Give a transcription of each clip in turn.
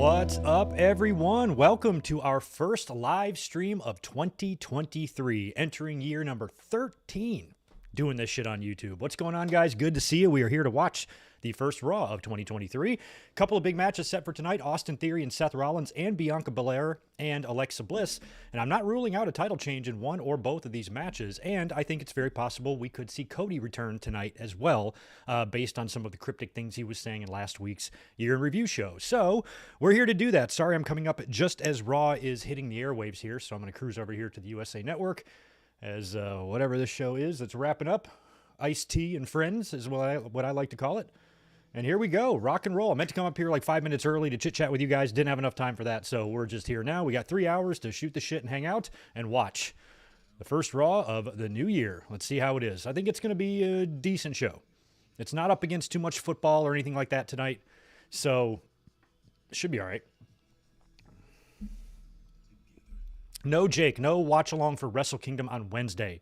What's up, everyone? Welcome to our first live stream of 2023, entering year number 13, doing this shit on YouTube. What's going on, guys? Good to see you. We are here to watch the first Raw of 2023. Couple of big matches set for tonight. Austin Theory and Seth Rollins and Bianca Belair and Alexa Bliss. And I'm not ruling out a title change in one or both of these matches. And I think it's very possible we could see Cody return tonight as well, based on some of the cryptic things he was saying in last week's year in review show. So we're here to do that. Sorry, I'm coming up just as Raw is hitting the airwaves here. So I'm going to cruise over here to the USA Network as whatever this show is that's wrapping up. Iced Tea and Friends is what I like to call it. And here we go, rock and roll. I meant to come up here like 5 minutes early to chit-chat with you guys. Didn't have enough time for that, so we're just here now. We got 3 hours to shoot the shit and hang out and watch the first Raw of the new year. Let's see how it is. I think it's going to be a decent show. It's not up against too much football or anything like that tonight, so it should be all right. No, Jake, no watch-along for Wrestle Kingdom on Wednesday.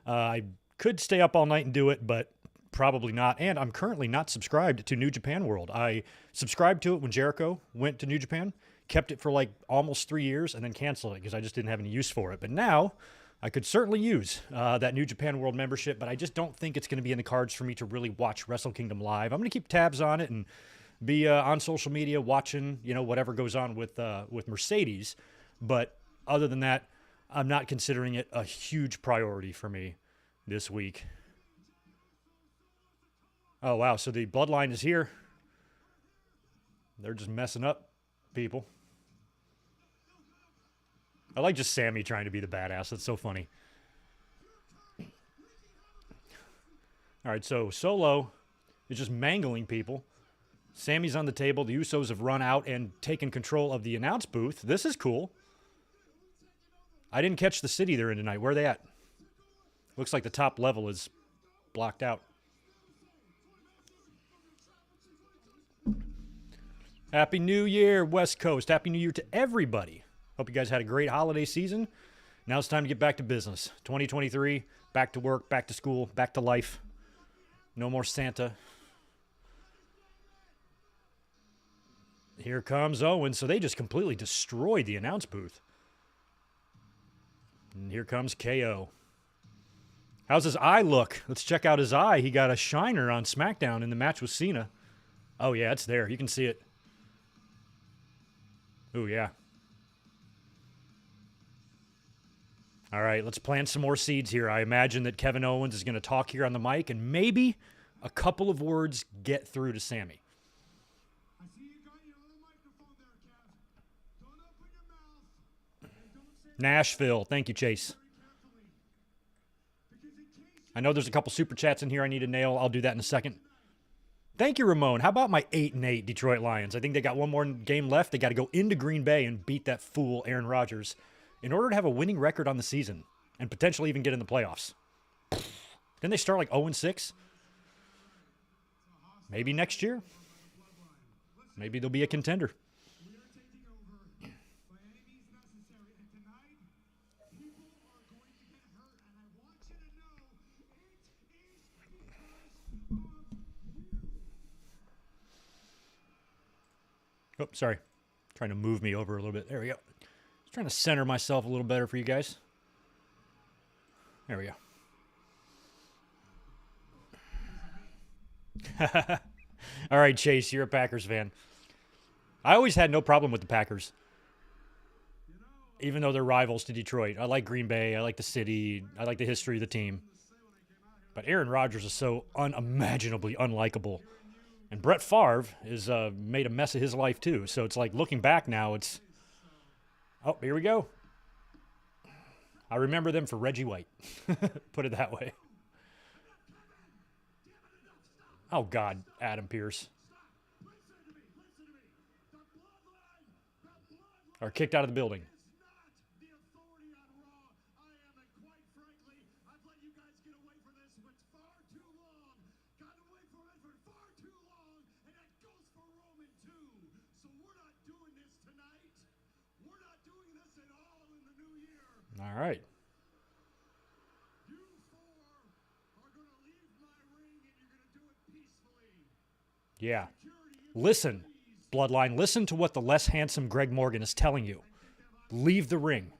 I could stay up all night and do it, but probably not. And I'm currently not subscribed to New Japan World. I subscribed to it when Jericho went to New Japan, kept it for like almost 3 years, and then canceled it because I just didn't have any use for it. But now I could certainly use that New Japan World membership, but I just don't think it's going to be in the cards for me to really watch Wrestle Kingdom live. I'm going to keep tabs on it and be on social media watching, whatever goes on with Mercedes. But other than that, I'm not considering it a huge priority for me this week. Oh, wow. So the bloodline is here. They're just messing up people. I like just Sammy trying to be the badass. That's so funny. All right, so Solo is just mangling people. Sammy's on the table. The Usos have run out and taken control of the announce booth. This is cool. I didn't catch the city they're in tonight. Where are they at? Looks like the top level is blocked out. Happy New Year, West Coast. Happy New Year to everybody. Hope you guys had a great holiday season. Now it's time to get back to business. 2023, back to work, back to school, back to life. No more Santa. Here comes Owen. So they just completely destroyed the announce booth. And here comes KO. How's his eye look? Let's check out his eye. He got a shiner on SmackDown in the match with Cena. Oh, yeah, it's there. You can see it. Oh, yeah. All right, let's plant some more seeds here. I imagine that Kevin Owens is going to talk here on the mic, and maybe a couple of words get through to Sammy. I see you got your own microphone there, Kev. Don't open your mouth. Don't say Nashville. Thank you, Chase. I know there's a couple super chats in here I need to nail. I'll do that in a second. Thank you, Ramon. How about my 8-8 Detroit Lions? I think they got one more game left. They got to go into Green Bay and beat that fool Aaron Rodgers in order to have a winning record on the season and potentially even get in the playoffs. Didn't they start like 0-6? Maybe next year. Maybe they'll be a contender. Oh, sorry. Trying to move me over a little bit. There we go. Just trying to center myself a little better for you guys. There we go. All right, Chase, you're a Packers fan. I always had no problem with the Packers, even though they're rivals to Detroit. I like Green Bay. I like the city. I like the history of the team. But Aaron Rodgers is so unimaginably unlikable. And Brett Favre is made a mess of his life, too. So it's like, looking back now, it's... Oh, here we go. I remember them for Reggie White. Put it that way. Oh, God, Adam Pearce. Are kicked out of the building. All right. You four are going to leave my ring and you're going to do it peacefully. Yeah. Listen. Bloodline. Listen to what the less handsome Greg Morgan is telling you. Leave the ring.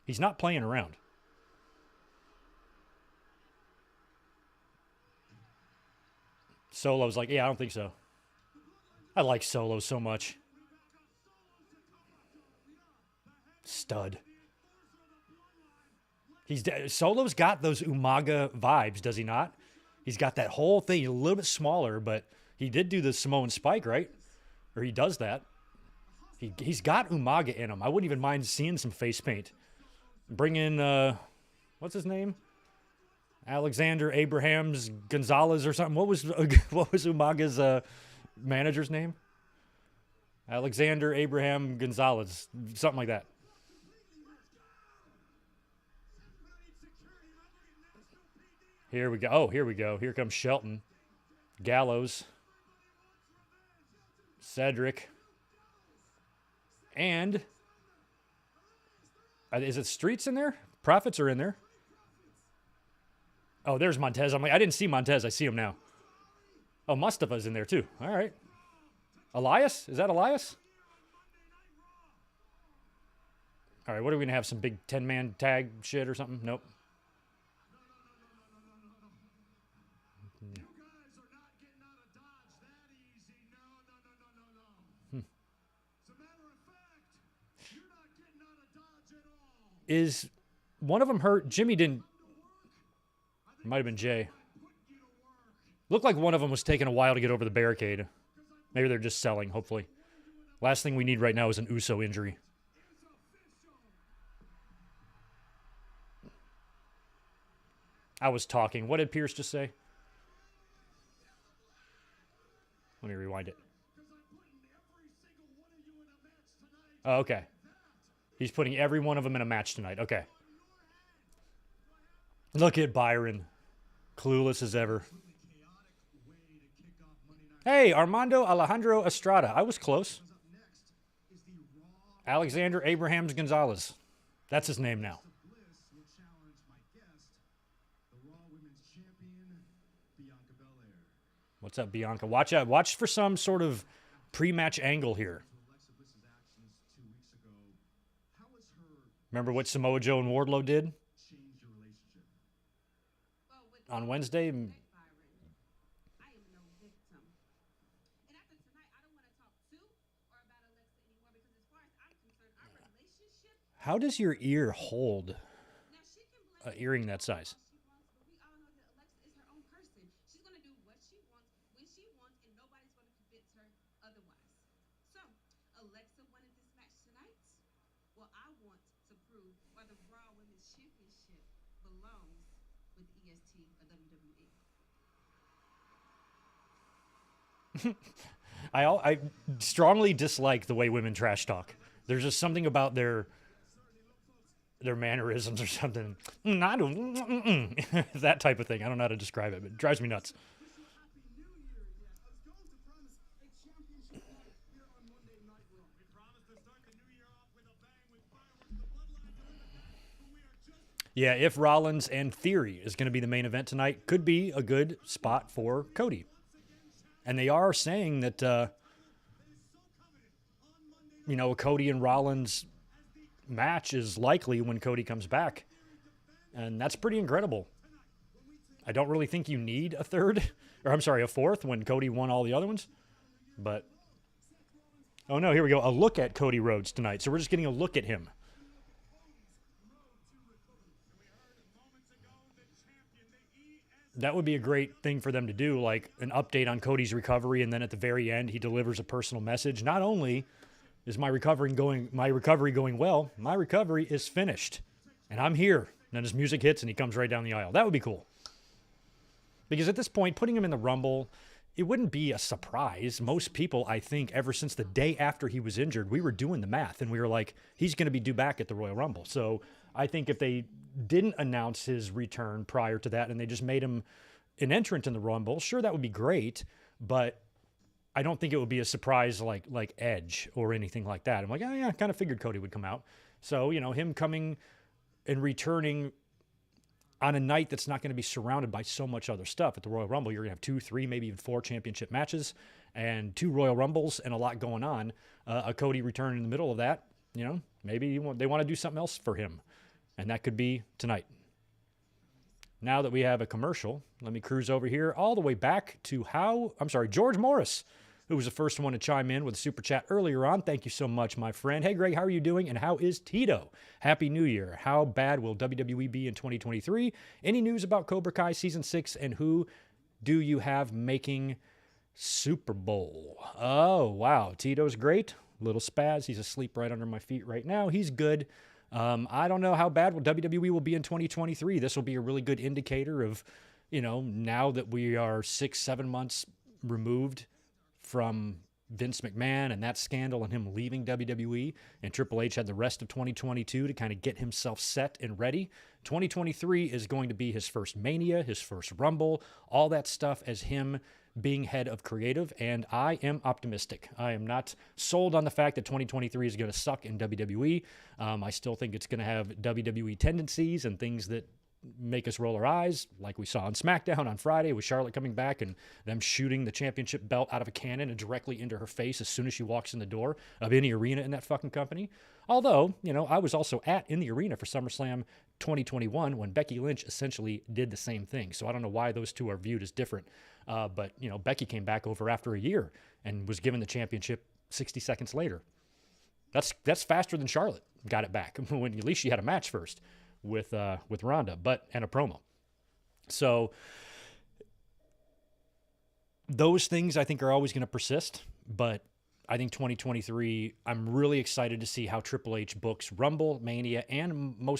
He's not playing around. Solo's like, yeah, I don't think so. I like Solo so much. Stud. Solo's got those Umaga vibes, does he not? He's got that whole thing. He's a little bit smaller, but he did do the Samoan Spike, right? Or he does that. He's got Umaga in him. I wouldn't even mind seeing some face paint. Bring in, what's his name? Alexander Abrahams Gonzalez or something. What was Umaga's manager's name? Alexander Abraham Gonzalez, something like that. Here we go. Oh, here we go. Here comes Shelton, Gallows, Cedric, and is it Streets in there? Profits are in there. Oh, there's Montez. I'm like, I didn't see Montez. I see him now. Oh, Mustafa's in there too. All right. Elias? Is that Elias? All right, what are we going to have? Some big 10-man tag shit or something? Nope. You guys are not getting out of Dodge that easy. No. As a matter of fact, you're not getting out of Dodge at all. Is one of them hurt? Jimmy didn't. It might have been Jay. Looked like one of them was taking a while to get over the barricade. Maybe they're just selling, hopefully. Last thing we need right now is an Uso injury. I was talking. What did Pierce just say? Let me rewind it. Oh, okay. He's putting every one of them in a match tonight. Okay. Look at Byron. Clueless as ever. Hey, Armando Alejandro Estrada. I was close. Alexander Abrahams Gonzalez. That's his name now. Bliss will challenge my guest, the Raw Women's Champion, Bianca Belair. What's up, Bianca? Watch out. Watch for some sort of pre-match angle here. Alexa Bliss's actions 2 weeks ago. How has her Remember what Samoa Joe and Wardlow did changed your relationship? on Wednesday? Byron, I am no victim. And after tonight, I don't want to talk to or about Alexa anymore because as far as I'm concerned, our relationship, How does your ear hold now she can blame an earring that size? all she wants, but we all know that Alexa is her own person. She's going to do what she wants, when she wants, and nobody's going to convince her otherwise. So, Alexa wanted this match tonight. Well, I want to prove why the Raw Women's Championship belongs with EST or WWE. I strongly dislike the way women trash talk. There's just something about their mannerisms or something. I don't, that type of thing. I don't know how to describe it, but it drives me nuts. Happy New Year, yeah. I was going to promise a championship night here on Monday Night Raw. We promised to start the new year off with a bang with fireworks. The bloodline delivered that, but we are just Yeah, if Rollins and Theory is going to be the main event tonight, could be a good spot for Cody. And they are saying that, a Cody and Rollins match is likely when Cody comes back. And that's pretty incredible. I don't really think you need a fourth when Cody won all the other ones. But, oh no, here we go. A look at Cody Rhodes tonight. So we're just getting a look at him. That would be a great thing for them to do, like an update on Cody's recovery, and then at the very end, he delivers a personal message. Not only is my recovery going well, my recovery is finished, and I'm here. And then his music hits, and he comes right down the aisle. That would be cool. Because at this point, putting him in the Rumble, it wouldn't be a surprise. Most people, I think, ever since the day after he was injured, we were doing the math, and we were like, he's going to be due back at the Royal Rumble. So I think if they didn't announce his return prior to that and they just made him an entrant in the Rumble, sure, that would be great, but I don't think it would be a surprise like Edge or anything like that. I'm like, oh yeah, I kind of figured Cody would come out. So, him coming and returning on a night that's not going to be surrounded by so much other stuff at the Royal Rumble, you're going to have 2, 3, maybe even 4 championship matches. and 2 Royal Rumbles and a lot going on. A Cody return in the middle of that, maybe they want to do something else for him, and that could be tonight. Now that we have a commercial, let me cruise over here all the way back to George Morris, who was the first one to chime in with a super chat earlier on. Thank you so much, my friend. Hey, Greg, how are you doing? And how is Tito? Happy New Year. How bad will WWE be in 2023? Any news about Cobra Kai Season 6? And who do you have making Super Bowl? Oh, wow. Tito's great. Little spaz. He's asleep right under my feet right now. He's good. I don't know how bad WWE will be in 2023. This will be a really good indicator of, now that we are 6-7 months removed from Vince McMahon and that scandal and him leaving WWE, and Triple H had the rest of 2022 to kind of get himself set and ready. 2023 is going to be his first Mania, his first Rumble, all that stuff as him being head of creative, and I am optimistic. I am not sold on the fact that 2023 is going to suck in WWE. I still think it's going to have WWE tendencies and things that make us roll our eyes, like we saw on SmackDown on Friday with Charlotte coming back and them shooting the championship belt out of a cannon and directly into her face as soon as she walks in the door of any arena in that fucking company. Although, I was also in the arena for SummerSlam 2021 when Becky Lynch essentially did the same thing. So I don't know why those two are viewed as different. But Becky came back over after a year and was given the championship 60 seconds later. That's faster than Charlotte got it back when at least she had a match first with Ronda, and a promo. So those things I think are always going to persist, but I think 2023, I'm really excited to see how Triple H books Rumble, Mania, and more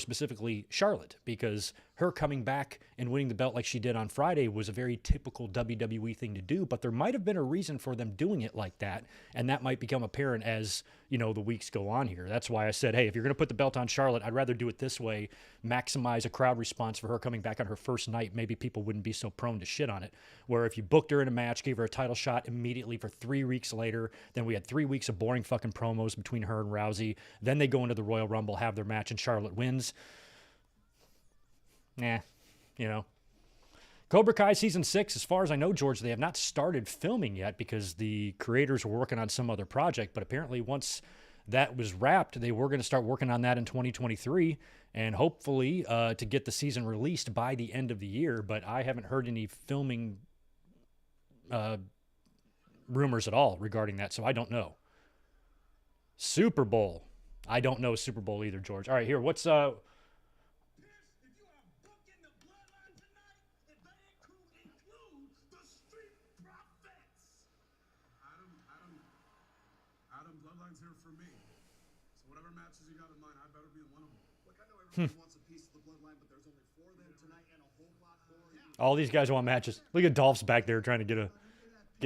specifically Charlotte, because her coming back and winning the belt like she did on Friday was a very typical WWE thing to do, but there might have been a reason for them doing it like that, and that might become apparent as, the weeks go on here. That's why I said, hey, if you're going to put the belt on Charlotte, I'd rather do it this way, maximize a crowd response for her coming back on her first night. Maybe people wouldn't be so prone to shit on it, where if you booked her in a match, gave her a title shot immediately for 3 weeks later, then we had 3 weeks of boring fucking promos between her and Rousey, then they go into the Royal Rumble, have their match, and Charlotte wins. Cobra Kai Season 6, as far as I know, George, they have not started filming yet because the creators were working on some other project, but apparently once that was wrapped, they were going to start working on that in 2023 and hopefully to get the season released by the end of the year, but I haven't heard any filming rumors at all regarding that, so I don't know. Super Bowl. I don't know Super Bowl either, George. All right, here, what's... Wants a piece of the bloodline, but there's only 4 of them tonight and a whole lot more. All these guys want matches. Look at Dolph's back there trying to get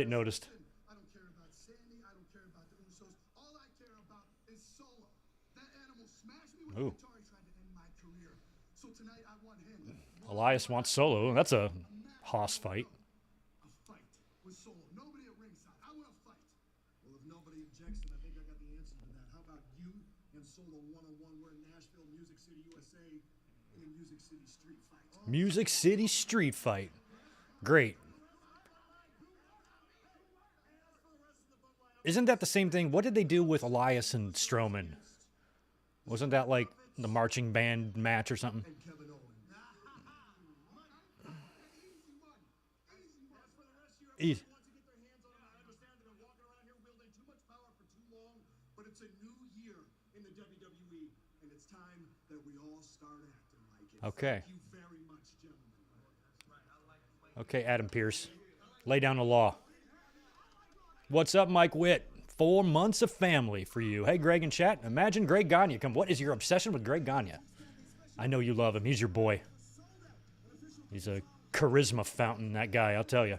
noticed. I don't care about Sandy. I don't care about the Usos. All I care about is Solo. That animal smashed me with the guitar. He tried to end my career. So tonight I want him. Elias wants Solo. That's a hoss fight. A fight with Solo. Nobody at ringside. I want to fight. Well, if nobody objects, then I think I got the answer to that. How about you and Solo one-on-one? We're in Nashville, Music City, USA, in a Music City street fight. Music City street fight. Great. Isn't that the same thing? What did they do with Elias and Strowman? Wasn't that like the marching band match or something? And Kevin Owens. Easy. Want to get their hands on him. I understand that they're walking around here wielding too much power for too long, but it's a new year in the WWE, and it's time that we all start acting like it. Okay. Thank you very much, gentlemen. Okay, Adam Pearce. Lay down the law. What's up, Mike Witt? 4 months of family for you. Hey, Greg in chat. Imagine Greg Gagne come. What is your obsession with Greg Gagne? I know you love him. He's your boy. He's a charisma fountain, that guy, I'll tell you.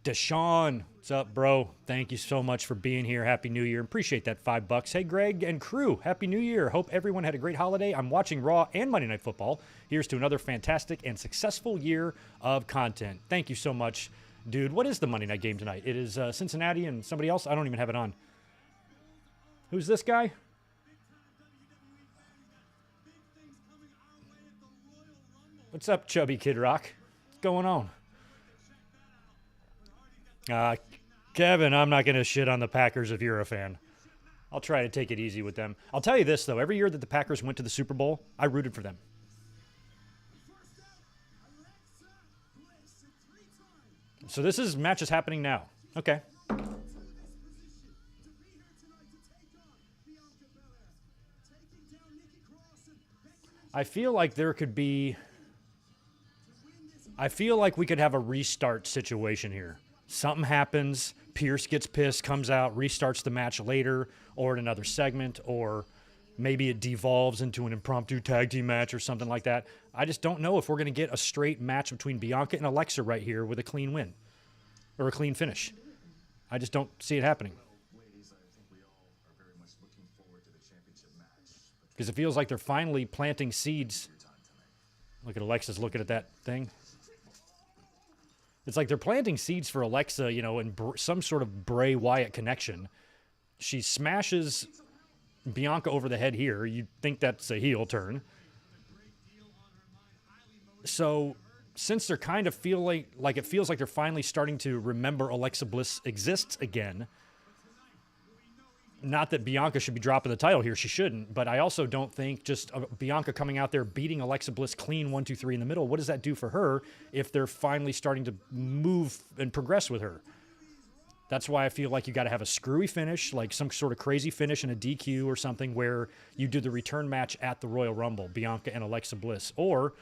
Deshaun, what's up, bro? Thank you so much for being here. Happy New Year. Appreciate that $5. Hey, Greg and crew, Happy New Year. Hope everyone had a great holiday. I'm watching Raw and Monday Night Football. Here's to another fantastic and successful year of content. Thank you so much, dude. What is the Monday night game tonight? It is Cincinnati and somebody else. I don't even have it on. Who's this guy? What's up, chubby Kid Rock? What's going on? Kevin, I'm not going to shit on the Packers if you're a fan. I'll try to take it easy with them. I'll tell you this, though. Every year that the Packers went to the Super Bowl, I rooted for them. So this is matches happening now. Okay. I feel like there could be... I feel like we could have a restart situation here. Something happens, Pierce gets pissed, comes out, restarts the match later, or in another segment, or maybe it devolves into an impromptu tag team match or something like that. I just don't know if we're going to get a straight match between Bianca and Alexa right here with a clean win. Or a clean finish. I just don't see it happening. Because it feels like they're finally planting seeds. Look at Alexa's looking at that thing. It's like they're planting seeds for Alexa, you know, in some sort of Bray Wyatt connection. She smashes Bianca over the head here. You'd think that's a heel turn. So, since they're kind of feeling like it feels like they're finally starting to remember Alexa Bliss exists again, not that Bianca should be dropping the title here. She shouldn't. But I also don't think just Bianca coming out there beating Alexa Bliss clean 1, 2, 3 in the middle. What does that do for her if they're finally starting to move and progress with her? That's why I feel like you got to have a screwy finish, like some sort of crazy finish in a DQ or something where you do the return match at the Royal Rumble, Bianca and Alexa Bliss. Or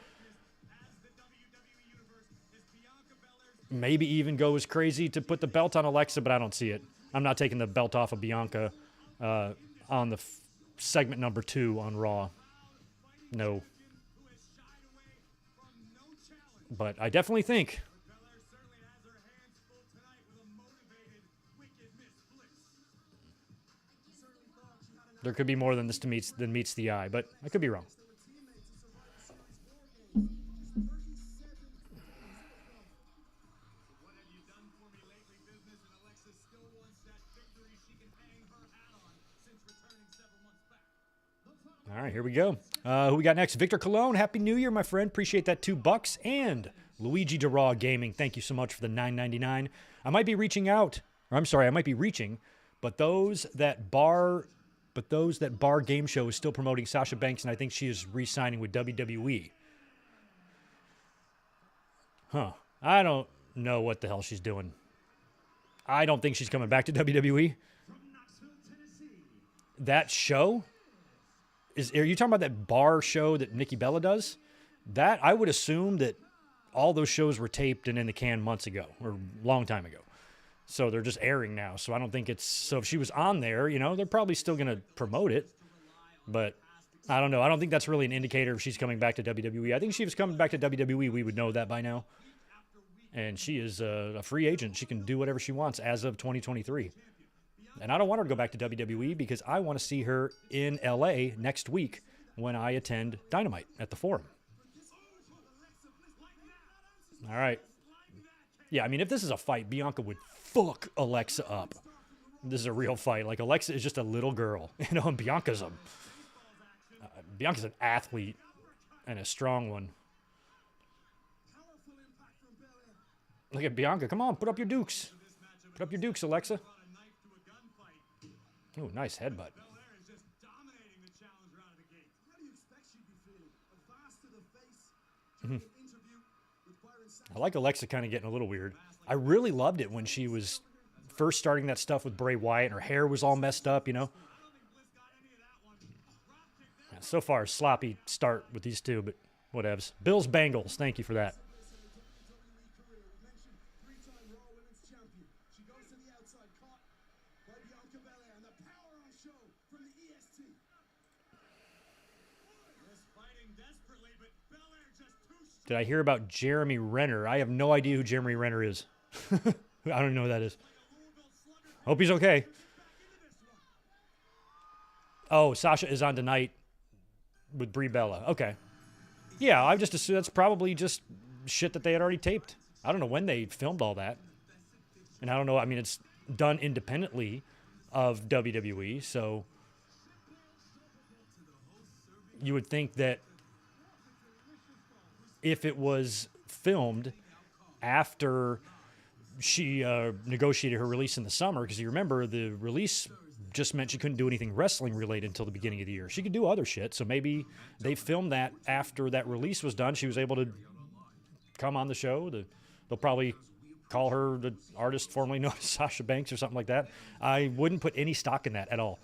maybe even go as crazy to put the belt on Alexa, but I don't see it. I'm not taking the belt off of Bianca on the segment number 2 on Raw. No. But I definitely think there could be more than this than meets the eye, but I could be wrong. All right, here we go. Who we got next? Victor Colon. Happy New Year, my friend. Appreciate that $2. And Luigi DeRaw Gaming. Thank you so much for the $9.99. I might be reaching out, or I'm sorry, I might be reaching, but those that bar game show is still promoting Sasha Banks, and I think she is re-signing with WWE. Huh. I don't know what the hell she's doing. I don't think she's coming back to WWE. That show? Are you talking about that bar show that Nikki Bella does? That, I would assume that all those shows were taped and in the can months ago, or a long time ago. So they're just airing now. So I don't think it's... So if she was on there, you know, they're probably still going to promote it. But I don't know. I don't think that's really an indicator if she's coming back to WWE. I think if she was coming back to WWE, we would know that by now. And she is a free agent. She can do whatever she wants as of 2023. And I don't want her to go back to WWE because I want to see her in LA next week when I attend Dynamite at the Forum. All right. Yeah, I mean, if this is a fight, Bianca would fuck Alexa up. This is a real fight. Like, Alexa is just a little girl, you know, and Bianca's an athlete and a strong one. Look at Bianca. Come on, put up your dukes. Put up your dukes, Alexa. Oh, nice headbutt. I like Alexa kind of getting a little weird. I really loved it when she was first starting that stuff with Bray Wyatt and her hair was all messed up, you know? Yeah, so far, sloppy start with these two, but whatevs. Bills Bengals, thank you for that. Did I hear about Jeremy Renner? I have no idea who Jeremy Renner is. I don't even know who that is. Hope he's okay. Oh, Sasha is on tonight with Brie Bella. Okay. Yeah, I just assumed that's probably just shit that they had already taped. I don't know when they filmed all that. And I don't know, I mean, it's done independently of WWE, so you would think that if it was filmed after she negotiated her release in the summer, because you remember the release just meant she couldn't do anything wrestling related until the beginning of the year. She could do other shit, so maybe they filmed that after that release was done. She was able to come on the show. They'll probably call her the artist formerly known as Sasha Banks or something like that. I wouldn't put any stock in that at all.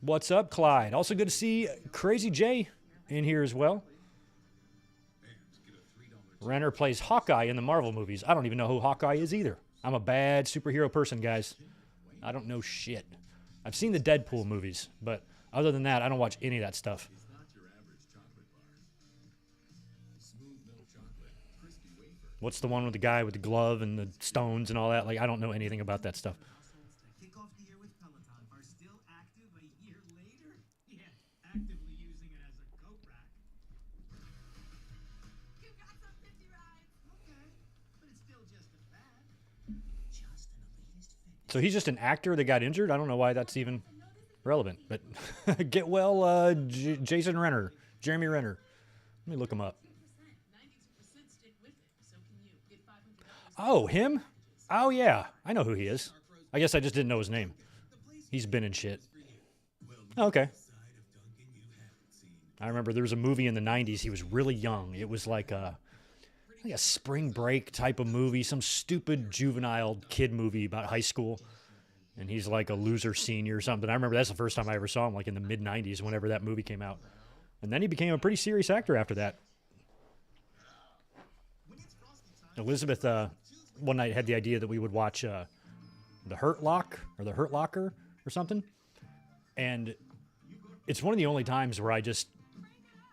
What's up, Clyde? Also good to see Crazy J in here as well. Renner plays Hawkeye in the Marvel movies. I don't even know who Hawkeye is either. I'm a bad superhero person, guys. I don't know shit. I've seen the Deadpool movies, but other than that, I don't watch any of that stuff. What's the one with the guy with the glove and the stones and all that? Like, I don't know anything about that stuff. So he's just an actor that got injured? I don't know why that's even relevant. But get well, Jason Renner, Jeremy Renner. Let me look him up. Oh, him? Oh, yeah. I know who he is. I guess I just didn't know his name. He's been in shit. Oh, okay. I remember there was a movie in the 90s. He was really young. It was like a spring break type of movie, some stupid juvenile kid movie about high school. And he's like a loser senior or something. I remember that's the first time I ever saw him, like in the mid-90s, whenever that movie came out. And then he became a pretty serious actor after that. Elizabeth, one night had the idea that we would watch The Hurt Lock or The Hurt Locker or something. And it's one of the only times where I just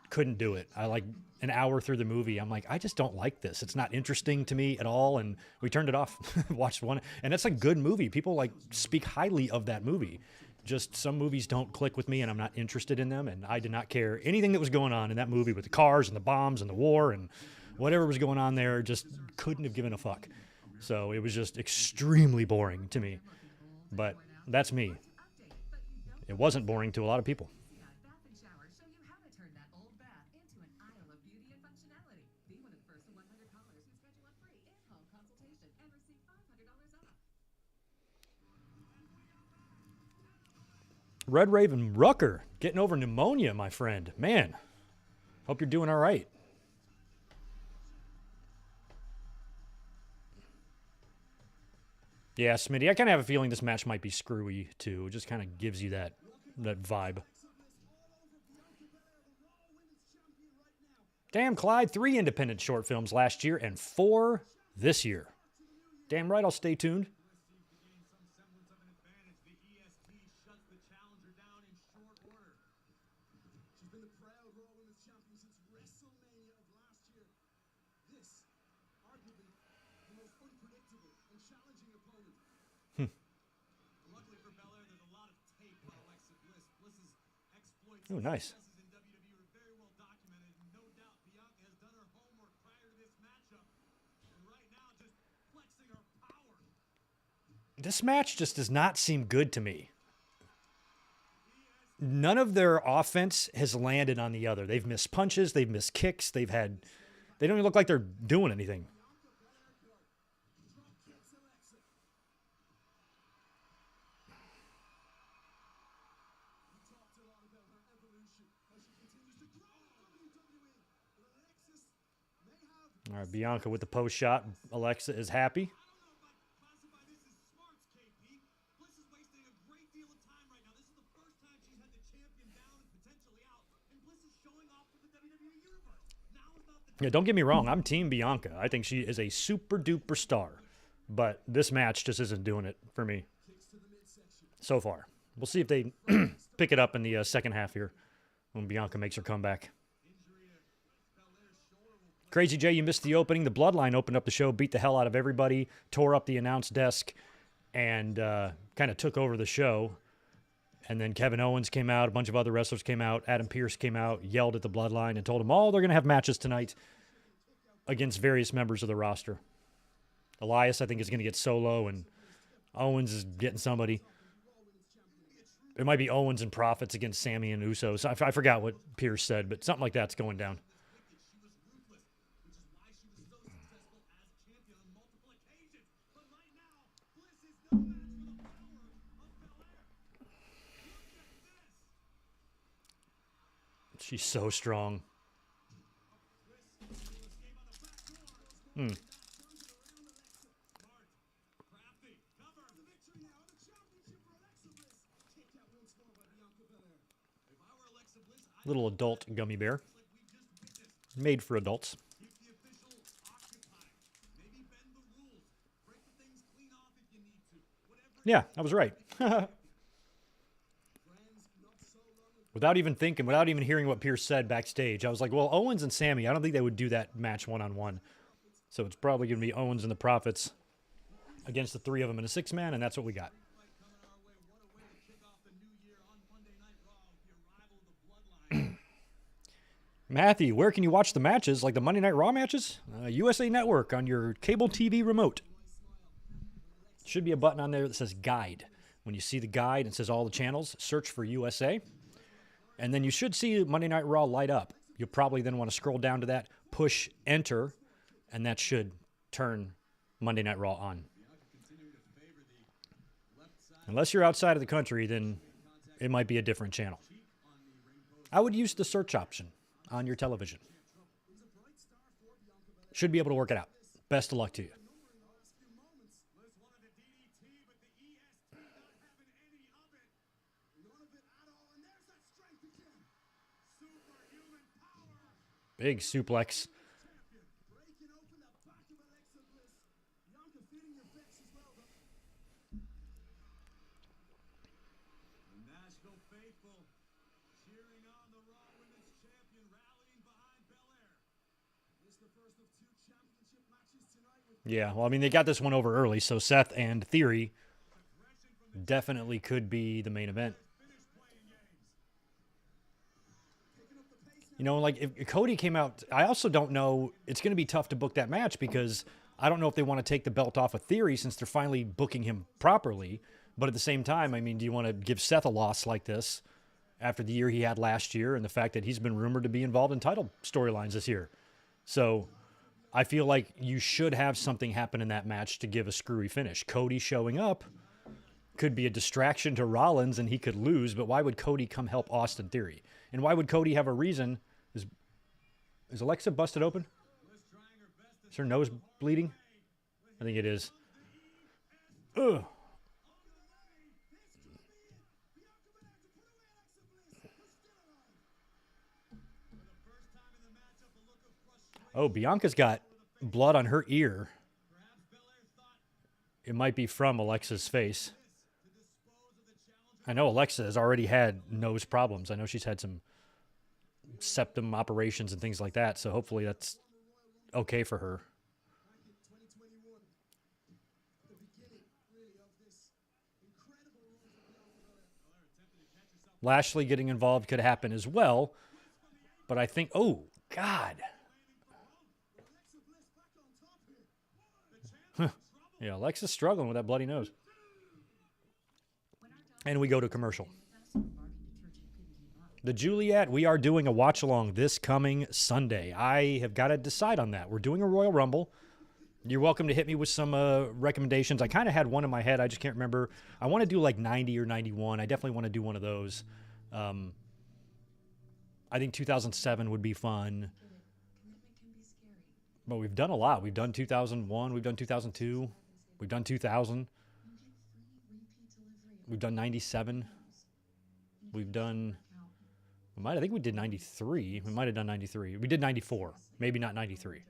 couldn't do it. I like an hour through the movie, I'm like, I just don't like this. It's not interesting to me at all. And we turned it off, watched one. And it's a good movie. People like speak highly of that movie. Just some movies don't click with me and I'm not interested in them. And I did not care anything that was going on in that movie with the cars and the bombs and the war and whatever was going on there, just couldn't have given a fuck. So it was just extremely boring to me. But that's me. It wasn't boring to a lot of people. Red Raven Rucker, getting over pneumonia, my friend. Man, hope you're doing all right. Yeah, Smitty, I kind of have a feeling this match might be screwy, too. It just kind of gives you that vibe. Damn, Clyde, 3 independent short films last year and 4 this year. Damn right, I'll stay tuned. Luckily for Belair, there's a lot of tape on Alexa Bliss. Bliss's exploits Oh, nice. in WWE are very well documented. No doubt Bianca has done her homework prior to this matchup. And right now, just flexing her power. This match just does not seem good to me. None of their offense has landed on the other. They've missed punches. They've missed kicks. They don't even look like they're doing anything. All right, Bianca with the post shot. Alexa is happy. Classify this as smarts, KP. Bliss is wasting a great deal of time right now. This is the first time she's had the champion down and potentially out. And Bliss is showing off for the WWE Universe. Now is not the Yeah, don't get me wrong. I'm Team Bianca. I think she is a super duper star. But this match just isn't doing it for me so far. We'll see if they pick it up in the second half here when Bianca makes her comeback. Crazy J, you missed the opening. The Bloodline opened up the show, beat the hell out of everybody, tore up the announce desk, and kind of took over the show. And then Kevin Owens came out. A bunch of other wrestlers came out. Adam Pearce came out, yelled at the Bloodline, and told them all they're going to have matches tonight against various members of the roster. Elias, I think, is going to get Solo, and Owens is getting somebody. It might be Owens and Profits against Sammy and Usos. I forgot what Pierce said, but something like that's going down. She's so strong. Little adult gummy bear. Made for adults. Yeah, I was right. Without even thinking, without even hearing what Pierce said backstage, I was like, well, Owens and Sammy, I don't think they would do that match one-on-one. So it's probably going to be Owens and the Profits against the three of them in a six-man, and that's what we got. Matthew, where can you watch the matches, like the Monday Night Raw matches? USA Network on your cable TV remote. Should be a button on there that says Guide. When you see the guide, it says all the channels. Search for USA. And then you should see Monday Night Raw light up. You'll probably then want to scroll down to that, push Enter, and that should turn Monday Night Raw on. Unless you're outside of the country, then it might be a different channel. I would use the search option on your television. Should be able to work it out. Best of luck to you. Big suplex. Yeah, well, I mean, they got this one over early, so Seth and Theory definitely could be the main event. You know, like if Cody came out, I also don't know, it's going to be tough to book that match because I don't know if they want to take the belt off of Theory since they're finally booking him properly. But at the same time, I mean, do you want to give Seth a loss like this after the year he had last year and the fact that he's been rumored to be involved in title storylines this year? So I feel like you should have something happen in that match to give a screwy finish. Cody showing up could be a distraction to Rollins and he could lose, but why would Cody come help Austin Theory? And why would Cody have a reason? Is Alexa busted open? Is her nose bleeding? I think it is. Ugh. Oh, Bianca's got blood on her ear. It might be from Alexa's face. I know Alexa has already had nose problems. I know she's had some septum operations and things like that, so hopefully that's okay for her. Lashley getting involved could happen as well, but I think, oh, God. Yeah, Alexa's struggling with that bloody nose. And we go to commercial. The Juliet, we are doing a watch-along this coming Sunday. I have got to decide on that. We're doing a Royal Rumble. You're welcome to hit me with some recommendations. I kind of had one in my head. I just can't remember. I want to do like 90 or 91. I definitely want to do one of those. I think 2007 would be fun. But we've done a lot. We've done 2001. We've done 2002. We've done 2000. We've done 97. We've done... I think we did 93. We might have done 93. We did 94. Maybe not 93.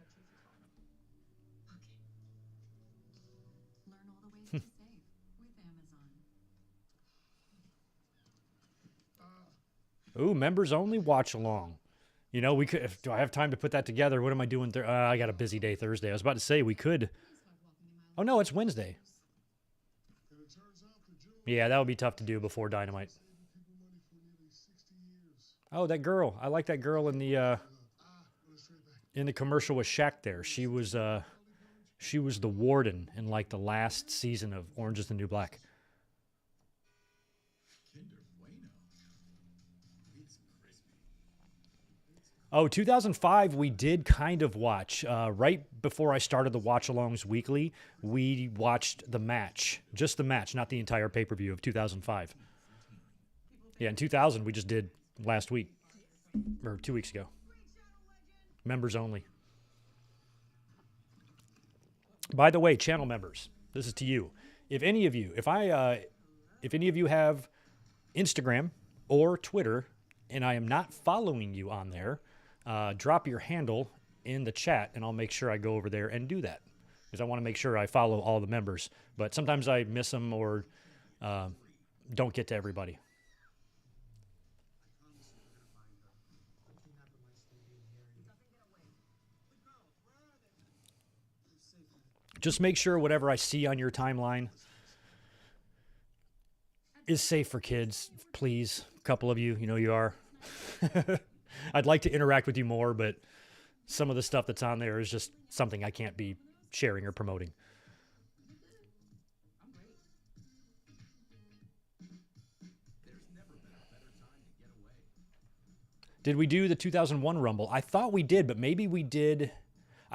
Ooh, members only watch along. You know, we could. Do I have time to put that together? What am I doing? I got a busy day Thursday. I was about to say we could. Oh no, it's Wednesday. Yeah, that would be tough to do before Dynamite. Oh, that girl. I like that girl in the commercial with Shaq there. She was the warden in like the last season of Orange is the New Black. Oh, 2005, we did kind of watch. Right before I started the watch-alongs weekly, we watched the match. Just the match, not the entire pay-per-view of 2005. Yeah, in 2000, we just did last week. Or 2 weeks ago. Members only. By the way, channel members, this is to you. If any of you have Instagram or Twitter, and I am not following you on there, drop your handle in the chat, and I'll make sure I go over there and do that. Because I want to make sure I follow all the members. But sometimes I miss them or don't get to everybody. Just make sure whatever I see on your timeline is safe for kids, please. A couple of you, you know you are. I'd like to interact with you more, but some of the stuff that's on there is just something I can't be sharing or promoting. Did we do the 2001 Rumble? I thought we did, but maybe we did.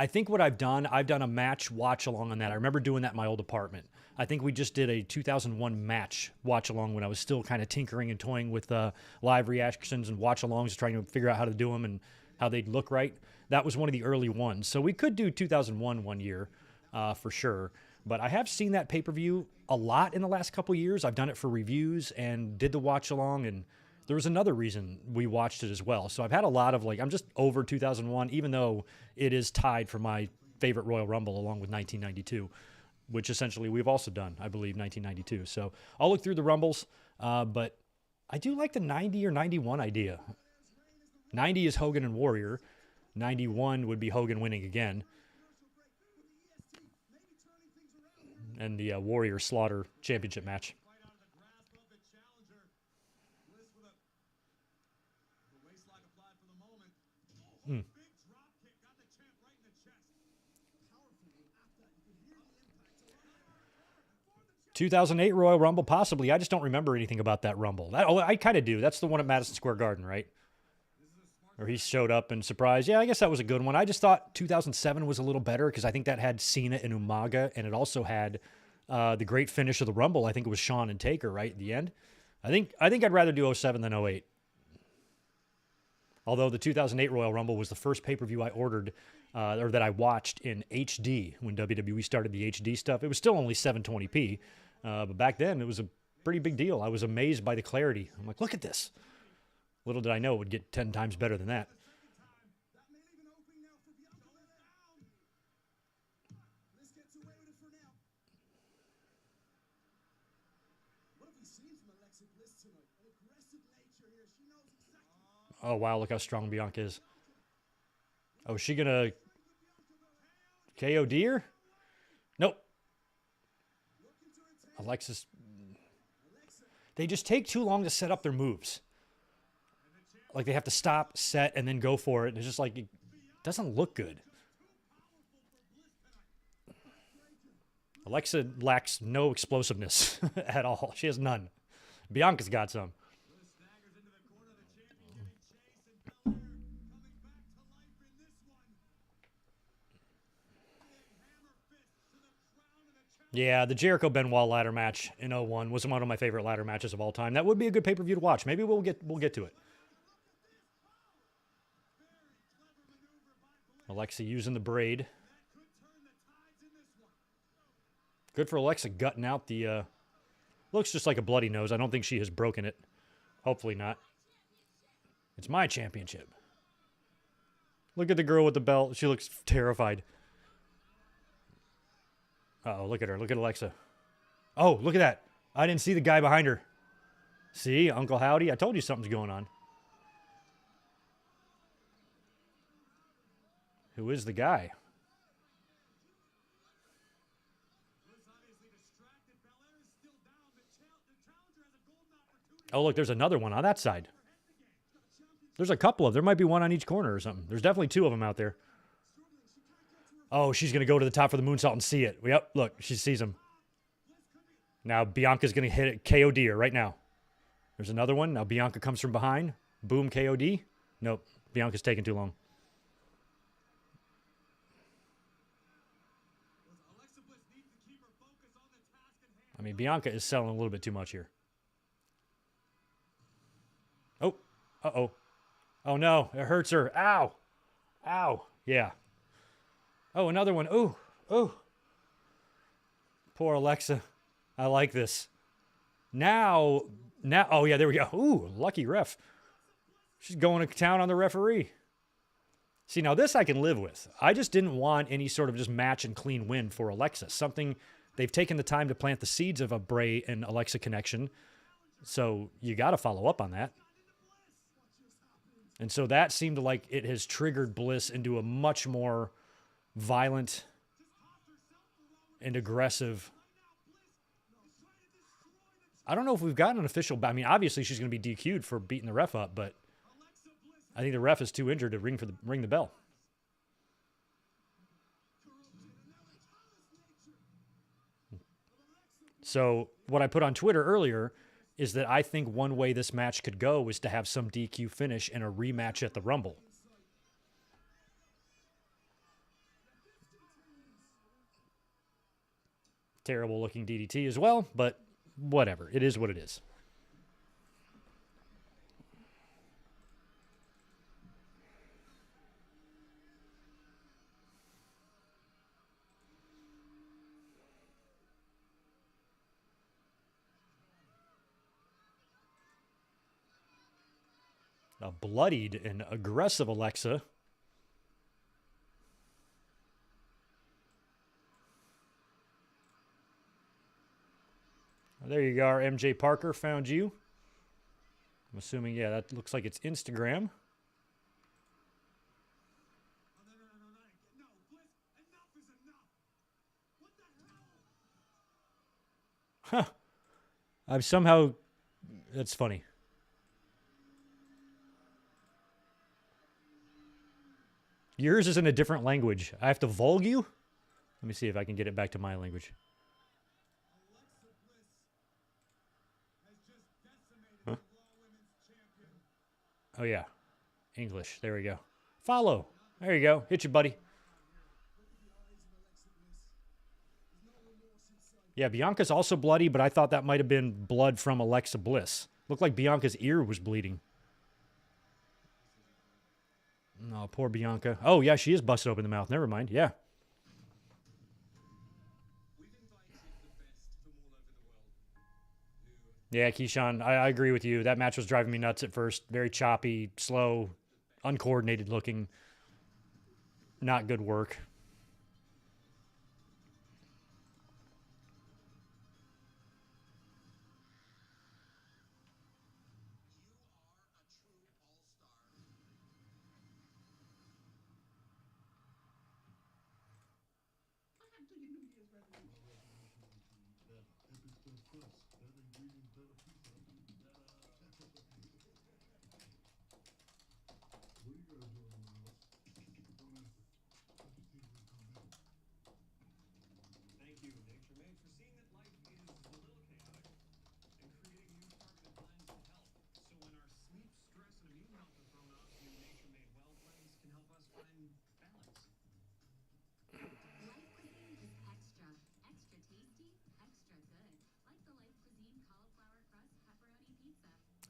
I think what I've done a match watch along on that. I remember doing that in my old apartment. I think we just did a 2001 match watch along when I was still kind of tinkering and toying with live reactions and watch alongs, trying to figure out how to do them and how they'd look right. That was one of the early ones. So we could do 2001 one year for sure. But I have seen that pay-per-view a lot in the last couple years. I've done it for reviews and did the watch along, and there was another reason we watched it as well. So I've had a lot of, I'm just over 2001, even though it is tied for my favorite Royal Rumble along with 1992, which essentially we've also done, I believe, 1992. So I'll look through the Rumbles, but I do like the 90 or 91 idea. 90 is Hogan and Warrior. 91 would be Hogan winning again. And the Warrior Slaughter championship match. Hmm. 2008 Royal Rumble, possibly. I just don't remember anything about that Rumble. I kind of do. That's the one at Madison Square Garden, right? Where he showed up and surprised. Yeah, I guess that was a good one. I just thought 2007 was a little better because I think that had Cena and Umaga, and it also had the great finish of the Rumble. I think it was Shawn and Taker, right, at the end. I think I'd rather do 07 than 08. Although the 2008 Royal Rumble was the first pay-per-view I ordered or that I watched in HD when WWE started the HD stuff. It was still only 720p, but back then it was a pretty big deal. I was amazed by the clarity. I'm like, look at this. Little did I know it would get 10 times better than that. Oh, wow, look how strong Bianca is. Oh, is she going to KOD her? Nope. Alexis. They just take too long to set up their moves. Like they have to stop, set, and then go for it. And it's just like, it doesn't look good. Alexa lacks no explosiveness at all. She has none. Bianca's got some. Yeah, the Jericho-Benoit ladder match in 01 was one of my favorite ladder matches of all time. That would be a good pay-per-view to watch. Maybe we'll get to it. Alexa using the braid. Good for Alexa gutting out the... looks just like a bloody nose. I don't think she has broken it. Hopefully not. It's my championship. Look at the girl with the belt. She looks terrified. Uh-oh, look at her. Look at Alexa. Oh, look at that. I didn't see the guy behind her. See, Uncle Howdy? I told you something's going on. Who is the guy? Oh, look, there's another one on that side. There's a couple of them. There might be one on each corner or something. There's definitely two of them out there. Oh, she's going to go to the top of the moonsault and see it. Yep, look, she sees him. Now Bianca's going to hit it, KOD her right now. There's another one. Now Bianca comes from behind. Boom, KOD. Nope. Bianca's taking too long. I mean, Bianca is selling a little bit too much here. Oh, uh-oh. Oh, no, it hurts her. Ow. Ow. Yeah. Oh, another one. Ooh. Ooh. Poor Alexa. I like this. Now, oh, yeah, there we go. Ooh, lucky ref. She's going to town on the referee. See, now this I can live with. I just didn't want any sort of just match and clean win for Alexa. Something they've taken the time to plant the seeds of a Bray and Alexa connection. So you got to follow up on that. And so that seemed like it has triggered Bliss into a much more violent and aggressive. I don't know if we've gotten an official. I mean, obviously she's going to be DQ'd for beating the ref up, but I think the ref is too injured to ring the bell. So what I put on Twitter earlier is that I think one way this match could go is to have some DQ finish and a rematch at the Rumble. Terrible looking DDT as well, but whatever. It is what it is. A bloodied and aggressive Alexa. There you are, MJ Parker, found you. I'm assuming, yeah, that looks like it's Instagram. Huh. I'm somehow... That's funny. Yours is in a different language. I have to Volg you? Let me see if I can get it back to my language. Huh? Oh, yeah. English. There we go. Follow. There you go. Hit you, buddy. Yeah, Bianca's also bloody, but I thought that might have been blood from Alexa Bliss. Looked like Bianca's ear was bleeding. No, poor Bianca. Oh, yeah, she is busted open the mouth. Never mind. Yeah. Yeah, Keyshawn, I agree with you. That match was driving me nuts at first. Very choppy, slow, uncoordinated looking. Not good work.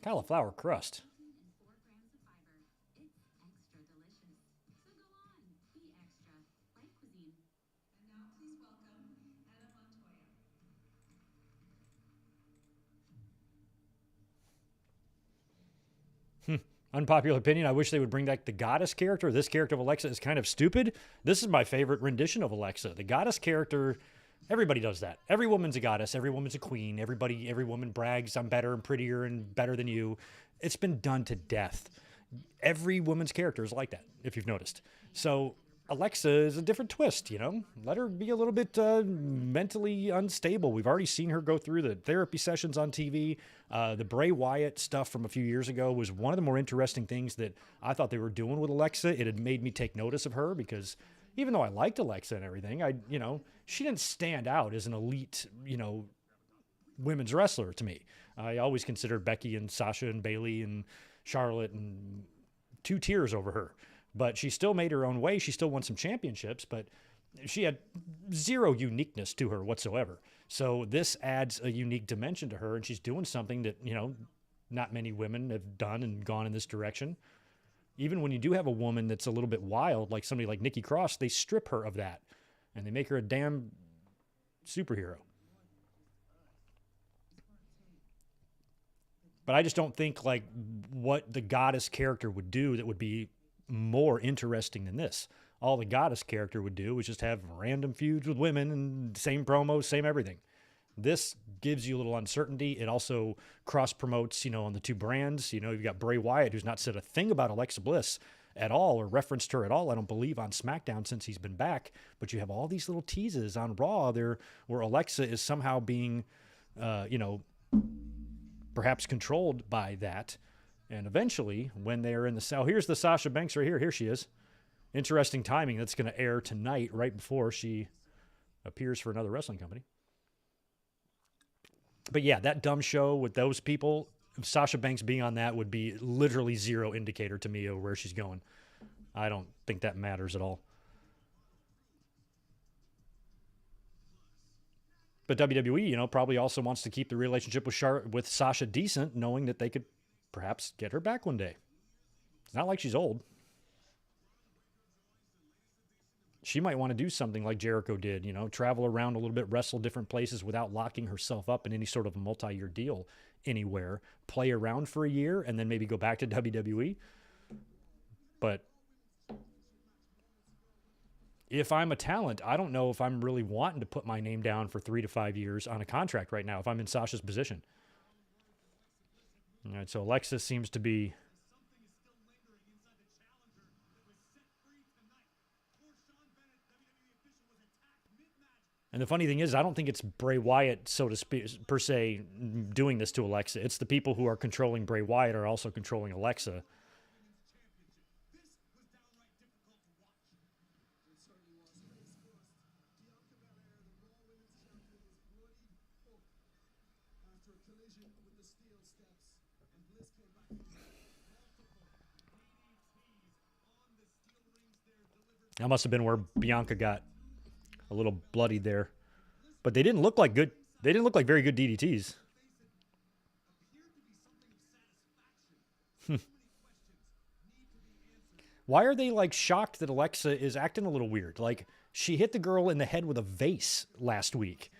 Cauliflower crust. Unpopular opinion, I wish they would bring back the goddess character. This character of Alexa is kind of stupid. This is my favorite rendition of Alexa. The goddess character, everybody does that. Every woman's a goddess. Every woman's a queen. Every woman brags, I'm better and prettier and better than you. It's been done to death. Every woman's character is like that, if you've noticed. So Alexa is a different twist, you know? Let her be a little bit mentally unstable. We've already seen her go through the therapy sessions on TV. The Bray Wyatt stuff from a few years ago was one of the more interesting things that I thought they were doing with Alexa. It had made me take notice of her because even though I liked Alexa and everything, she didn't stand out as an elite, women's wrestler to me. I always considered Becky and Sasha and Bayley and Charlotte and two tiers over her. But she still made her own way. She still won some championships, but she had zero uniqueness to her whatsoever. So this adds a unique dimension to her, and she's doing something that, not many women have done and gone in this direction. Even when you do have a woman that's a little bit wild, like somebody like Nikki Cross, they strip her of that, and they make her a damn superhero. But I just don't think like what the goddess character would do that would be more interesting than this. All the goddess character would do was just have random feuds with women and same promos, same everything. This gives you a little uncertainty. It also cross-promotes, on the two brands. You've got Bray Wyatt, who's not said a thing about Alexa Bliss at all or referenced her at all, I don't believe, on SmackDown since he's been back. But you have all these little teases on Raw there where Alexa is somehow being, perhaps controlled by that. And eventually, when they're in the cell, here's the Sasha Banks right here. Here she is. Interesting timing. That's going to air tonight, right before she appears for another wrestling company. But yeah, that dumb show with those people, Sasha Banks being on that would be literally zero indicator to me of where she's going. I don't think that matters at all. But WWE, probably also wants to keep the relationship with Sasha decent, knowing that they could perhaps get her back one day. It's not like she's old. She might want to do something like Jericho did, travel around a little bit, wrestle different places without locking herself up in any sort of a multi-year deal anywhere, play around for a year, and then maybe go back to WWE. But if I'm a talent, I don't know if I'm really wanting to put my name down for 3 to 5 years on a contract right now if I'm in Sasha's position. All right, so Alexa seems to be... And the funny thing is, I don't think it's Bray Wyatt, so to speak, per se, doing this to Alexa. It's the people who are controlling Bray Wyatt are also controlling Alexa. That must have been where Bianca got a little bloodied there. But they didn't look like good. They didn't look like very good DDTs. Why are they like shocked that Alexa is acting a little weird? Like she hit the girl in the head with a vase last week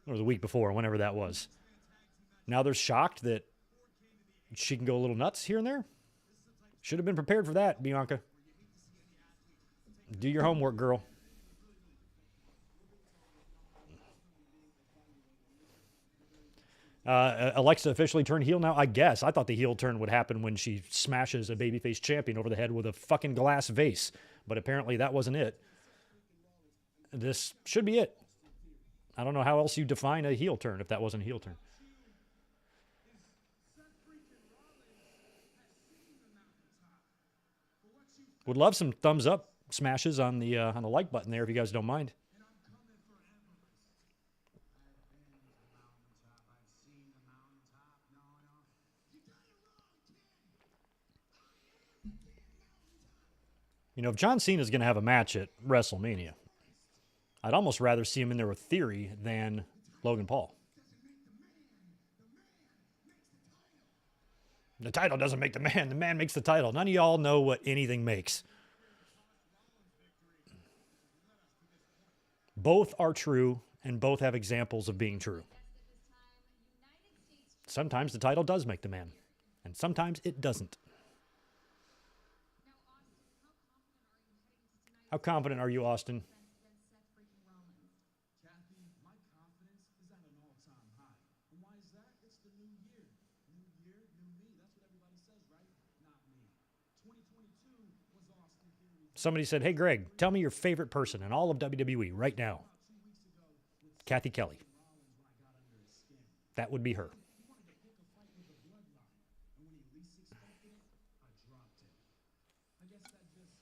or the week before, whenever that was. Now they're shocked that she can go a little nuts here and there. Should have been prepared for that, Bianca. Do your homework, girl. Alexa officially turned heel now? I guess. I thought the heel turn would happen when she smashes a babyface champion over the head with a fucking glass vase. But apparently that wasn't it. This should be it. I don't know how else you define a heel turn if that wasn't a heel turn. Would love some thumbs up smashes on the like button there if you guys don't mind. If John Cena is going to have a match at WrestleMania, I'd almost rather see him in there with Theory than Logan Paul. The title doesn't make the man makes the title. None of y'all know what anything makes. Both are true, and both have examples of being true. Sometimes the title does make the man, and sometimes it doesn't. How confident are you, Austin? Kathy, my confidence is at an all-time high. And why is that? It's the new year. New year, new me. That's what everybody says, right? Not me. 2022 was Austin Theory's. Somebody said, hey, Greg, tell me your favorite person in all of WWE right now. Kathy Kelly. That would be her. He wanted to pick a fight with the bloodline. And when he least expected it, I dropped him. I guess that just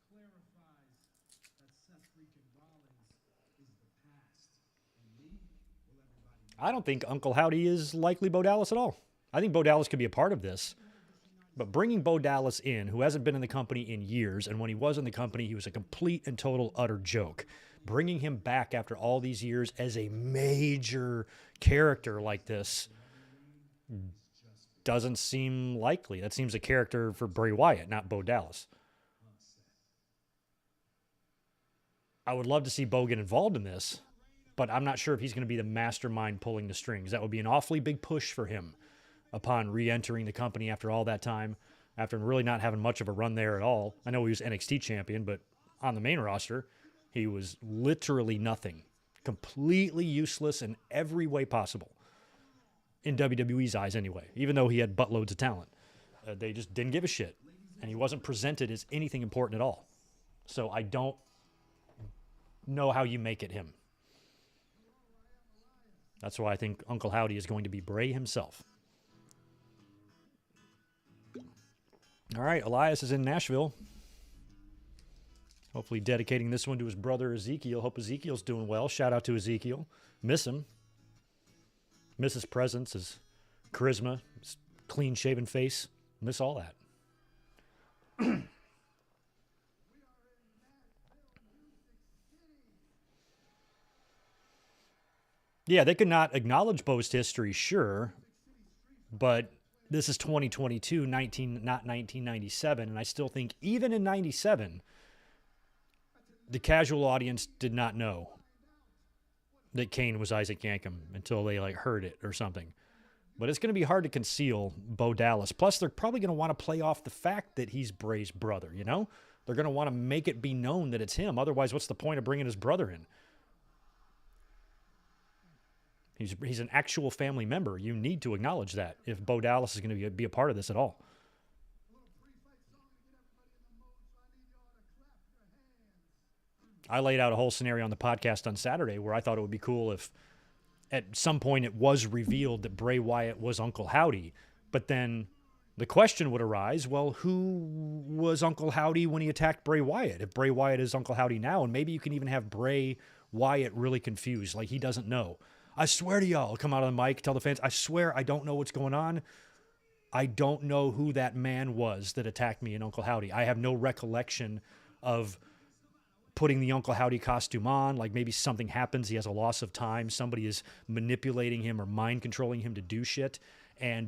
clarifies that Seth freaking Rollins is the past. And me, well, everybody knows. I don't think Uncle Howdy is likely Bo Dallas at all. I think Bo Dallas could be a part of this. But bringing Bo Dallas in, who hasn't been in the company in years, and when he was in the company, he was a complete and total utter joke. Bringing him back after all these years as a major character like this doesn't seem likely. That seems a character for Bray Wyatt, not Bo Dallas. I would love to see Bo get involved in this, but I'm not sure if he's going to be the mastermind pulling the strings. That would be an awfully big push for him upon re-entering the company after all that time, after really not having much of a run there at all. I know he was NXT champion, but on the main roster, he was literally nothing. Completely useless in every way possible. In WWE's eyes anyway, even though he had buttloads of talent. They just didn't give a shit. And he wasn't presented as anything important at all. So I don't know how you make it him. That's why I think Uncle Howdy is going to be Bray himself. All right, Elias is in Nashville. Hopefully dedicating this one to his brother Ezekiel. Hope Ezekiel's doing well. Shout out to Ezekiel. Miss him. Miss his presence, his charisma, his clean-shaven face. Miss all that. Yeah, they could not acknowledge Bo's history, sure, but this is 2022, not 1997, and I still think even in 97, the casual audience did not know that Kane was Isaac Yankem until they heard it or something. But it's going to be hard to conceal Bo Dallas. Plus, they're probably going to want to play off the fact that he's Bray's brother, you know? They're going to want to make it be known that it's him. Otherwise, what's the point of bringing his brother in? He's an actual family member. You need to acknowledge that if Bo Dallas is going to be a part of this at all. I laid out a whole scenario on the podcast on Saturday where I thought it would be cool if at some point it was revealed that Bray Wyatt was Uncle Howdy. But then the question would arise, well, who was Uncle Howdy when he attacked Bray Wyatt? If Bray Wyatt is Uncle Howdy now, and maybe you can even have Bray Wyatt really confused, like he doesn't know. I swear to y'all, come out on the mic, tell the fans, I swear I don't know what's going on. I don't know who that man was that attacked me in Uncle Howdy. I have no recollection of putting the Uncle Howdy costume on. Like maybe something happens, he has a loss of time, somebody is manipulating him or mind controlling him to do shit,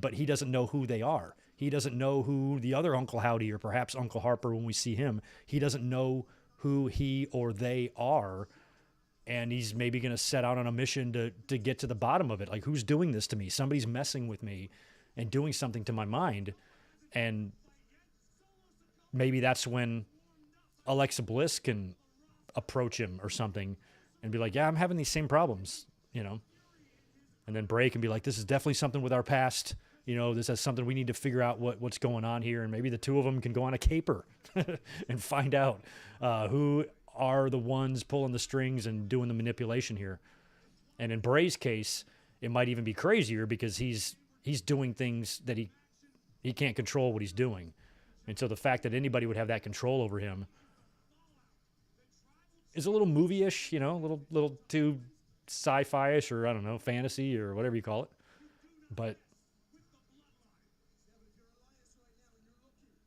but he doesn't know who they are. He doesn't know who the other Uncle Howdy or perhaps Uncle Harper when we see him. He doesn't know who he or they are. And he's maybe going to set out on a mission to get to the bottom of it. Like, who's doing this to me? Somebody's messing with me and doing something to my mind. And maybe that's when Alexa Bliss can approach him or something and be like, yeah, I'm having these same problems, you know. And then Bray can be like, this is definitely something with our past. You know, this is something we need to figure out what's going on here. And maybe the two of them can go on a caper and find out who are the ones pulling the strings and doing the manipulation here. And in Bray's case, it might even be crazier because he's doing things that he can't control what he's doing. And so the fact that anybody would have that control over him is a little movie-ish, you know, a little too sci-fi-ish or, I don't know, fantasy or whatever you call it. But,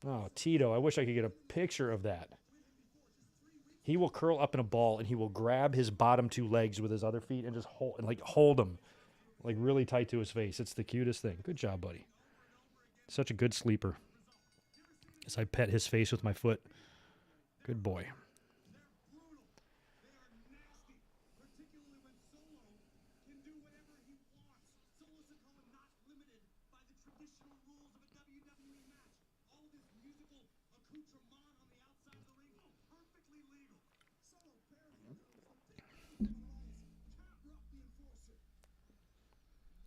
oh, Tito, I wish I could get a picture of that. He will curl up in a ball and he will grab his bottom two legs with his other feet and just hold them like really tight to his face. It's the cutest thing. Good job, buddy. Such a good sleeper. As I pet his face with my foot. Good boy.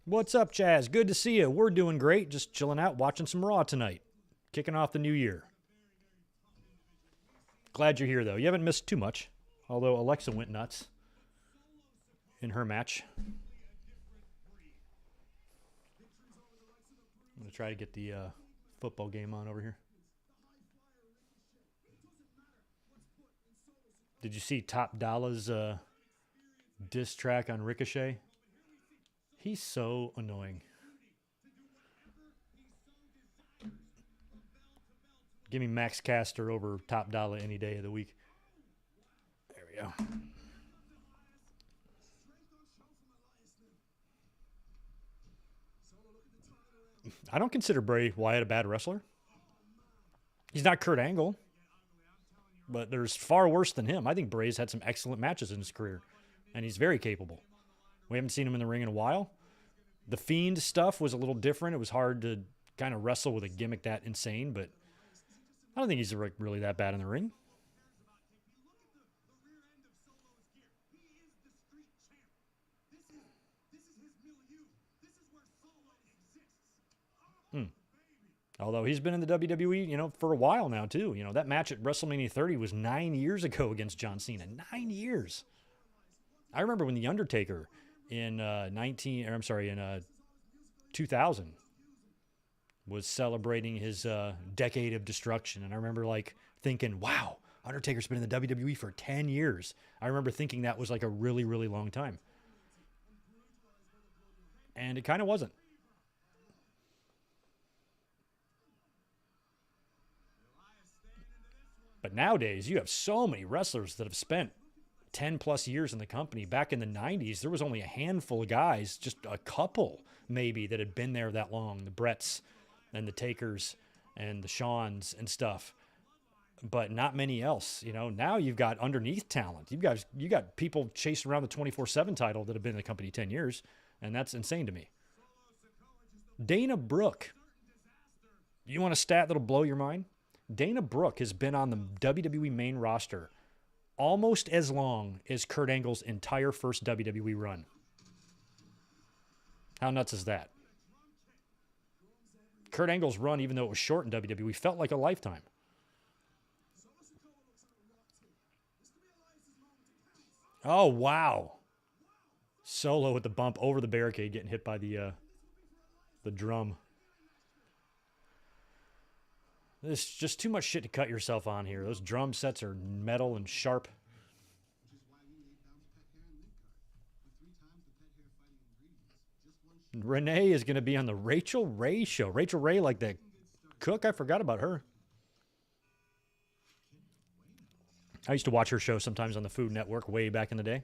What's up, Chaz? Good to see you. We're doing great. Just chilling out, watching some Raw tonight. Kicking off the new year. Glad you're here, though. You haven't missed too much. Although Alexa went nuts in her match. I'm going to try to get the football game on over here. Did you see Top Dollah's diss track on Ricochet? He's so annoying. Give me Max Caster over Top Dollar any day of the week. There we go. I don't consider Bray Wyatt a bad wrestler. He's not Kurt Angle, but there's far worse than him. I think Bray's had some excellent matches in his career, and he's very capable. We haven't seen him in the ring in a while. The Fiend stuff was a little different. It was hard to kind of wrestle with a gimmick that insane, but I don't think he's really that bad in the ring. Although he's been in the WWE, for a while now too. That match at WrestleMania 30 was 9 years ago against John Cena. 9 years. I remember when The Undertaker in 2000 was celebrating his decade of destruction, and I remember thinking, "Wow, Undertaker's been in the WWE for 10 years." I remember thinking that was a really, really long time, and it kind of wasn't. But nowadays, you have so many wrestlers that have spent 10 plus years in the company. Back in the 90s, there was only a handful of guys, just a couple maybe, that had been there that long. The Bretts and the Takers and the Shawns and stuff. But not many else. Now you've got underneath talent. You got people chasing around the 24/7 title that have been in the company 10 years. And that's insane to me. Dana Brooke. You want a stat that'll blow your mind? Dana Brooke has been on the WWE main roster almost as long as Kurt Angle's entire first WWE run. How nuts is that? Kurt Angle's run, even though it was short in WWE, felt like a lifetime. Oh, wow. Solo with the bump over the barricade, getting hit by the drum. There's just too much shit to cut yourself on here. Those drum sets are metal and sharp. Renee is going to be on the Rachel Ray show. Rachel Ray, like the cook? I forgot about her. I used to watch her show sometimes on the Food Network way back in the day.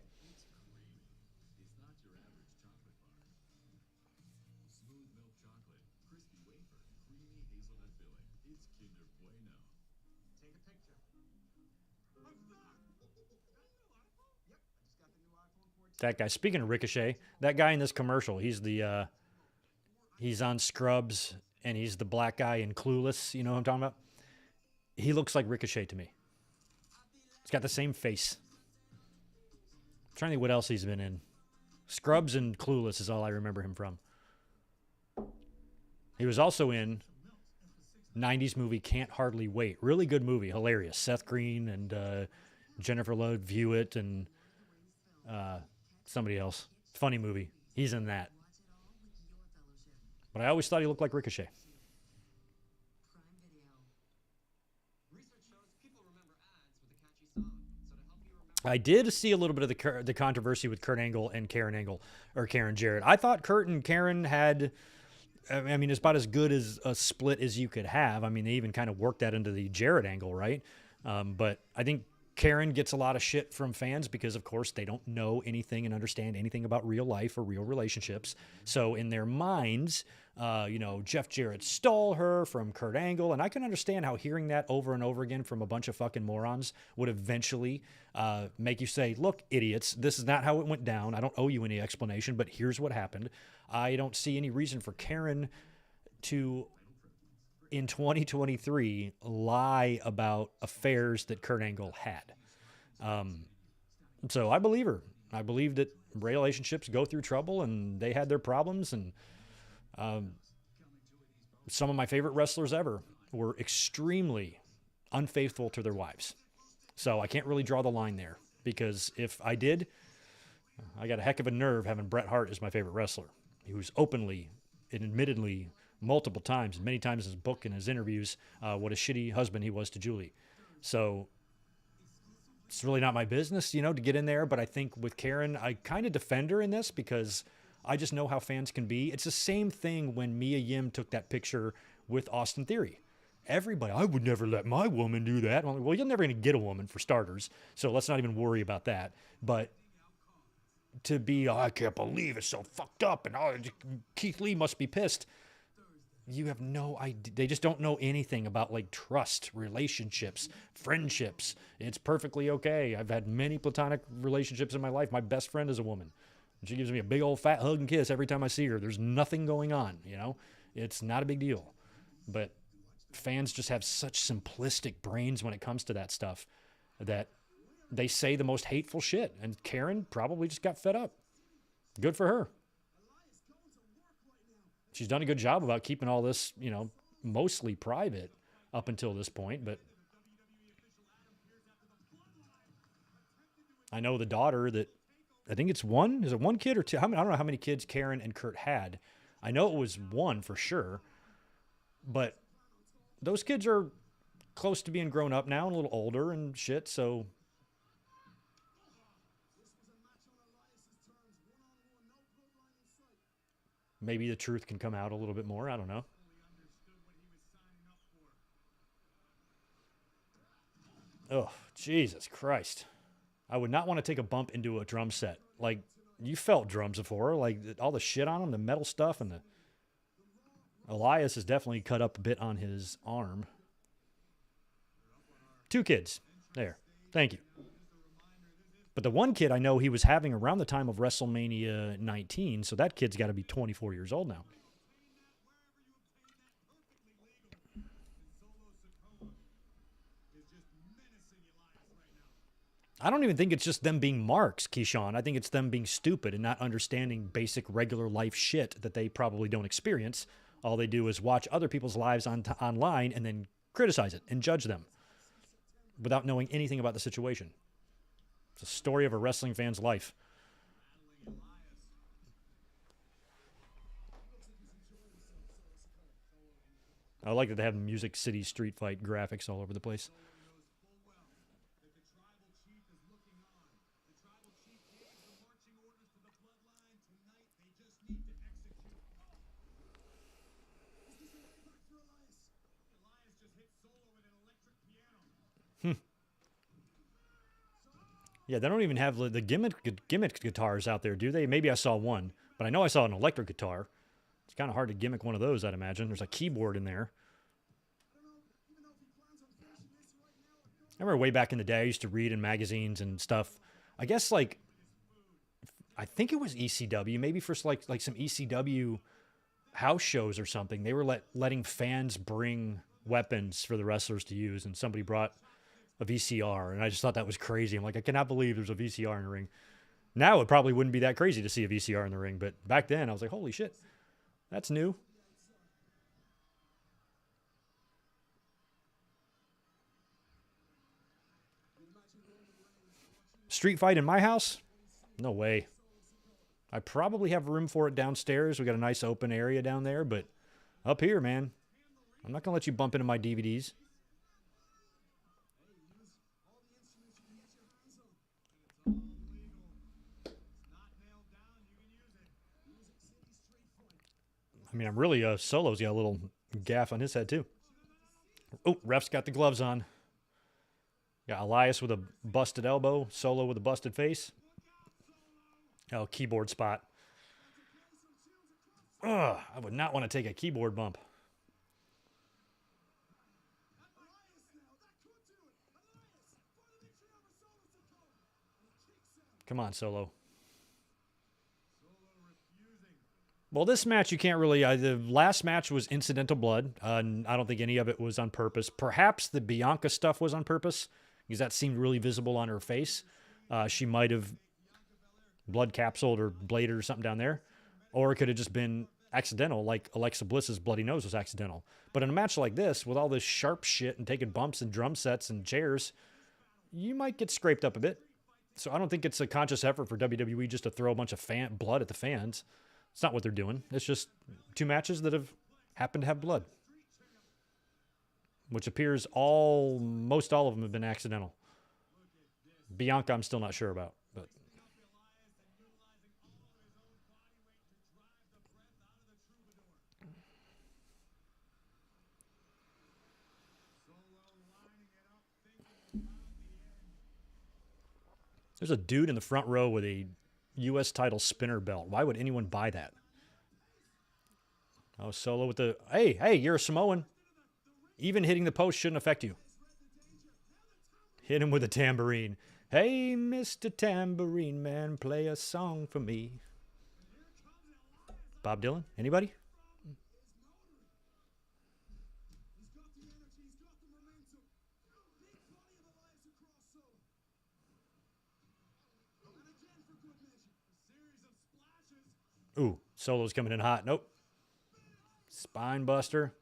That guy, speaking of Ricochet, that guy in this commercial, he's on Scrubs, and he's the black guy in Clueless. You know what I'm talking about? He looks like Ricochet to me. He's got the same face. I'm trying to think what else he's been in. Scrubs and Clueless is all I remember him from. He was also in 90s movie Can't Hardly Wait. Really good movie. Hilarious. Seth Green and Jennifer Love Hewitt and somebody else. Funny movie. He's in that. But I always thought he looked like Ricochet. I did see a little bit of the controversy with Kurt Angle and Karen Jarrett. I thought Kurt and Karen had, it's about as good as a split as you could have. They even kind of worked that into the Jarrett angle, right? But I think Karen gets a lot of shit from fans because, of course, they don't know anything and understand anything about real life or real relationships. So in their minds, Jeff Jarrett stole her from Kurt Angle. And I can understand how hearing that over and over again from a bunch of fucking morons would eventually make you say, look, idiots, this is not how it went down. I don't owe you any explanation, but here's what happened. I don't see any reason for Karen to, in 2023, lie about affairs that Kurt Angle had. So I believe her. I believe that relationships go through trouble and they had their problems. And some of my favorite wrestlers ever were extremely unfaithful to their wives. So I can't really draw the line there, because if I did, I got a heck of a nerve having Bret Hart as my favorite wrestler. He was openly and admittedly multiple times, and many times in his book and his interviews, what a shitty husband he was to Julie. So it's really not my business, to get in there. But I think with Karen, I kind of defend her in this because I just know how fans can be. It's the same thing when Mia Yim took that picture with Austin Theory. Everybody, I would never let my woman do that. I'm like, well, you're never going to get a woman for starters, so let's not even worry about that. But to be, oh, I can't believe it's so fucked up, and oh, Keith Lee must be pissed. You have no idea. They just don't know anything about like trust, relationships, friendships. It's perfectly okay. I've had many platonic relationships in my life. My best friend is a woman. And she gives me a big old fat hug and kiss every time I see her. There's nothing going on, you know? It's not a big deal. But fans just have such simplistic brains when it comes to that stuff that they say the most hateful shit. And Karen probably just got fed up. Good for her. She's done a good job about keeping all this, you know, mostly private up until this point. But I know the daughter that, I think it's one. Is it one kid or two? I don't know how many kids Karen and Kurt had. I know it was one for sure. But those kids are close to being grown up now and a little older and shit. So maybe the truth can come out a little bit more. I don't know. Oh, Jesus Christ. I would not want to take a bump into a drum set. Like, you felt drums before. Like, all the shit on them, the metal stuff, and the... Elias is definitely cut up a bit on his arm. 2 kids. There. Thank you. But the one kid I know he was having around the time of WrestleMania 19, so that kid's got to be 24 years old now. I don't even think it's just them being marks, Keyshawn. I think it's them being stupid and not understanding basic regular life shit that they probably don't experience. All they do is watch other people's lives online and then criticize it and judge them without knowing anything about the situation. It's a story of a wrestling fan's life. I like that they have Music City Street Fight graphics all over the place. Yeah, they don't even have the gimmick guitars out there, do they? Maybe I saw one, but I know I saw an electric guitar. It's kind of hard to gimmick one of those, I'd imagine. There's a keyboard in there. I remember way back in the day, I used to read in magazines and stuff. I guess, like, I think it was ECW, maybe for like some ECW house shows or something. They were letting fans bring weapons for the wrestlers to use, and somebody brought a VCR, and I just thought that was crazy. I'm like, I cannot believe there's a VCR in the ring. Now it probably wouldn't be that crazy to see a VCR in the ring, but back then I was like, holy shit, that's new. Street fight in my house? No way. I probably have room for it downstairs. We got a nice open area down there, but up here, man, I'm not going to let you bump into my DVDs. I mean, I'm really, Solo's got a little gaff on his head, too. Oh, ref's got the gloves on. Got Elias with a busted elbow, Solo with a busted face. Oh, keyboard spot. Ugh, I would not want to take a keyboard bump. Come on, Solo. Well, this match, you can't really... the last match was incidental blood. I don't think any of it was on purpose. Perhaps the Bianca stuff was on purpose, because that seemed really visible on her face. She might have blood capsuled or bladed or something down there. Or it could have just been accidental, like Alexa Bliss's bloody nose was accidental. But in a match like this, with all this sharp shit and taking bumps and drum sets and chairs, you might get scraped up a bit. So I don't think it's a conscious effort for WWE just to throw a bunch of blood at the fans. It's not what they're doing. It's just 2 matches that have happened to have blood, which appears most all of them have been accidental. Bianca, I'm still not sure about, but There's a dude in the front row with a U.S. title spinner belt. Why would anyone buy that? Oh, Solo with the... Hey, you're a Samoan. Even hitting the post shouldn't affect you. Hit him with a tambourine. Hey, Mr. Tambourine Man, play a song for me. Bob Dylan? Anybody? Ooh, Solo's coming in hot. Nope. Spine buster.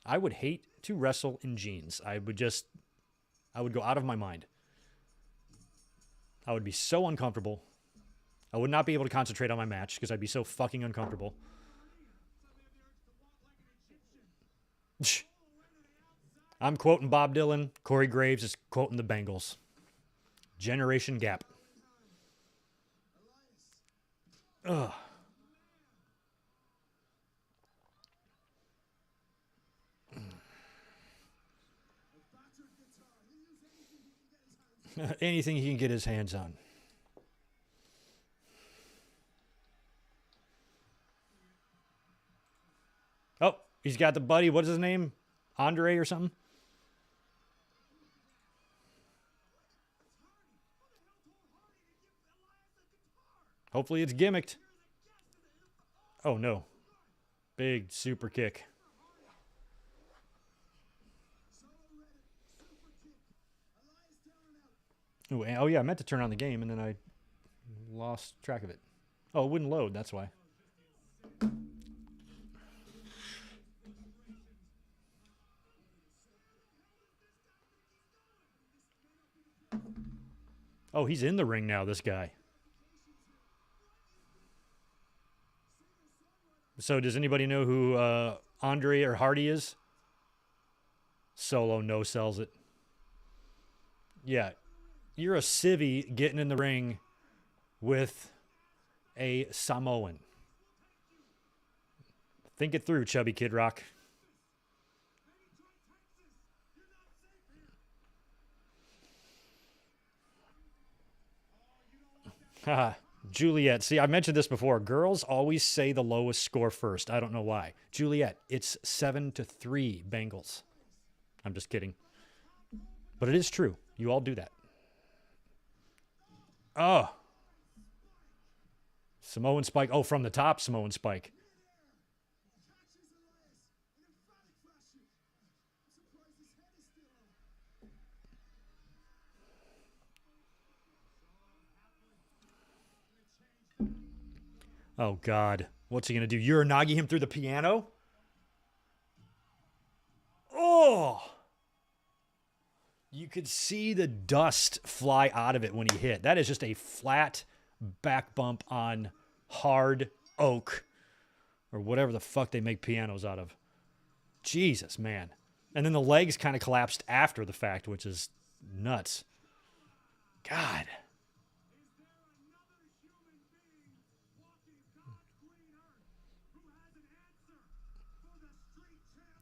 I would hate to wrestle in jeans. I would go out of my mind. I would be so uncomfortable. I would not be able to concentrate on my match because I'd be so fucking uncomfortable. I'm quoting Bob Dylan. Corey Graves is quoting the Bengals. Generation gap. Ugh. Anything he can get his hands on. Oh, he's got the buddy. What is his name? Andre or something? Hopefully it's gimmicked. Oh, no. Big super kick. Ooh, oh, yeah, I meant to turn on the game, and then I lost track of it. Oh, it wouldn't load. That's why. Oh, he's in the ring now, this guy. So does anybody know who Andre or Hardy is? Solo no-sells it. Yeah. You're a civvy getting in the ring with a Samoan. Think it through, chubby Kid Rock. Haha. Juliet. See, I mentioned this before. Girls always say the lowest score first. I don't know why. Juliet, it's 7-3 Bengals. I'm just kidding. But it is true. You all do that. Oh. Samoan Spike. Oh, from the top, Samoan Spike. Oh, God. What's he going to do? Uranagi him through the piano? Oh! You could see the dust fly out of it when he hit. That is just a flat back bump on hard oak or whatever the fuck they make pianos out of. Jesus, man. And then the legs kind of collapsed after the fact, which is nuts. God.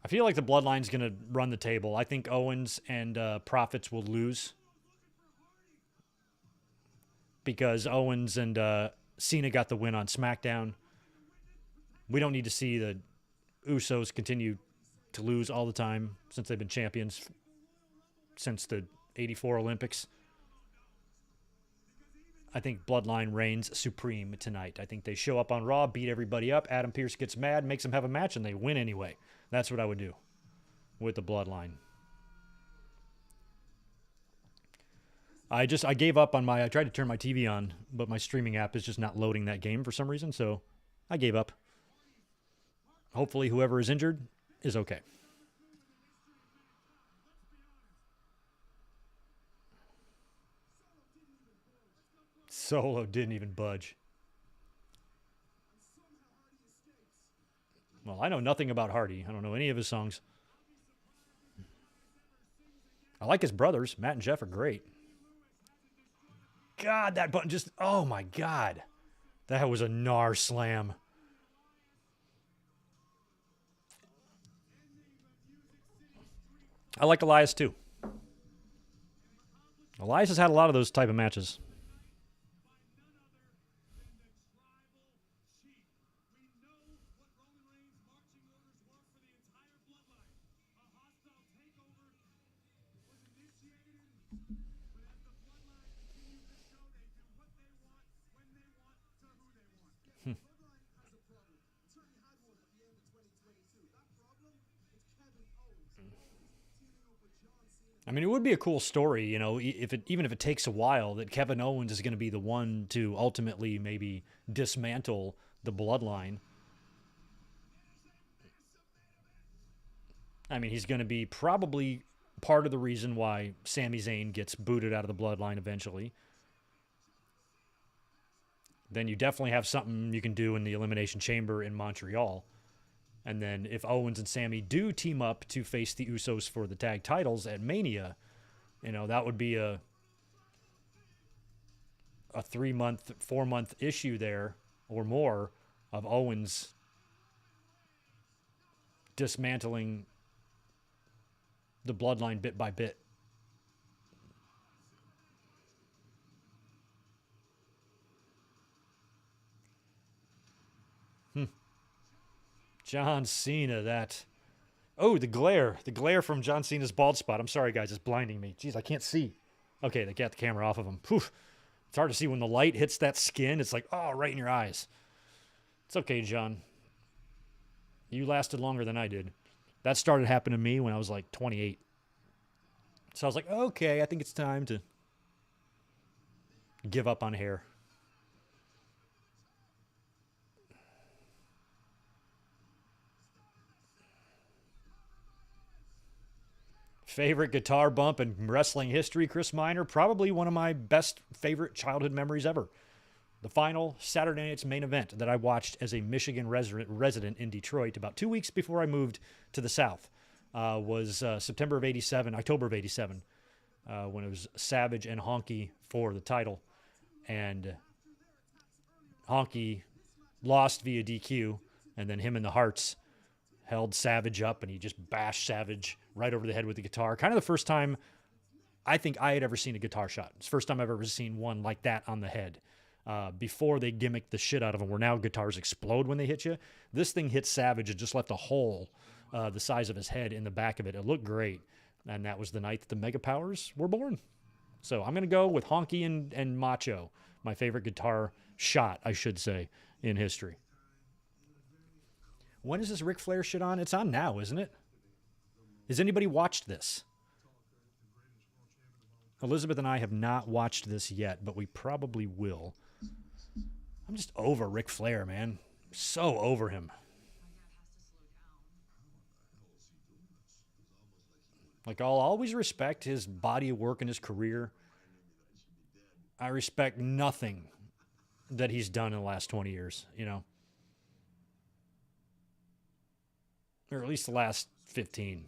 I feel like the Bloodline's going to run the table. I think Owens and Profits will lose because Owens and Cena got the win on SmackDown. We don't need to see the Usos continue to lose all the time since they've been champions since the 84 Olympics. I think Bloodline reigns supreme tonight. I think they show up on Raw, beat everybody up. Adam Pearce gets mad, makes them have a match, and they win anyway. That's what I would do with the Bloodline. I gave up on I tried to turn my TV on, but my streaming app is just not loading that game for some reason, so I gave up. Hopefully whoever is injured is okay. Solo didn't even budge. Well, I know nothing about Hardy. I don't know any of his songs. I like his brothers. Matt and Jeff are great. God, that button just... Oh, my God. That was a gnar slam. I like Elias, too. Elias has had a lot of those type of matches. I mean, it would be a cool story, you know, even if it takes a while, that Kevin Owens is going to be the one to ultimately maybe dismantle the bloodline. I mean, he's going to be probably part of the reason why Sami Zayn gets booted out of the bloodline eventually. Then you definitely have something you can do in the Elimination Chamber in Montreal. And then if Owens and Sami do team up to face the Usos for the tag titles at Mania, you know, that would be a 3-month, 4-month issue there or more of Owens dismantling the bloodline bit by bit. John Cena, that. Oh, the glare. The glare from John Cena's bald spot. I'm sorry, guys. It's blinding me. Jeez, I can't see. Okay, they got the camera off of him. Whew. It's hard to see when the light hits that skin. It's like, oh, right in your eyes. It's okay, John. You lasted longer than I did. That started happening to me when I was like 28. So I was like, okay, I think it's time to give up on hair. Favorite guitar bump in wrestling history, Chris Minor? Probably one of my best favorite childhood memories ever. The final Saturday night's main event that I watched as a Michigan resident in Detroit about 2 weeks before I moved to the South was October of 87, when it was Savage and Honky for the title. And Honky lost via DQ, and then him and the Hearts held Savage up, and he just bashed Savage right over the head with the guitar. Kind of the first time I think I had ever seen a guitar shot. It's the first time I've ever seen one like that on the head. Before they gimmicked the shit out of them, where now guitars explode when they hit you. This thing hit Savage and just left a hole the size of his head in the back of it. It looked great. And that was the night that the Mega Powers were born. So I'm going to go with Honky and Macho, my favorite guitar shot, I should say, in history. When is this Ric Flair shit on? It's on now, isn't it? Has anybody watched this? Elizabeth and I have not watched this yet, but we probably will. I'm just over Ric Flair, man. So over him. Like, I'll always respect his body of work and his career. I respect nothing that he's done in the last 20 years, you know? Or at least the last 15.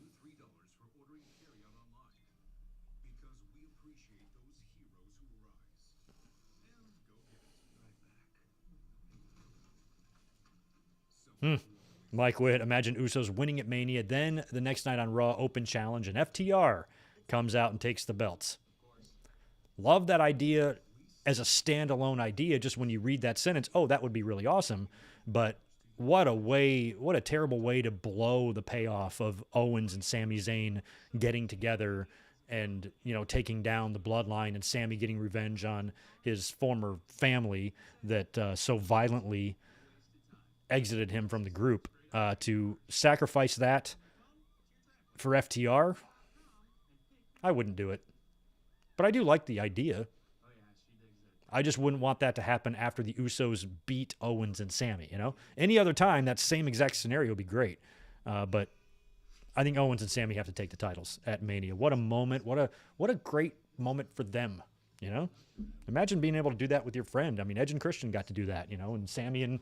Mike Witt, imagine Usos winning at Mania. Then the next night on Raw, open challenge, and FTR comes out and takes the belts. Love that idea as a standalone idea. Just when you read that sentence, oh, that would be really awesome. But what a terrible way to blow the payoff of Owens and Sami Zayn getting together and, you know, taking down the bloodline, and Sami getting revenge on his former family that so violently exited him from the group. To sacrifice that for FTR, I wouldn't do it. But I do like the idea. I just wouldn't want that to happen after the Usos beat Owens and Sami, you know? Any other time, that same exact scenario would be great. But I think Owens and Sami have to take the titles at Mania. What a moment. What a great moment for them, you know? Imagine being able to do that with your friend. I mean, Edge and Christian got to do that, you know? And Sami and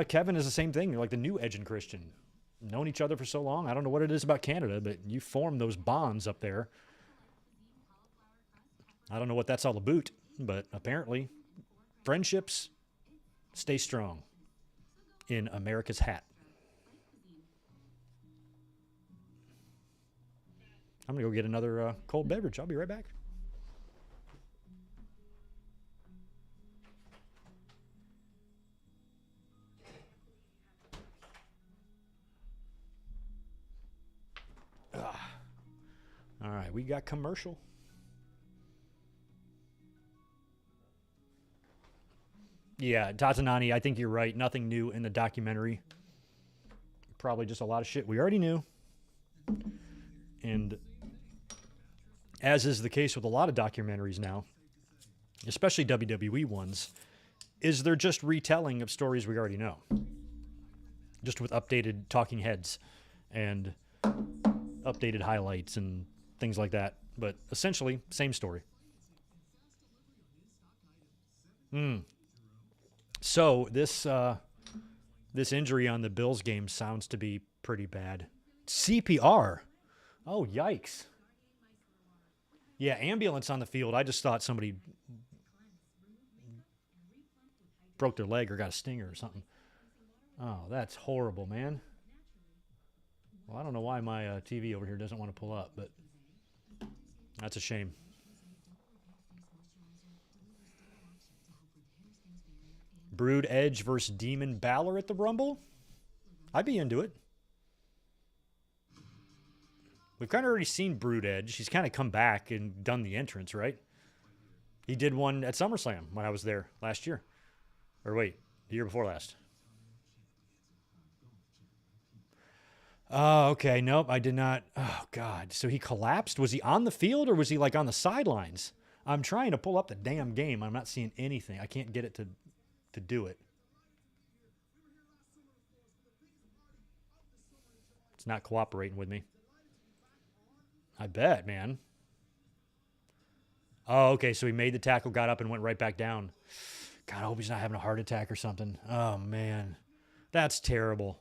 Kevin is the same thing. They're like the new Edge and Christian. Known each other for so long. I don't know what it is about Canada, but you form those bonds up there. I don't know what that's all about, but apparently friendships stay strong in America's hat. I'm going to go get another cold beverage. I'll be right back. right, we got commercial. Yeah, Tatanani, I think you're right. Nothing new in the documentary. Probably just a lot of shit we already knew. And as is the case with a lot of documentaries now, especially WWE ones, is they're just retelling of stories we already know. Just with updated talking heads and updated highlights and things like that. But essentially, same story. So this injury on the Bills game sounds to be pretty bad. CPR. Oh, yikes. Yeah, ambulance on the field. I just thought somebody broke their leg or got a stinger or something. Oh, that's horrible, man. Well, I don't know why my TV over here doesn't want to pull up, but that's a shame. Brood Edge versus Demon Balor at the Rumble? I'd be into it. We've kind of already seen Brood Edge. He's kind of come back and done the entrance, right? He did one at SummerSlam when I was there last year. Or wait, the year before last. Oh, okay. Nope, I did not. Oh, God. So he collapsed? Was he on the field or was he like on the sidelines? I'm trying to pull up the damn game. I'm not seeing anything. I can't get it to do it. It's not cooperating with me. I bet, man. Oh, okay. So he made the tackle, got up, and went right back down. God, I hope he's not having a heart attack or something. Oh, man. That's terrible.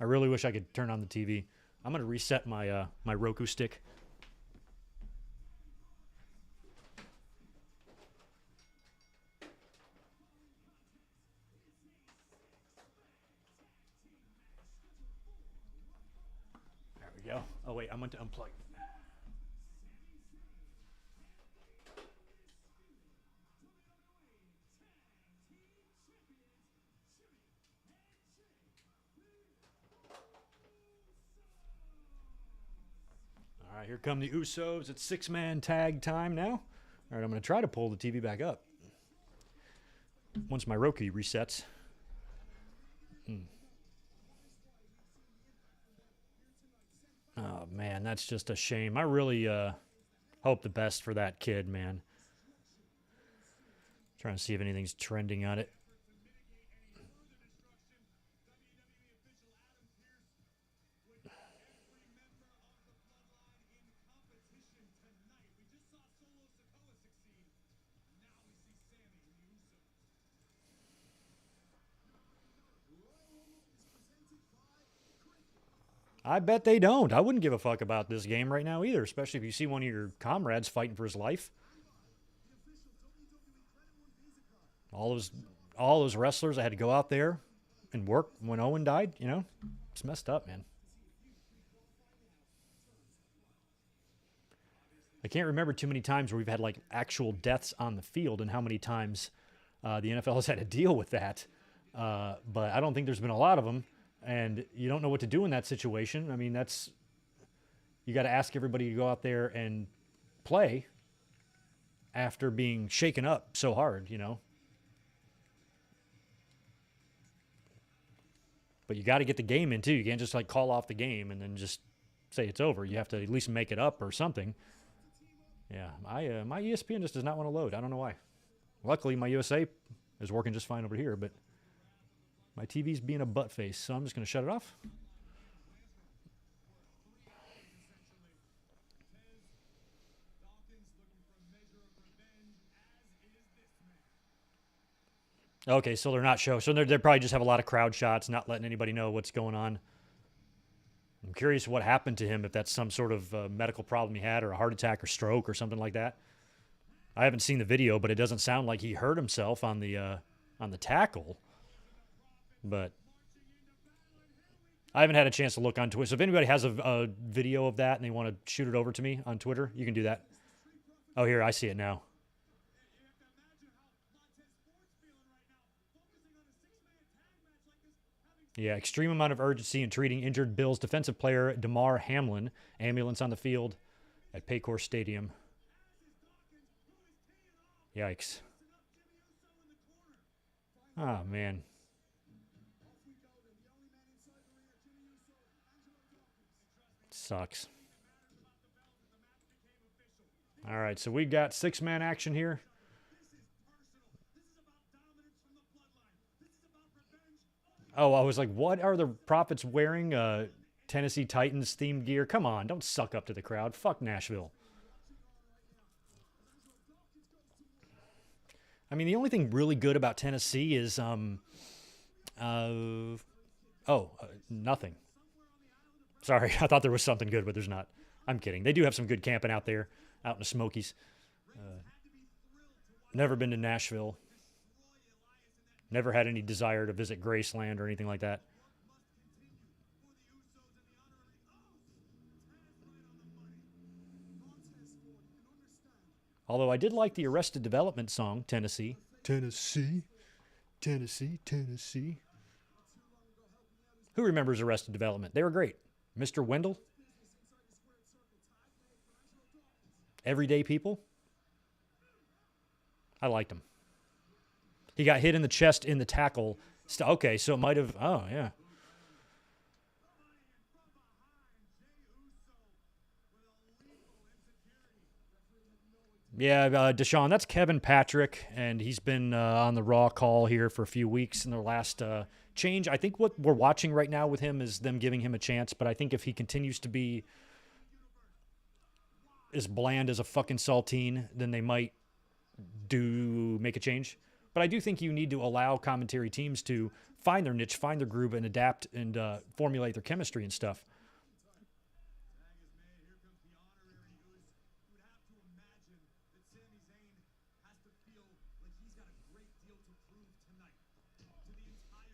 I really wish I could turn on the TV. I'm going to reset my my Roku stick. There we go. Oh, wait. I meant to unplug. All right, here come the Usos. It's six-man tag time now. All right, I'm going to try to pull the TV back up once my Roku resets. Oh, man, that's just a shame. I really hope the best for that kid, man. Trying to see if anything's trending on it. I bet they don't. I wouldn't give a fuck about this game right now either, especially if you see one of your comrades fighting for his life. All those wrestlers that had to go out there and work when Owen died, you know? It's messed up, man. I can't remember too many times where we've had like actual deaths on the field and how many times the NFL has had to deal with that. But I don't think there's been a lot of them. And you don't know what to do in that situation. I mean, you got to ask everybody to go out there and play after being shaken up so hard, you know. But you got to get the game in too. You can't just like call off the game and then just say it's over. You have to at least make it up or something. Yeah, my ESPN just does not want to load. I don't know why. Luckily, my USA is working just fine over here, but my TV's being a butt face, so I'm just going to shut it off. Okay, so they're not show. So they probably just have a lot of crowd shots, not letting anybody know what's going on. I'm curious what happened to him, if that's some sort of medical problem he had or a heart attack or stroke or something like that. I haven't seen the video, but it doesn't sound like he hurt himself on the tackle. But I haven't had a chance to look on Twitter. So if anybody has a video of that and they want to shoot it over to me on Twitter, you can do that. Oh, here, I see it now. Yeah, extreme amount of urgency in treating injured Bills defensive player Damar Hamlin. Ambulance on the field. at Paycor Stadium. Yikes. Oh, man. Sucks. All right, so we've got six-man action here. Oh, I was like, what are the Profits wearing? Tennessee Titans themed gear? Come on, don't suck up to the crowd. Fuck Nashville. I mean, the only thing really good about Tennessee is, nothing. Sorry, I thought there was something good, but there's not. I'm kidding. They do have some good camping out there, out in the Smokies. Never been to Nashville. Never had any desire to visit Graceland or anything like that. Although I did like the Arrested Development song, Tennessee. Tennessee, Tennessee, Tennessee. Who remembers Arrested Development? They were great. Mr. Wendell. Everyday People. I liked him. He got hit in the chest in the tackle. Okay, so it might have... Oh, yeah. Yeah, Deshaun, that's Kevin Patrick, and he's been on the Raw call here for a few weeks in the last change. I think what we're watching right now with him is them giving him a chance, but I think if he continues to be as bland as a fucking saltine, then they might make a change. But I do think you need to allow commentary teams to find their niche, find their groove, and adapt and formulate their chemistry and stuff.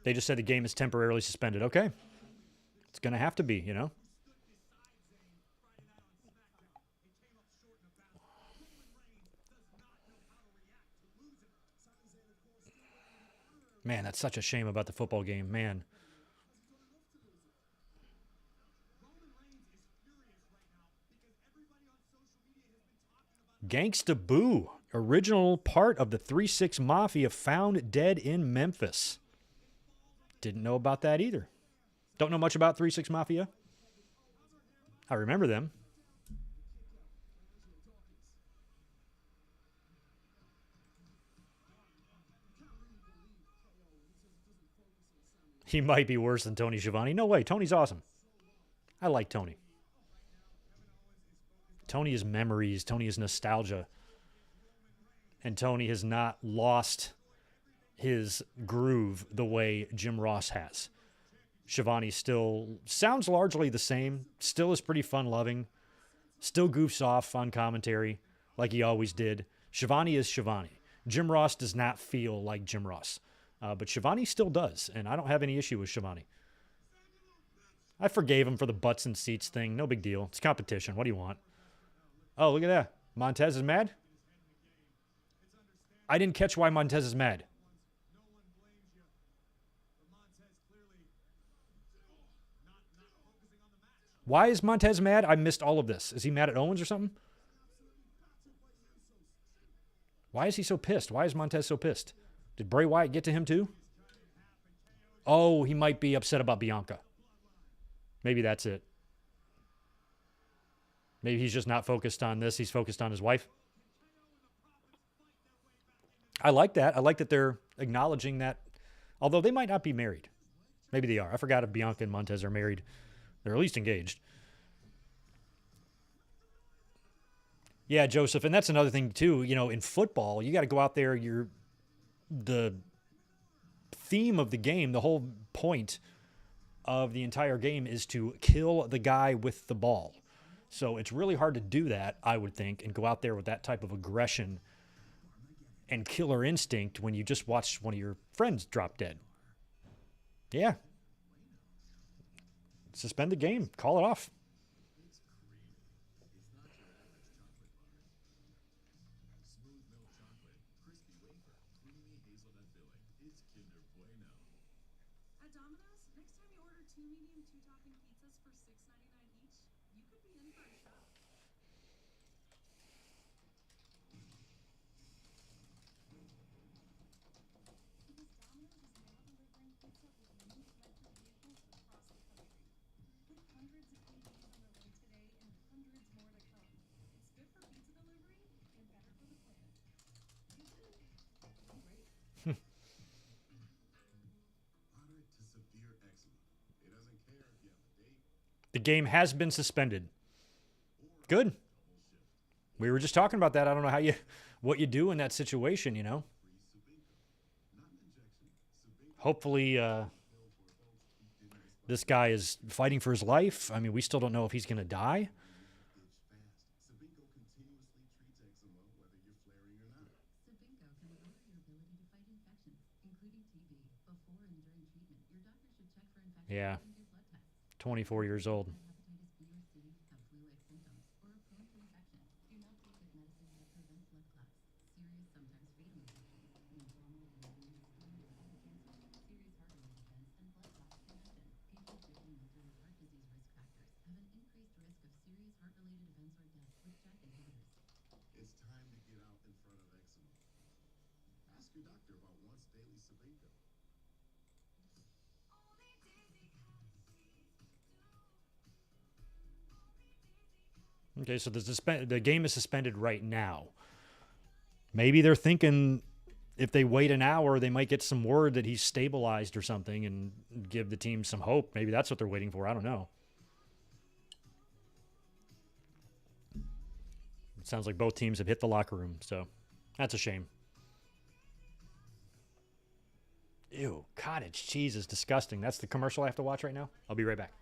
They just said the game is temporarily suspended. Okay. It's going to have to be, you know. Man, that's such a shame about the football game, man. Gangsta Boo, original part of the 3-6 Mafia, found dead in Memphis. Didn't know about that either. Don't know much about 3-6 Mafia. I remember them. He might be worse than Tony Schiavone. No way. Tony's awesome. I like Tony. Tony is memories. Tony is nostalgia. And Tony has not lost his groove the way Jim Ross has. Schiavone still sounds largely the same. Still is pretty fun-loving. Still goofs off on commentary like he always did. Schiavone is Schiavone. Jim Ross does not feel like Jim Ross. But Schiavone still does, and I don't have any issue with Schiavone. I forgave him for the butts and seats thing. No big deal. It's competition. What do you want? Oh, look at that. Montez is mad? I didn't catch why Montez is mad. Why is Montez mad? I missed all of this. Is he mad at Owens or something? Why is he so pissed? Why is Montez so pissed? Did Bray Wyatt get to him too? Oh, he might be upset about Bianca. Maybe that's it. Maybe he's just not focused on this. He's focused on his wife. I like that. I like that they're acknowledging that, although they might not be married. Maybe they are. I forgot if Bianca and Montez are married. They're at least engaged. Yeah, Joseph, and that's another thing too. You know, in football, you got to go out there. The theme of the game, the whole point of the entire game is to kill the guy with the ball. So it's really hard to do that, I would think, and go out there with that type of aggression and killer instinct when you just watched one of your friends drop dead. Yeah. Suspend the game. Call it off. The game has been suspended. Good. We were just talking about that. I don't know what you do in that situation, you know. Hopefully, this guy is fighting for his life. I mean, we still don't know if he's going to die. Yeah. 24 years old. It's time to get out in front of eczema. Ask your doctor about once daily Sabinco. Okay, so the game is suspended right now. Maybe they're thinking if they wait an hour, they might get some word that he's stabilized or something and give the team some hope. Maybe that's what they're waiting for. I don't know. It sounds like both teams have hit the locker room, so that's a shame. Ew, cottage cheese is disgusting. That's the commercial I have to watch right now. I'll be right back.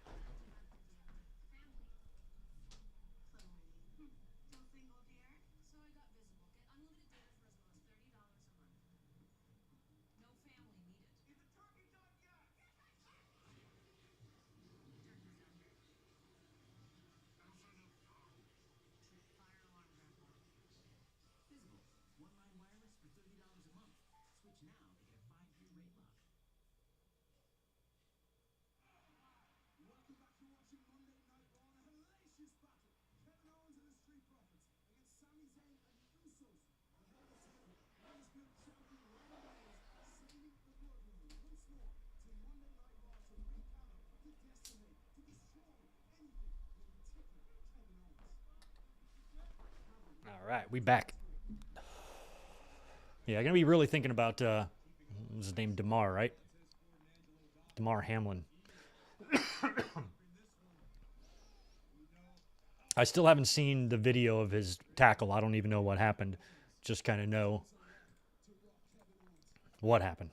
All right, we back. Yeah, I'm going to be really thinking about, what was his name, DeMar, right? DeMar Hamlin. I still haven't seen the video of his tackle. I don't even know what happened. Just kind of know what happened.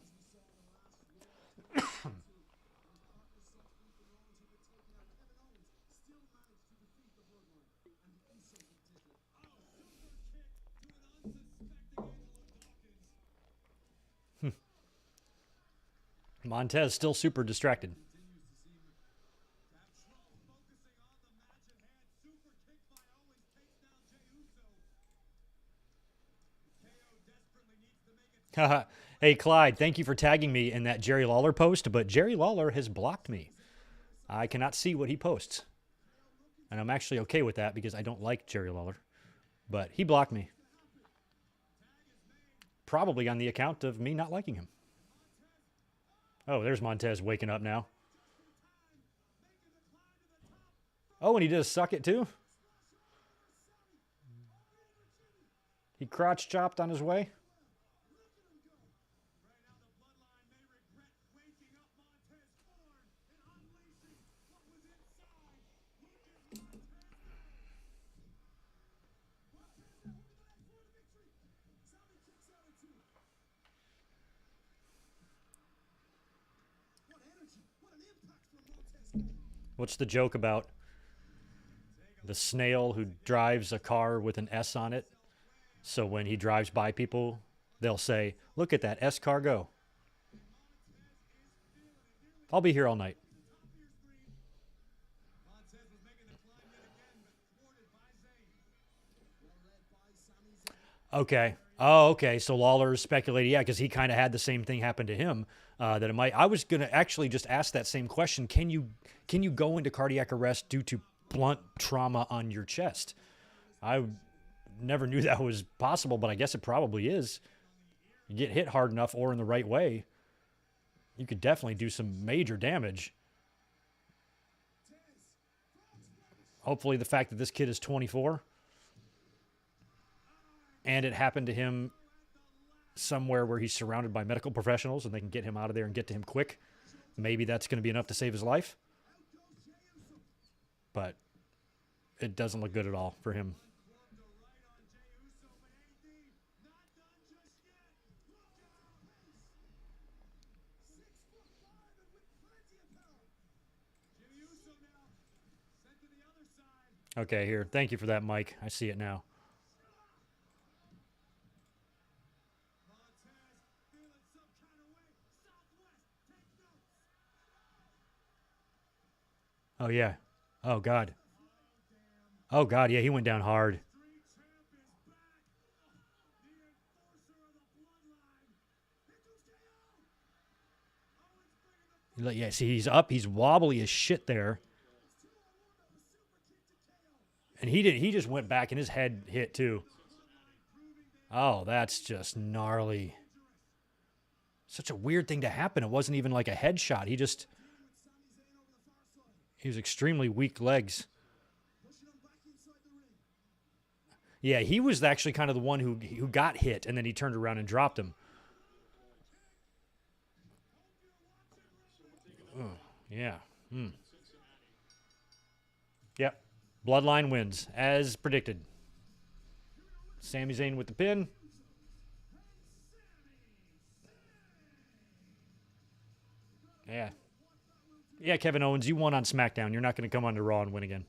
Montez still super distracted. Hey, Clyde, thank you for tagging me in that Jerry Lawler post, but Jerry Lawler has blocked me. I cannot see what he posts. And I'm actually okay with that because I don't like Jerry Lawler. But he blocked me. Probably on the account of me not liking him. Oh, there's Montez waking up now. Oh, and he did a suck it too? He crotch chopped on his way? What's the joke about the snail who drives a car with an S on it? So when he drives by people, they'll say, "Look at that S car go." I'll be here all night. Okay. Oh, okay. So Lawler's speculating, yeah, because he kind of had the same thing happen to him. That it might. I was gonna actually just ask that same question. Can you go into cardiac arrest due to blunt trauma on your chest? I never knew that was possible, but I guess it probably is. You get hit hard enough or in the right way, you could definitely do some major damage. Hopefully the fact that this kid is 24 and it happened to him somewhere where he's surrounded by medical professionals and they can get him out of there and get to him quick, maybe that's going to be enough to save his life. but it doesn't look good at all for him. Okay, here. Thank you for that, Mike. I see it now. Oh, yeah. Oh, God. Oh, God, yeah, he went down hard. Yeah, see, he's up. He's wobbly as shit there. And he just went back and his head hit, too. Oh, that's just gnarly. Such a weird thing to happen. It wasn't even like a headshot. He was extremely weak legs. Yeah, he was actually kind of the one who got hit, and then he turned around and dropped him. Oh, yeah. Yep. Bloodline wins, as predicted. Sami Zayn with the pin. Yeah. Yeah, Kevin Owens, you won on SmackDown. You're not going to come on to Raw and win again.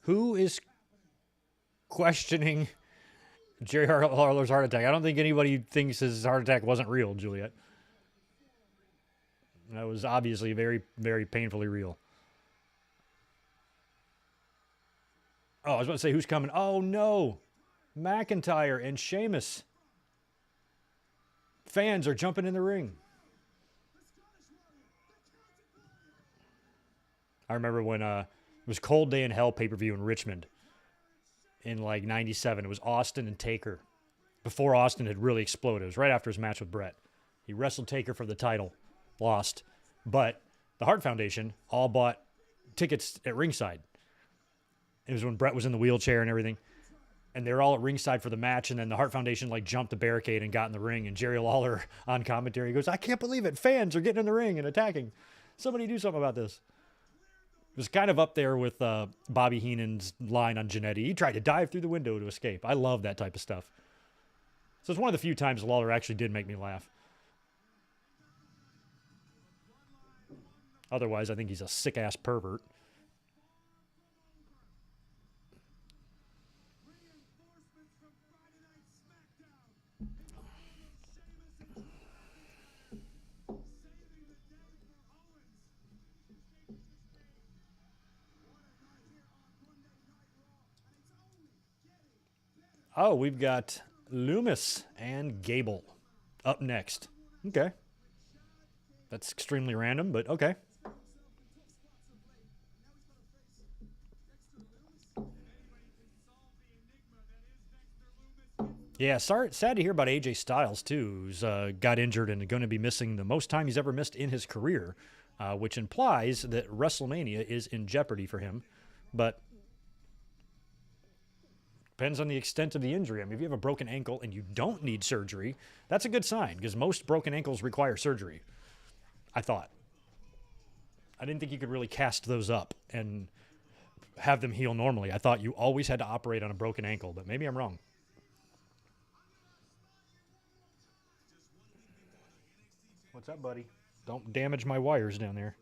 Who is questioning Jerry Lawler's heart attack? I don't think anybody thinks his heart attack wasn't real, Juliet. That was obviously very, very painfully real. Oh, I was about to say, who's coming? Oh, no. McIntyre and Sheamus. Fans are jumping in the ring. I remember when it was Cold Day in Hell pay-per-view in Richmond in like 97. It was Austin and Taker. Before Austin had really exploded. It was right after his match with Brett. He wrestled Taker for the title. Lost. But the Hart Foundation all bought tickets at ringside. It was when Brett was in the wheelchair and everything. And they were all at ringside for the match. And then the Hart Foundation like jumped the barricade and got in the ring. And Jerry Lawler on commentary goes, "I can't believe it. Fans are getting in the ring and attacking. Somebody do something about this." It was kind of up there with Bobby Heenan's line on Jannetty. He tried to dive through the window to escape. I love that type of stuff. So it's one of the few times Lawler actually did make me laugh. Otherwise, I think he's a sick-ass pervert. Oh, we've got Loomis and Gable up next. Okay. That's extremely random, but okay. Yeah, sad to hear about AJ Styles, too, who's got injured and going to be missing the most time he's ever missed in his career, which implies that WrestleMania is in jeopardy for him. But depends on the extent of the injury. I mean, if you have a broken ankle and you don't need surgery, that's a good sign, because most broken ankles require surgery, I thought. I didn't think you could really cast those up and have them heal normally. I thought you always had to operate on a broken ankle, but maybe I'm wrong. What's up, buddy? Don't damage my wires down there.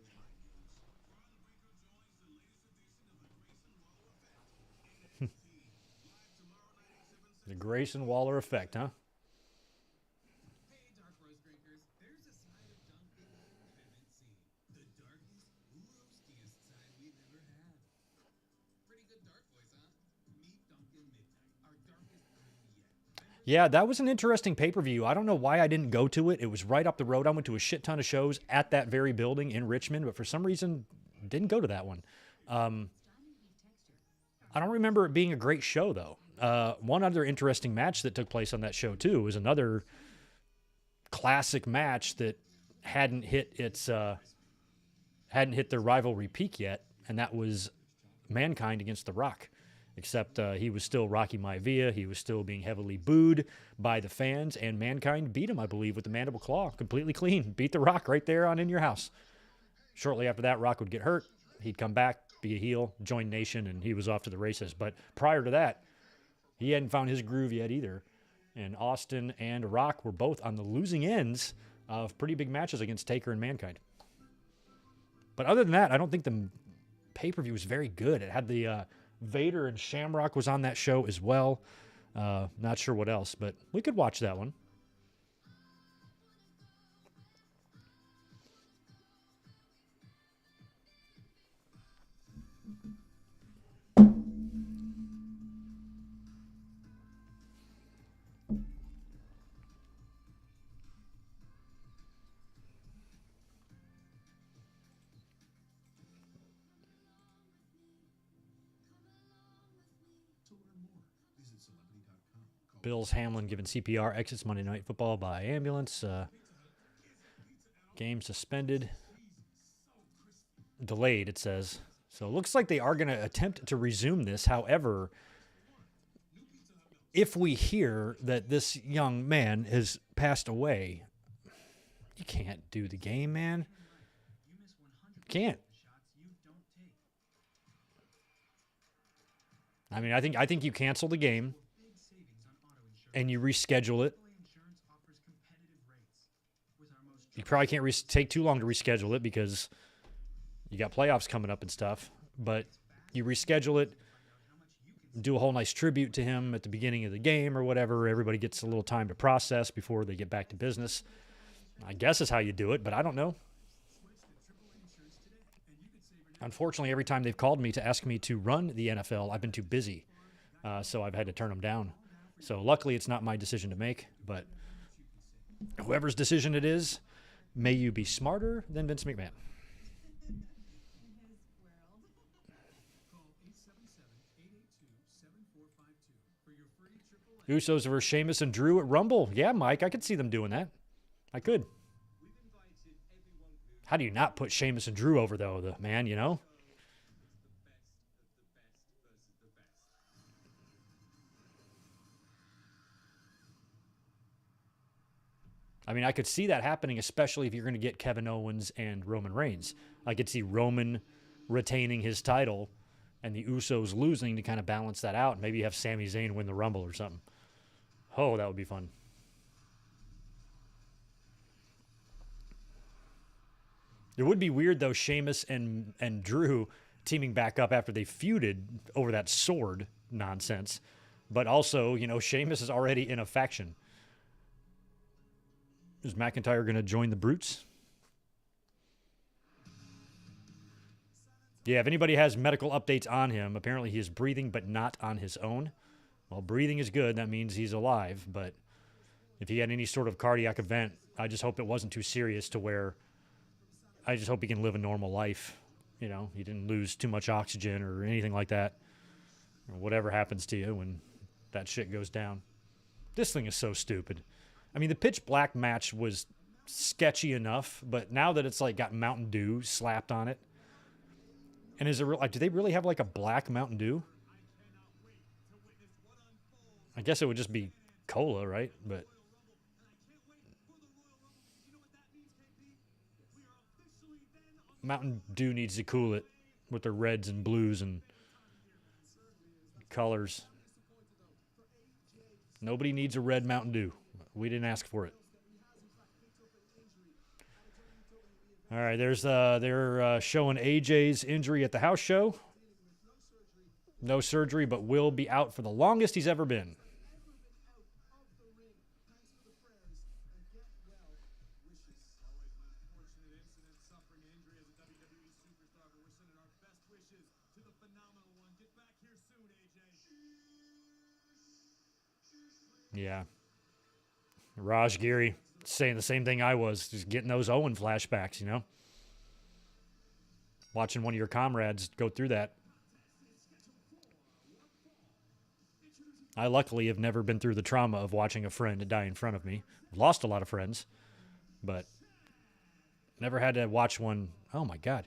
The Grayson Waller effect, huh? Hey, Dark Rose drinkers. There's a side of Duncan you haven't seen. The darkest, roastiest side we've ever had. Pretty good dark voice, huh? Meet Duncan Midnight, our darkest brew yet. Yeah, that was an interesting pay-per-view. I don't know why I didn't go to it. It was right up the road. I went to a shit ton of shows at that very building in Richmond, but for some reason, didn't go to that one. I don't remember it being a great show, though. One other interesting match that took place on that show, too, was another classic match that hadn't hit their rivalry peak yet, and that was Mankind against The Rock. Except he was still Rocky Maivia. He was still being heavily booed by the fans, and Mankind beat him, I believe, with the mandible claw, completely clean. Beat The Rock right there on In Your House. Shortly after that, Rock would get hurt. He'd come back, be a heel, join Nation, and he was off to the races. But prior to that, he hadn't found his groove yet either. And Austin and Rock were both on the losing ends of pretty big matches against Taker and Mankind. But other than that, I don't think the pay-per-view was very good. It had the Vader and Shamrock was on that show as well. Not sure what else, but we could watch that one. Bills Hamlin given CPR, exits Monday Night Football by ambulance. Game suspended. Delayed, it says. So it looks like they are going to attempt to resume this. However, if we hear that this young man has passed away, you can't do the game, man. You can't. I mean, I think you cancel the game and you reschedule it. You probably can't take too long to reschedule it because you got playoffs coming up and stuff. But you reschedule it, do a whole nice tribute to him at the beginning of the game or whatever. Everybody gets a little time to process before they get back to business. I guess is how you do it, but I don't know. Unfortunately, every time they've called me to ask me to run the NFL, I've been too busy. So I've had to turn them down. So luckily, it's not my decision to make, but whoever's decision it is, may you be smarter than Vince McMahon. Usos versus Sheamus and Drew at Rumble. Yeah, Mike, I could see them doing that. I could. How do you not put Sheamus and Drew over, though, man, you know? I mean, I could see that happening, especially if you're going to get Kevin Owens and Roman Reigns. I could see Roman retaining his title and the Usos losing to kind of balance that out. Maybe you have Sami Zayn win the Rumble or something. Oh, that would be fun. It would be weird, though, Sheamus and Drew teaming back up after they feuded over that sword nonsense. But also, you know, Sheamus is already in a faction. Is McIntyre going to join the Brutes? Yeah, if anybody has medical updates on him, apparently he is breathing but not on his own. Well, breathing is good. That means he's alive. But if he had any sort of cardiac event, I just hope it wasn't too serious to where I just hope he can live a normal life. You know, he didn't lose too much oxygen or anything like that. Or whatever happens to you when that shit goes down. This thing is so stupid. I mean, the Pitch Black match was sketchy enough, but now that it's like got Mountain Dew slapped on it, and is it real? Like, do they really have like a black Mountain Dew? I guess it would just be cola, right? But Mountain Dew needs to cool it with their reds and blues and colors. Nobody needs a red Mountain Dew. We didn't ask for it. All right, they're showing AJ's injury at the house show. No surgery, but will be out for the longest he's ever been. Yeah. Raj Giri saying the same thing I was, just getting those Owen flashbacks, you know? Watching one of your comrades go through that. I luckily have never been through the trauma of watching a friend die in front of me. I've lost a lot of friends, but never had to watch one. Oh my God.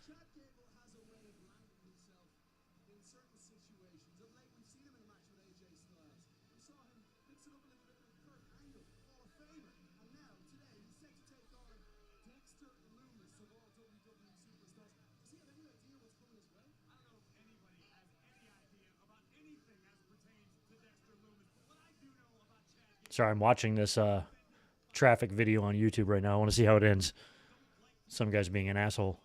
Chad Gable has a way of landing himself in certain situations. Of late, we've seen him in a match with AJ Styles. We saw him mix it up a little bit with Kurt Angle, Hall of Famer. And now, today, he's set to take on Dexter Lumis of all WWE superstars. Does he have any idea what's coming his way? I don't know if anybody has any idea about anything as pertains to Dexter Lumis. But what I do know about Chad Gable... Sorry, I'm watching this traffic video on YouTube right now. I want to see how it ends. Some guy's being an asshole.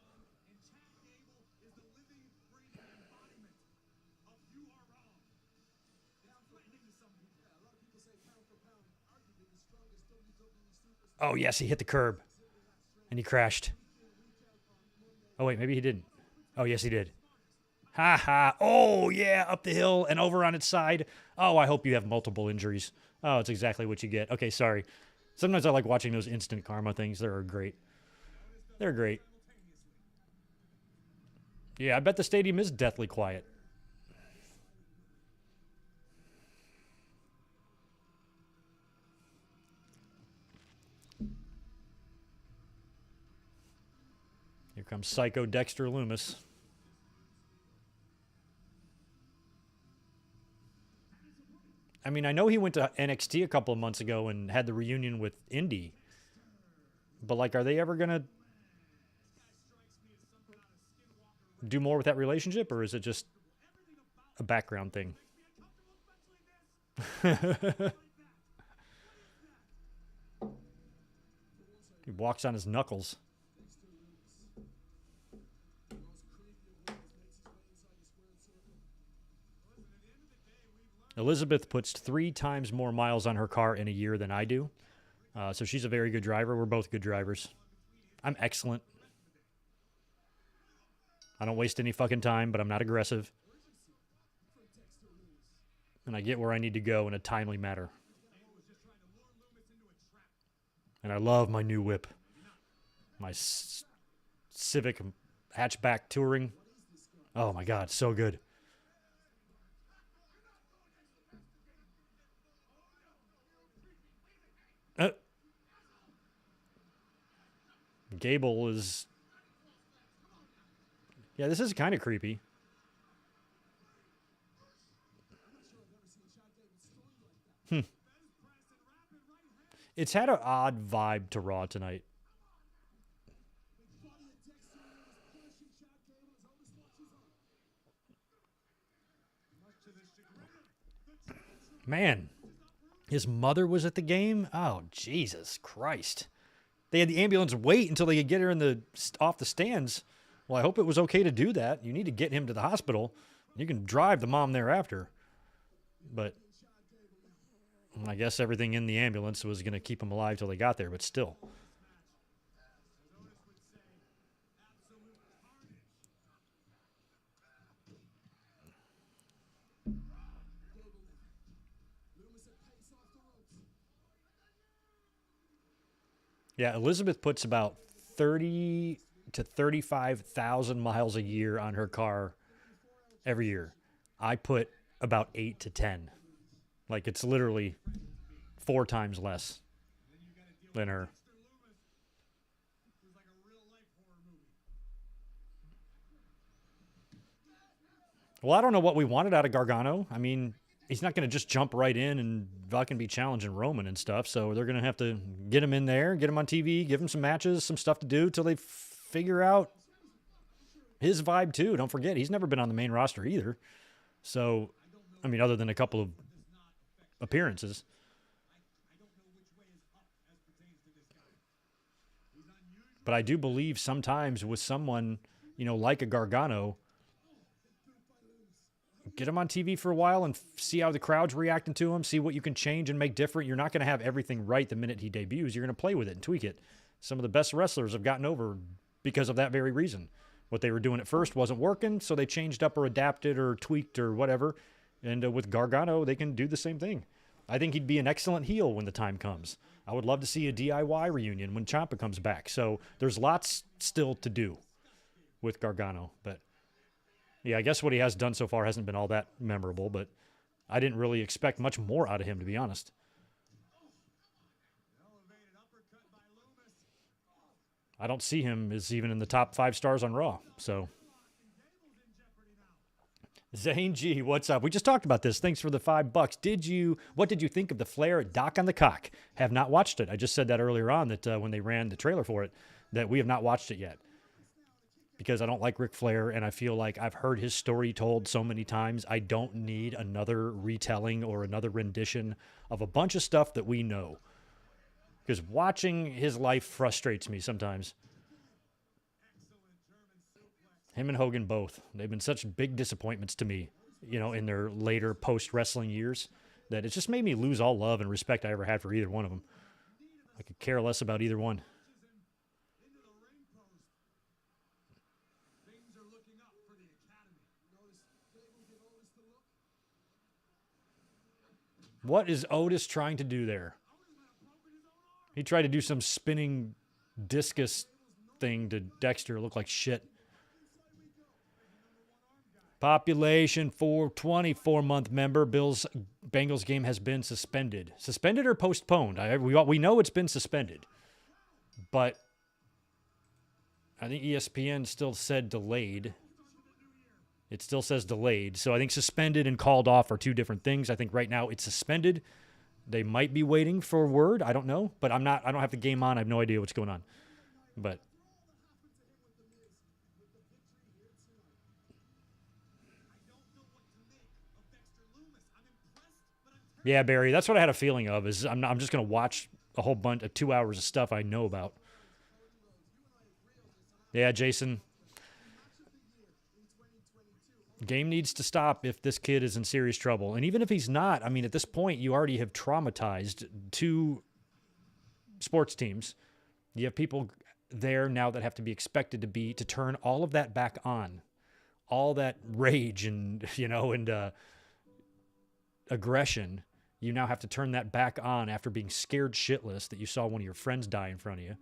And Chad Gable is the living, breathing embodiment of you are wrong. It's threatening to some people. Yeah, a lot of people say pound for pound, arguably the strongest WWE superstar. Oh, yes, he hit the curb. And he crashed. Oh, wait, maybe he didn't. Oh, yes, he did. Ha ha. Oh, yeah, up the hill and over on its side. Oh, I hope you have multiple injuries. Oh, it's exactly what you get. Okay, sorry. Sometimes I like watching those instant karma things. They're great. They're great. Yeah, I bet the stadium is deathly quiet. Here comes Psycho Dexter Lumis. I mean, I know he went to NXT a couple of months ago and had the reunion with Indy. But, like, are they ever going to do more with that relationship, or is it just a background thing? He walks on his knuckles. Elizabeth puts 3 times more miles on her car in a year than I do. So she's a very good driver. We're both good drivers. I'm excellent. I don't waste any fucking time, but I'm not aggressive. And I get where I need to go in a timely manner. And I love my new whip. My Civic hatchback touring. Oh my God, so good. Gable is... Yeah, this is kind of creepy. It's had an odd vibe to Raw tonight. Man, his mother was at the game? Oh, Jesus Christ. They had the ambulance wait until they could get her off the stands. Well, I hope it was okay to do that. You need to get him to the hospital. You can drive the mom thereafter. But I guess everything in the ambulance was going to keep him alive till they got there, but still. Yeah, Elizabeth puts about 30 to 35,000 miles a year on her car every year. I put about 8 to 10. Like, it's literally 4 times less than her. Well, I don't know what we wanted out of Gargano. I mean, he's not going to just jump right in and fucking be challenging Roman and stuff. So they're going to have to get him in there, get him on TV, give him some matches, some stuff to do till they figure out his vibe too. Don't forget, he's never been on the main roster either. So, I mean, other than a couple of appearances. But I do believe sometimes with someone, you know, like a Gargano, get him on TV for a while and see how the crowd's reacting to him, see what you can change and make different. You're not going to have everything right the minute he debuts. You're going to play with it and tweak it. Some of the best wrestlers have gotten over because of that very reason. What they were doing at first wasn't working, so they changed up or adapted or tweaked or whatever. And with Gargano, they can do the same thing. I think he'd be an excellent heel when the time comes. I would love to see a DIY reunion when Ciampa comes back. So there's lots still to do with Gargano. But yeah, I guess what he has done so far hasn't been all that memorable, but I didn't really expect much more out of him, to be honest. I don't see him as even in the top 5 stars on Raw. So, Zane G, what's up? We just talked about this. Thanks for the $5. What did you think of the Flair Doc on the Cock? Have not watched it. I just said that earlier on that when they ran the trailer for it, that we have not watched it yet. Because I don't like Ric Flair, and I feel like I've heard his story told so many times. I don't need another retelling or another rendition of a bunch of stuff that we know. Because watching his life frustrates me sometimes. Him and Hogan both. They've been such big disappointments to me, in their later post-wrestling years, that it's just made me lose all love and respect I ever had for either one of them. I could care less about either one. What is Otis trying to do there? He tried to do some spinning discus thing to Dexter. It looked like shit. Population 424-month member. Bengals game has been suspended. Suspended or postponed? We know it's been suspended. But I think ESPN still said delayed. It still says delayed. So I think suspended and called off are two different things. I think right now it's suspended. They might be waiting for word. I don't know. But I don't have the game on. I have no idea what's going on. But yeah, Barry, that's what I had a feeling of. Is I'm just going to watch a whole bunch of 2 hours of stuff I know about. Yeah, Jason. Game needs to stop if this kid is in serious trouble. And even if he's not, I mean, at this point, you already have traumatized 2 sports teams. You have people there now that have to be expected to turn all of that back on. All that rage and, aggression. You now have to turn that back on after being scared shitless that you saw one of your friends die in front of you.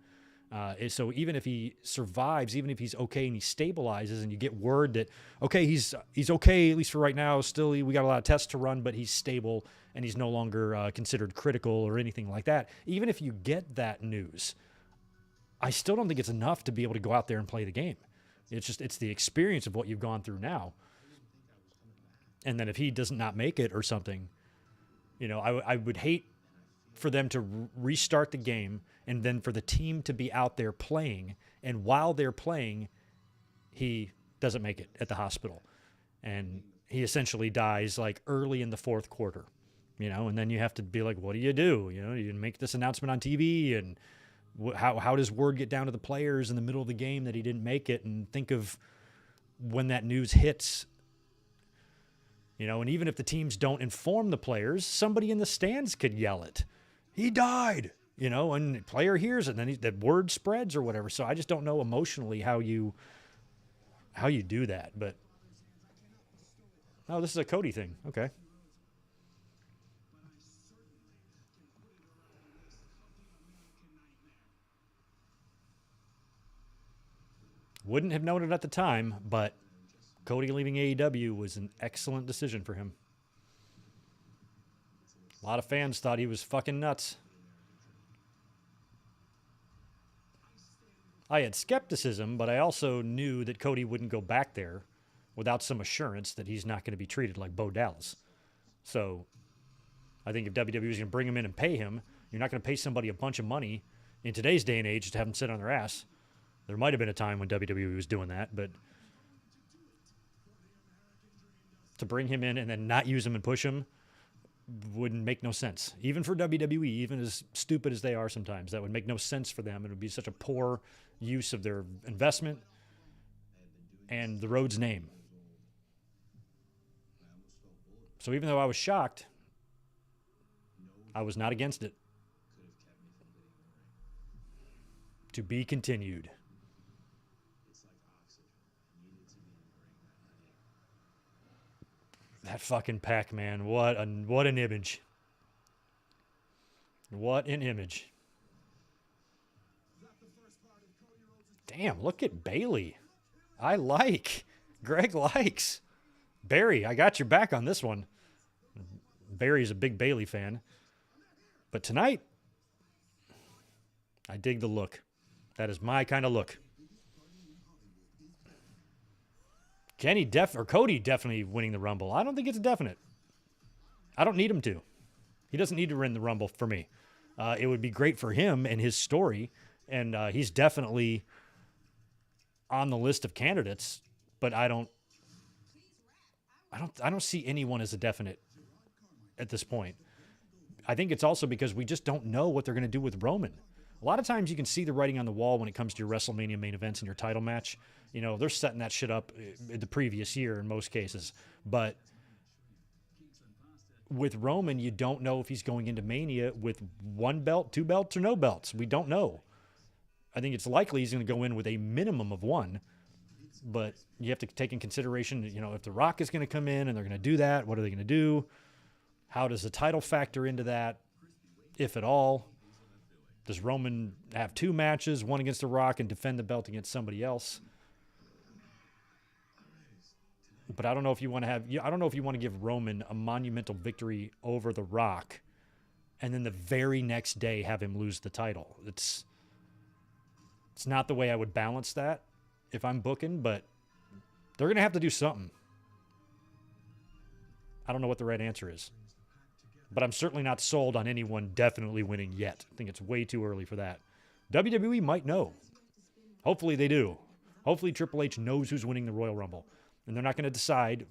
So even if he survives, even if he's okay and he stabilizes and you get word that, okay, he's okay, at least for right now, still we got a lot of tests to run, but he's stable and he's no longer considered critical or anything like that. Even if you get that news, I still don't think it's enough to be able to go out there and play the game. It's the experience of what you've gone through now. And then if he does not make it or something, I would hate for them to restart the game and then for the team to be out there playing. And while they're playing, he doesn't make it at the hospital. And he essentially dies like early in the 4th quarter, and then you have to be like, what do? You make this announcement on TV and how does word get down to the players in the middle of the game that he didn't make it? And think of when that news hits, and even if the teams don't inform the players, somebody in the stands could yell it. He died, and the player hears it, and then that word spreads or whatever. So I just don't know emotionally how you do that. But, oh, this is a Cody thing. Okay. Wouldn't have known it at the time, but Cody leaving AEW was an excellent decision for him. A lot of fans thought he was fucking nuts. I had skepticism, but I also knew that Cody wouldn't go back there without some assurance that he's not going to be treated like Bo Dallas. So I think if WWE is going to bring him in and pay him, you're not going to pay somebody a bunch of money in today's day and age to have them sit on their ass. There might have been a time when WWE was doing that, but to bring him in and then not use him and push him wouldn't make no sense. Even for WWE, even as stupid as they are sometimes, that would make no sense for them. It would be such a poor use of their investment and the road's name. So even though I was shocked, I was not against it. To be continued. That fucking Pac-Man, what an image. What an image. Damn, look at Bailey. Greg likes. Barry, I got your back on this one. Barry's a big Bailey fan. But tonight, I dig the look. That is my kind of look. Cody definitely winning the Rumble. I don't think it's definite. I don't need him to. He doesn't need to win the Rumble for me. It would be great for him and his story, and he's definitely on the list of candidates. But I don't see anyone as a definite at this point. I think it's also because we just don't know what they're going to do with Roman. A lot of times you can see the writing on the wall when it comes to your WrestleMania main events and your title match. You know, they're setting that shit up in the previous year in most cases. But with Roman, you don't know if he's going into Mania with 1 belt, 2 belts, or no belts. We don't know. I think it's likely he's going to go in with a minimum of 1. But you have to take in consideration, you know, if The Rock is going to come in and they're going to do that, what are they going to do? How does the title factor into that, if at all? Does Roman have 2 matches, one against The Rock and defend the belt against somebody else? But I don't know if you want to give Roman a monumental victory over The Rock and then the very next day have him lose the title. It's not the way I would balance that if I'm booking, but they're going to have to do something. I don't know what the right answer is. But I'm certainly not sold on anyone definitely winning yet. I think it's way too early for that. WWE might know. Hopefully they do. Hopefully Triple H knows who's winning the Royal Rumble. And they're not going to decide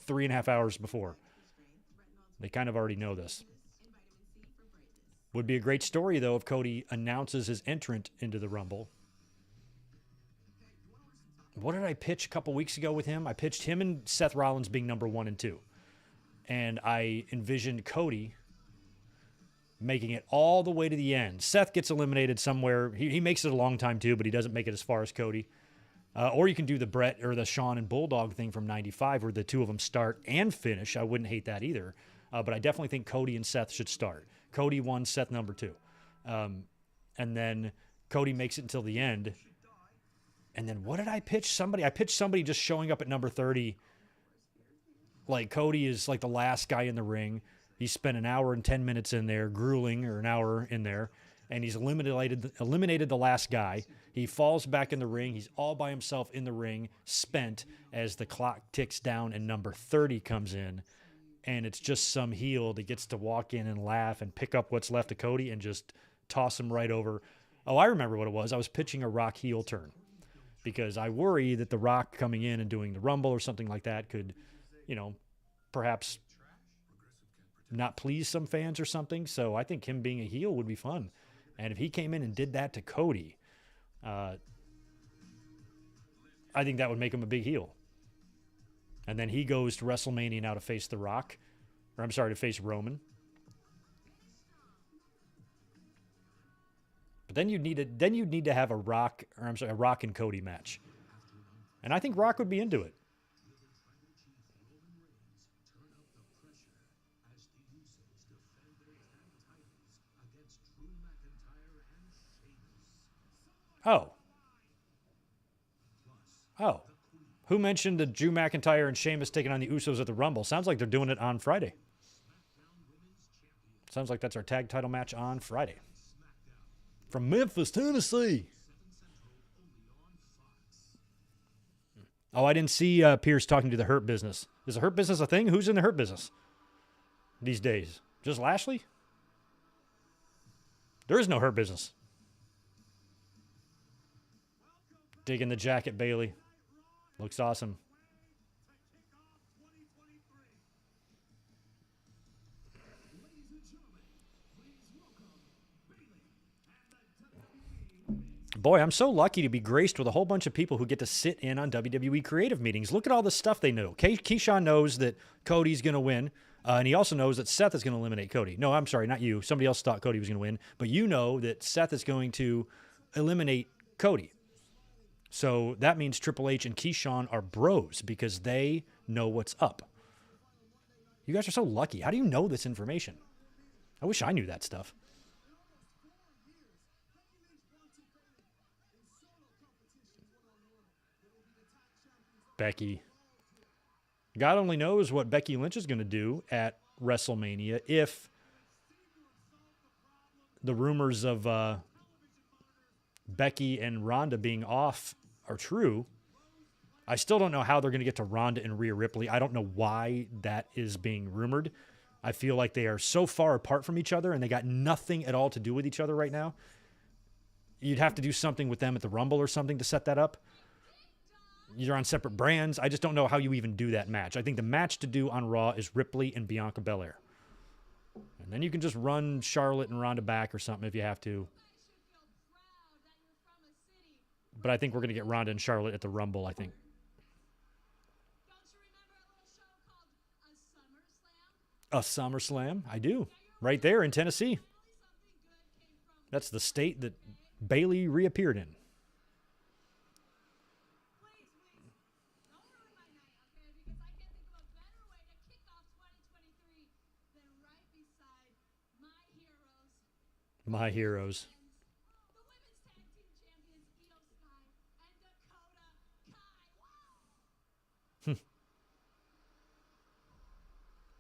3.5 hours before. They kind of already know this. Would be a great story, though, if Cody announces his entrant into the Rumble. What did I pitch a couple weeks ago with him? I pitched him and Seth Rollins being number 1 and 2. And I envisioned Cody making it all the way to the end. Seth gets eliminated somewhere. He makes it a long time, too, but he doesn't make it as far as Cody. Or you can do the Brett or the Shawn and Bulldog thing from 95 where the 2 of them start and finish. I wouldn't hate that either. But I definitely think Cody and Seth should start. Cody 1, Seth number 2. And then Cody makes it until the end. And then what did I pitch? I pitched somebody just showing up at number 30. Like Cody is like the last guy in the ring. He spent an hour and 10 minutes in there, grueling, or an hour in there. And he's eliminated the last guy. He falls back in the ring. He's all by himself in the ring, spent as the clock ticks down and number 30 comes in. And it's just some heel that gets to walk in and laugh and pick up what's left of Cody and just toss him right over. Oh, I remember what it was. I was pitching a Rock heel turn because I worry that the Rock coming in and doing the Rumble or something like that could, you know, perhaps not please some fans or something. So I think him being a heel would be fun. And if he came in and did that to Cody, I think that would make him a big heel. And then he goes to WrestleMania now to face The Rock. Or I'm sorry, to face Roman. But then you'd need to have a Rock and Cody match. And I think Rock would be into it. Oh. Who mentioned that Drew McIntyre and Sheamus taking on the Usos at the Rumble? Sounds like they're doing it on Friday. Sounds like that's our tag title match on Friday. From Memphis, Tennessee. Oh, I didn't see Pierce talking to the Hurt Business. Is the Hurt Business a thing? Who's in the Hurt Business these days? Just Lashley? There is no Hurt Business. Digging the jacket, Bailey. Looks awesome. Boy, I'm so lucky to be graced with a whole bunch of people who get to sit in on WWE creative meetings. Look at all the stuff they know. Keyshawn knows that Cody's going to win, and he also knows that Seth is going to eliminate Cody. No, I'm sorry, not you. Somebody else thought Cody was going to win, but you know that Seth is going to eliminate Cody. So that means Triple H and Keyshawn are bros because they know what's up. You guys are so lucky. How do you know this information? I wish I knew that stuff. Becky. God only knows what Becky Lynch is going to do at WrestleMania if the rumors of Becky and Ronda being off are true, I still don't know how they're going to get to Ronda and Rhea Ripley. I don't know why that is being rumored. I feel like they are so far apart from each other and they got nothing at all to do with each other right now. You'd have to do something with them at the Rumble or something to set that up. You're on separate brands. I just don't know how you even do that match. I think the match to do on Raw is Ripley and Bianca Belair. And then you can just run Charlotte and Ronda back or something if you have to. But I think we're going to get Ronda and Charlotte at the Rumble, I think. A SummerSlam? I do. Right there in Tennessee. That's the state that Bayley reappeared in. My heroes.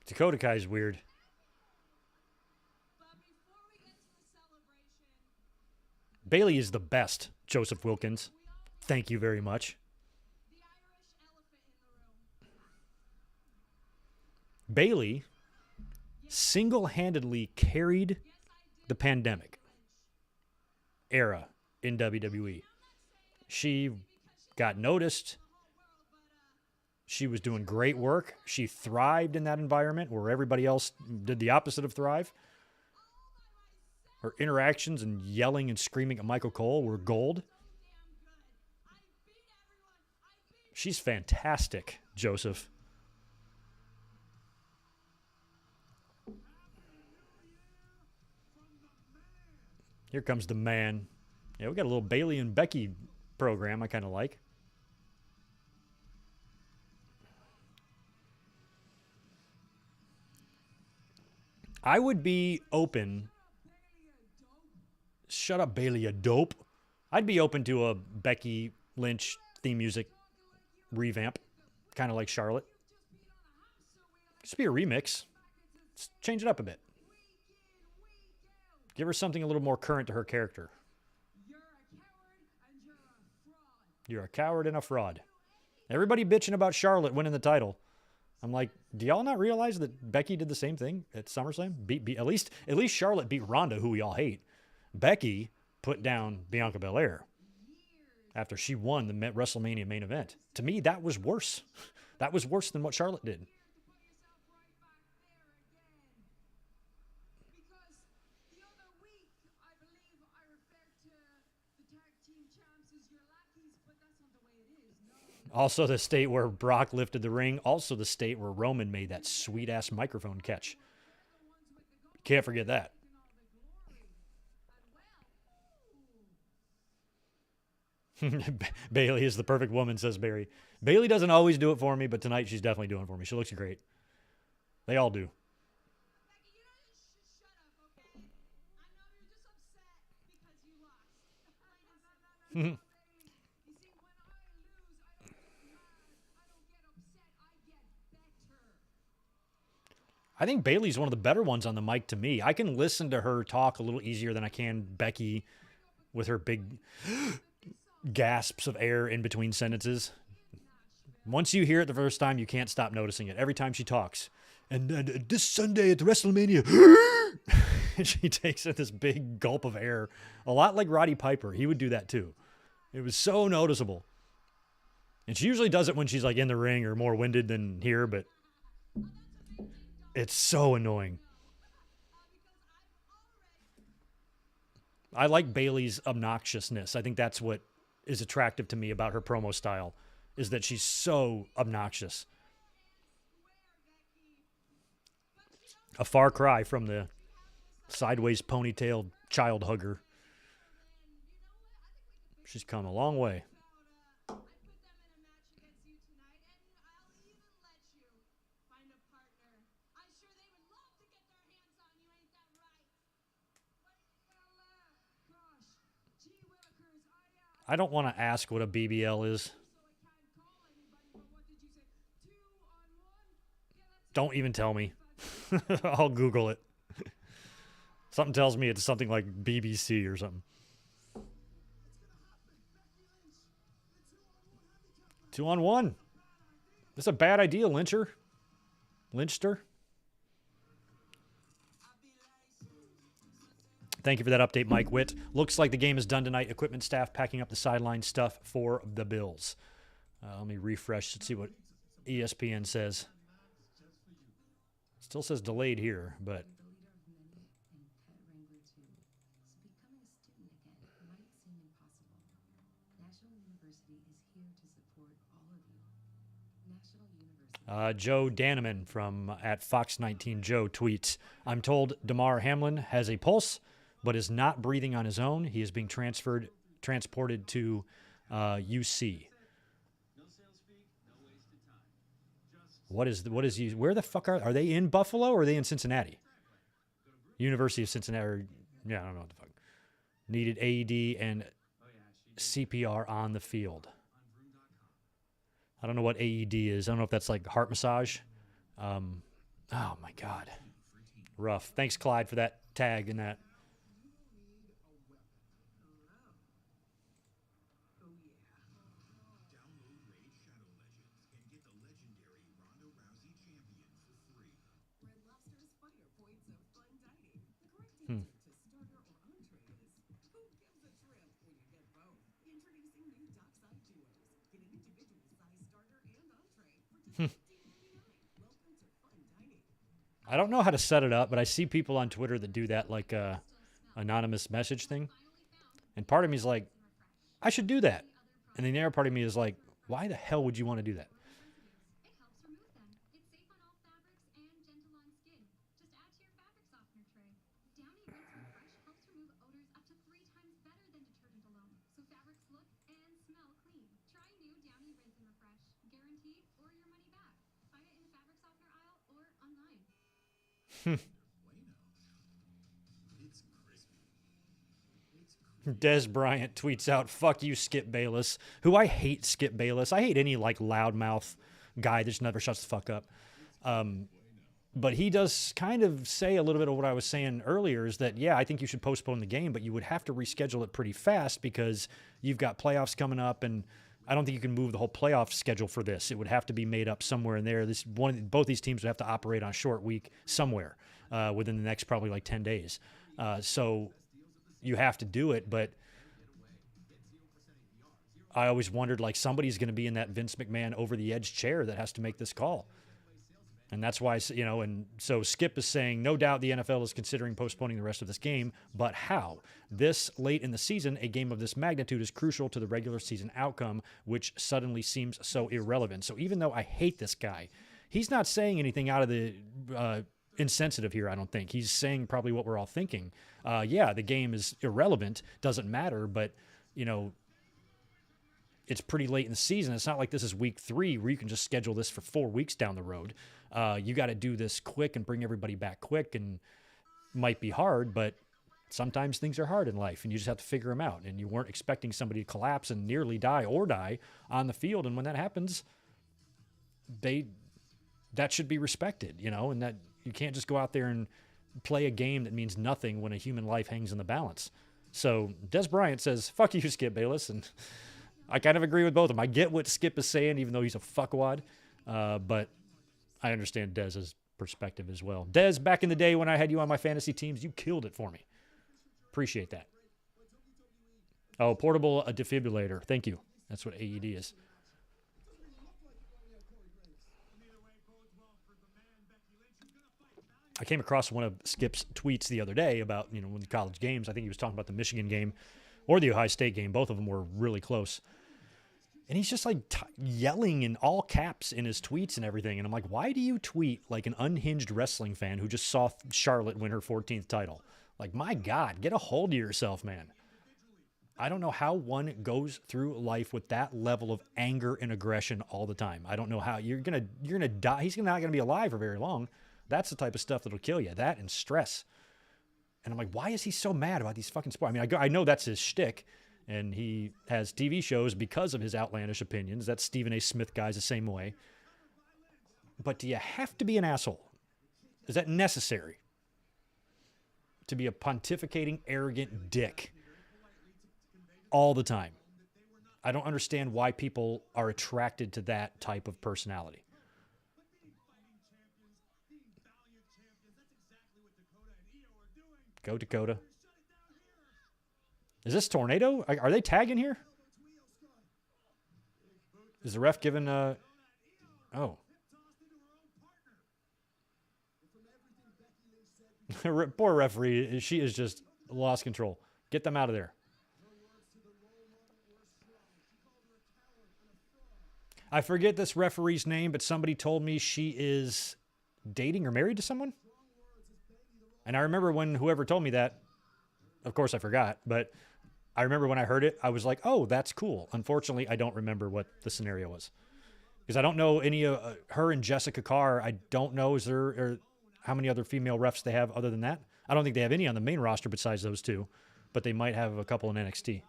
Dakota Kai is weird. Bayley is the best, Joseph Wilkins. Thank you very much. Bayley single-handedly carried the pandemic era in WWE. She got noticed. She was doing great work. She thrived in that environment where everybody else did the opposite of thrive. Her interactions and yelling and screaming at Michael Cole were gold. She's fantastic, Joseph. Here comes the man. Yeah, we got a little Bayley and Becky program I kind of like. I would be open. Shut up, Bayley, you dope. I'd be open to a Becky Lynch theme music revamp, kind of like Charlotte. Just be a remix. Just change it up a bit. Give her something a little more current to her character. You're a coward and a fraud. Everybody bitching about Charlotte winning the title. I'm like, do y'all not realize that Becky did the same thing at SummerSlam? At least Charlotte beat Ronda, who we all hate. Becky put down Bianca Belair after she won the WrestleMania main event. To me, that was worse. That was worse than what Charlotte did. Also the state where Brock lifted the ring. Also the state where Roman made that sweet-ass microphone catch. Can't forget that. Bayley is the perfect woman, says Barry. Bayley doesn't always do it for me, but tonight she's definitely doing it for me. She looks great. They all do. I think Bayley's one of the better ones on the mic to me. I can listen to her talk a little easier than I can Becky with her big gasps of air in between sentences. Once you hear it the first time, you can't stop noticing it. Every time she talks. And this Sunday at WrestleMania, she takes this big gulp of air. A lot like Roddy Piper. He would do that too. It was so noticeable. And she usually does it when she's like in the ring or more winded than here, but it's so annoying. I like Bayley's obnoxiousness. I think that's what is attractive to me about her promo style, is that she's so obnoxious. A far cry from the sideways ponytailed child hugger. She's come a long way. I don't want to ask what a BBL is. Don't even tell me. I'll Google it. Something tells me it's something like BBC or something. 2-on-1. That's a bad idea, Lynchster. Thank you for that update, Mike Witt. Looks like the game is done tonight. Equipment staff packing up the sideline stuff for the Bills. Let me refresh to see what ESPN says. Still says delayed here, but... Joe Daneman from at Fox 19 Joe tweets, I'm told Damar Hamlin has a pulse, but is not breathing on his own. He is being transported to UC. What is where the fuck are they in Buffalo or are they in Cincinnati? University of Cincinnati. Yeah, I don't know what the fuck. Needed AED and CPR on the field. I don't know what AED is. I don't know if that's like heart massage. Oh my God. Rough. Thanks, Clyde, for that tag and that. I don't know how to set it up, but I see people on Twitter that do that, like anonymous message thing. And part of me is like, I should do that. And the other part of me is like, why the hell would you want to do that? Des Bryant tweets out, fuck you, Skip Bayless, who I hate Skip Bayless. I hate any like loudmouth guy that just never shuts the fuck up. But he does kind of say a little bit of what I was saying earlier is that, yeah, I think you should postpone the game, but you would have to reschedule it pretty fast because you've got playoffs coming up, and I don't think you can move the whole playoff schedule for this. It would have to be made up somewhere in there. Both these teams would have to operate on a short week somewhere within the next probably like 10 days. So you have to do it, but I always wondered, like, somebody's going to be in that Vince McMahon over-the-edge chair that has to make this call. And that's why, you know, and so Skip is saying, no doubt the NFL is considering postponing the rest of this game, but how? This late in the season, a game of this magnitude is crucial to the regular season outcome, which suddenly seems so irrelevant. So even though I hate this guy, he's not saying anything out of the insensitive here, I don't think. He's saying probably what we're all thinking. Yeah, the game is irrelevant, doesn't matter, but, you know, it's pretty late in the season. It's not like this is week 3 where you can just schedule this for 4 weeks down the road. You got to do this quick and bring everybody back quick, and might be hard, but sometimes things are hard in life and you just have to figure them out. And you weren't expecting somebody to collapse and nearly die or die on the field. And when that happens, that should be respected, you know, and that you can't just go out there and play a game that means nothing when a human life hangs in the balance. So Des Bryant says, fuck you, Skip Bayless. And I kind of agree with both of them. I get what Skip is saying, even though he's a fuckwad. But I understand Dez's perspective as well. Des, back in the day when I had you on my fantasy teams, you killed it for me. Appreciate that. Oh, portable defibrillator. Thank you. That's what AED is. I came across one of Skip's tweets the other day about, you know, when the college games. I think he was talking about the Michigan game or the Ohio State game. Both of them were really close. And he's just like yelling in all caps in his tweets and everything. And I'm like, why do you tweet like an unhinged wrestling fan who just saw Charlotte win her 14th title? Like, my God, get a hold of yourself, man. I don't know how one goes through life with that level of anger and aggression all the time. I don't know how you're gonna die. He's not gonna be alive for very long. That's the type of stuff that'll kill you. That and stress. And I'm like, why is he so mad about these fucking sports? I mean, I know that's his shtick, and he has TV shows because of his outlandish opinions. That Stephen A. Smith guy's the same way. But do you have to be an asshole? Is that necessary? To be a pontificating, arrogant dick all the time? I don't understand why people are attracted to that type of personality. Go Dakota. Is this Tornado? Are they tagging here? Is the ref giving oh. Poor referee. She is just lost control. Get them out of there. I forget this referee's name, but somebody told me she is dating or married to someone. And I remember when whoever told me that, of course I forgot, but I remember when I heard it, I was like, oh, that's cool. Unfortunately, I don't remember what the scenario was. Because I don't know any of her and Jessica Carr. I don't know or how many other female refs they have other than that. I don't think they have any on the main roster besides those two, but they might have a couple in NXT.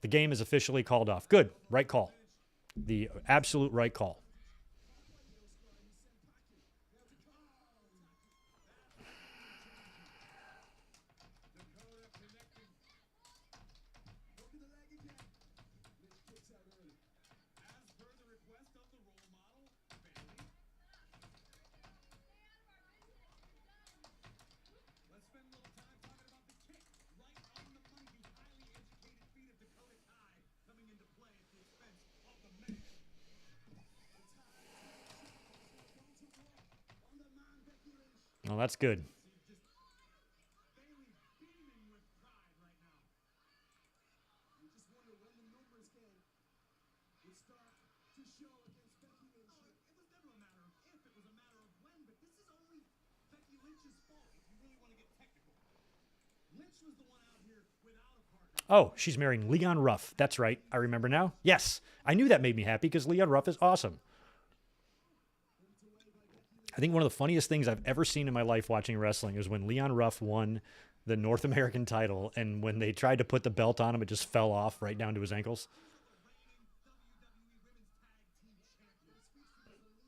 The game is officially called off. Good. Right call. The absolute right call. Well, that's good. Oh, she's marrying Leon Ruff. That's right. I remember now. Yes. I knew that made me happy because Leon Ruff is awesome. I think one of the funniest things I've ever seen in my life watching wrestling is when Leon Ruff won the North American title, and when they tried to put the belt on him, it just fell off right down to his ankles.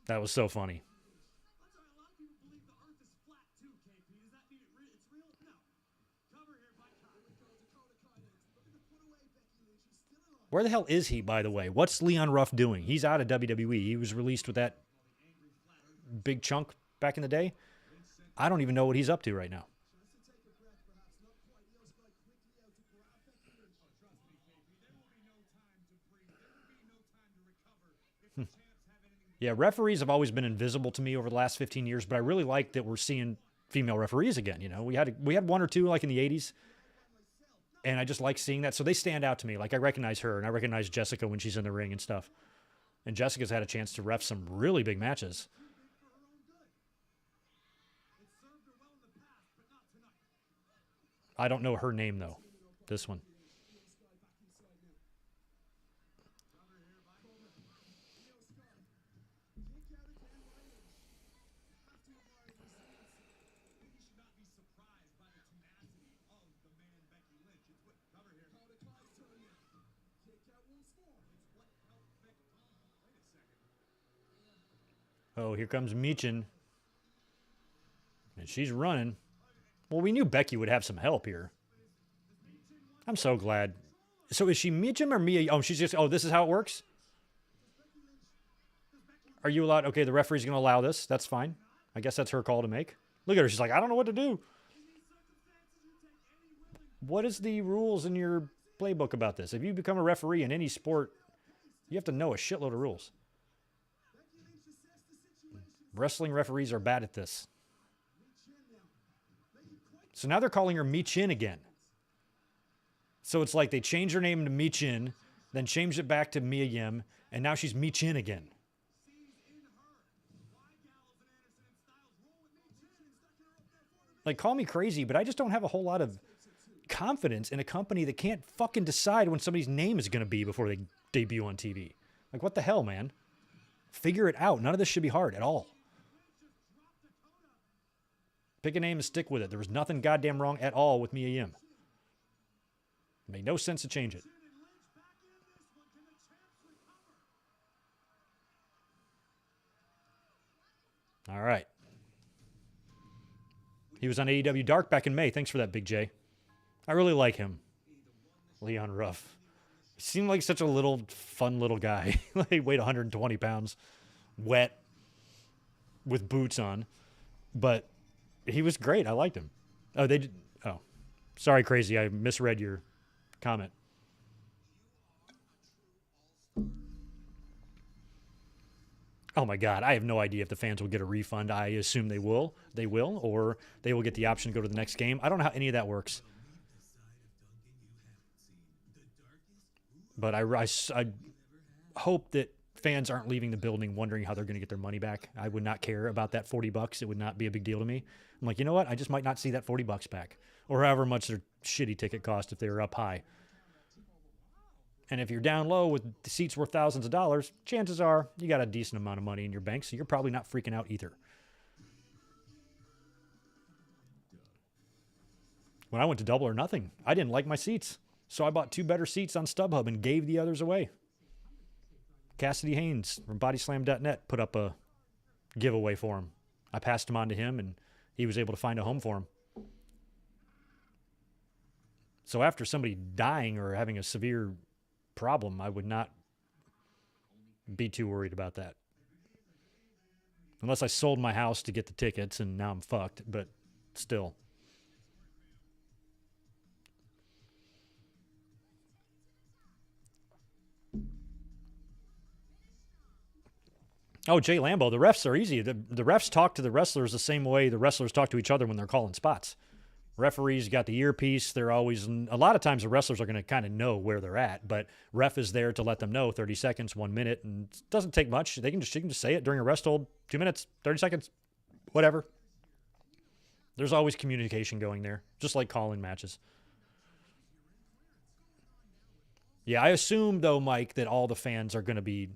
That was so funny. Where the hell is he, by the way? What's Leon Ruff doing? He's out of WWE. He was released with that big chunk back in the day. I don't even know what he's up to right now. Yeah, referees have always been invisible to me over the last 15 years, but I really like that we're seeing female referees again. You know, we had one or two like in the 80s, and I just like seeing that. So they stand out to me. Like I recognize her, and I recognize Jessica when she's in the ring and stuff. And Jessica's had a chance to ref some really big matches. I don't know her name, though, this one. Oh, here comes Michin. And she's running. Well, we knew Becky would have some help here. I'm so glad. So is she Michin or Mia? Oh, she's just, oh, this is how it works? Are you allowed? Okay, the referee's going to allow this. That's fine. I guess that's her call to make. Look at her. She's like, I don't know what to do. What is the rules in your playbook about this? If you become a referee in any sport, you have to know a shitload of rules. Wrestling referees are bad at this. So now they're calling her Michin again. So it's like they changed her name to Michin, then changed it back to Mia Yim, and now she's Michin again. Like, call me crazy, but I just don't have a whole lot of confidence in a company that can't fucking decide when somebody's name is going to be before they debut on TV. Like, what the hell, man? Figure it out. None of this should be hard at all. Pick a name and stick with it. There was nothing goddamn wrong at all with Mia Yim. It made no sense to change it. All right. He was on AEW Dark back in May. Thanks for that, Big J. I really like him. Leon Ruff. Seemed like such a little fun little guy. He weighed 120 pounds, wet, with boots on, but he was great. I liked him. Oh, they did. Oh, sorry, Crazy. I misread your comment. Oh my God, I have no idea if the fans will get a refund. I assume they will. They will, or they will get the option to go to the next game. I don't know how any of that works. But I hope that fans aren't leaving the building wondering how they're going to get their money back. I would not care about that $40. It would not be a big deal to me. I'm like, you know what? I just might not see that $40 back, or however much their shitty ticket cost if they were up high. And if you're down low with the seats worth thousands of dollars, chances are you got a decent amount of money in your bank, so you're probably not freaking out either. When I went to Double or Nothing, I didn't like my seats, so I bought 2 better seats on StubHub and gave the others away. Cassidy Haynes from BodySlam.net put up a giveaway for him. I passed him on to him, and he was able to find a home for him. So after somebody dying or having a severe problem, I would not be too worried about that. Unless I sold my house to get the tickets and now I'm fucked, but still. Oh, Jay Lambo, the refs are easy. The refs talk to the wrestlers the same way the wrestlers talk to each other when they're calling spots. Referees got the earpiece. They're always, a lot of times the wrestlers are going to kind of know where they're at, but ref is there to let them know 30 seconds, 1 minute, and it doesn't take much. They can just say it during a rest hold, 2 minutes, 30 seconds, whatever. There's always communication going there, just like calling matches. Yeah, I assume, though, Mike, that all the fans are going to be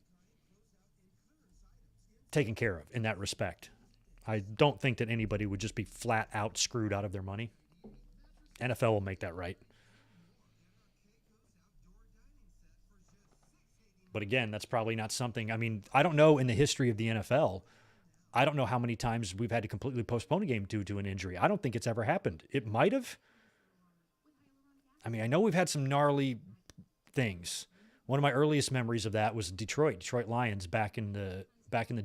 taken care of in that respect. I don't think that anybody would just be flat out screwed out of their money. NFL will make that right. But again, that's probably not something, I mean, I don't know in the history of the NFL, I don't know how many times we've had to completely postpone a game due to an injury. I don't think it's ever happened. It might have. I mean, I know we've had some gnarly things. One of my earliest memories of that was Detroit Lions back in the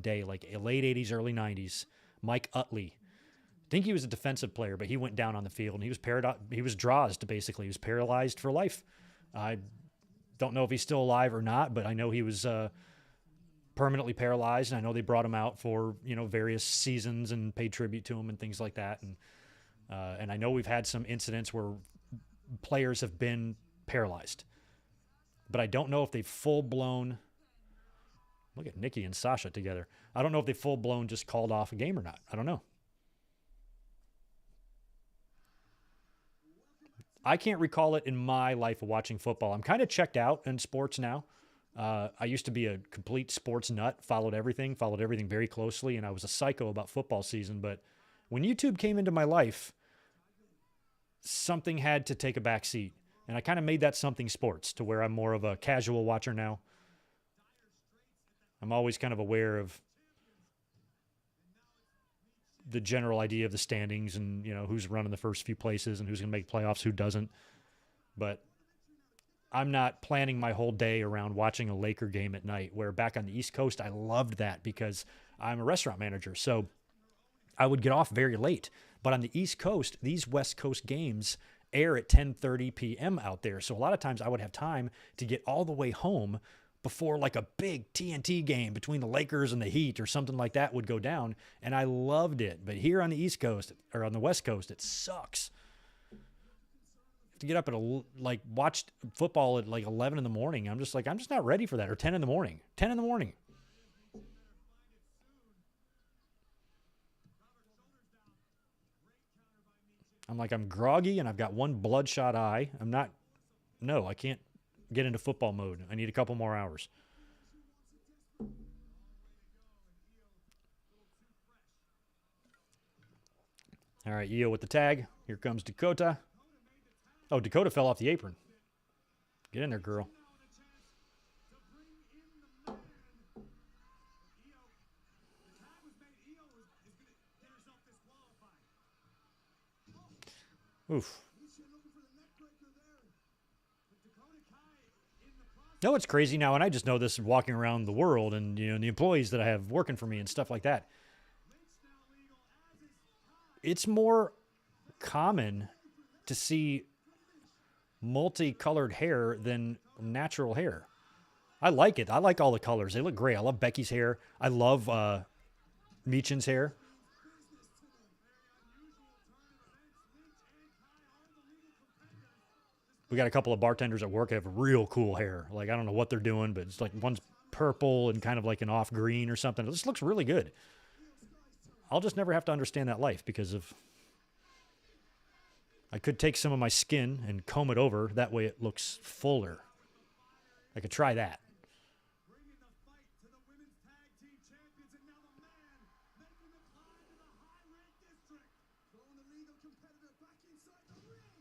day, like late 80s, early 90s. Mike Utley. I think he was a defensive player, but he went down on the field and he was drawsed, basically. He was paralyzed for life. I don't know if he's still alive or not, but I know he was permanently paralyzed, and I know they brought him out for, various seasons and paid tribute to him and things like that. And I know we've had some incidents where players have been paralyzed, but I don't know if they've full-blown. Look at Nikki and Sasha together. I don't know if they full-blown just called off a game or not. I don't know. I can't recall it in my life of watching football. I'm kind of checked out in sports now. I used to be a complete sports nut, followed everything very closely, and I was a psycho about football season. But when YouTube came into my life, something had to take a back seat. And I kind of made that something sports, to where I'm more of a casual watcher now. I'm always kind of aware of the general idea of the standings and, who's running the first few places and who's going to make playoffs, who doesn't. But I'm not planning my whole day around watching a Laker game at night, where back on the East Coast, I loved that because I'm a restaurant manager. So I would get off very late. But on the East Coast, these West Coast games air at 10:30 p.m. out there. So a lot of times I would have time to get all the way home before like a big TNT game between the Lakers and the Heat or something like that would go down. And I loved it. But here on the East Coast or on the West Coast, it sucks. To get up at watch football at like 11 in the morning. I'm just not ready for that. Or 10 in the morning. 10 in the morning. I'm groggy and I've got one bloodshot eye. I can't get into football mode. I need a couple more hours. All right, Io with the tag. Here comes Dakota. Oh, Dakota fell off the apron. Get in there, girl. Oof. No, it's crazy now, and I just know this walking around the world and, you know, the employees that I have working for me and stuff like that. It's more common to see multicolored hair than natural hair. I like it. I like all the colors. They look great. I love Becky's hair. I love Meechin's hair. We got a couple of bartenders at work that have real cool hair. Like, I don't know what they're doing, but it's like one's purple and kind of like an off green or something. It just looks really good. I'll just never have to understand that life because of... I could take some of my skin and comb it over. That way it looks fuller. I could try that. Bringing the fight to the women's tag team champions, and now the man making the climb to the high-ranked district. Throwing the legal competitor back inside the ring.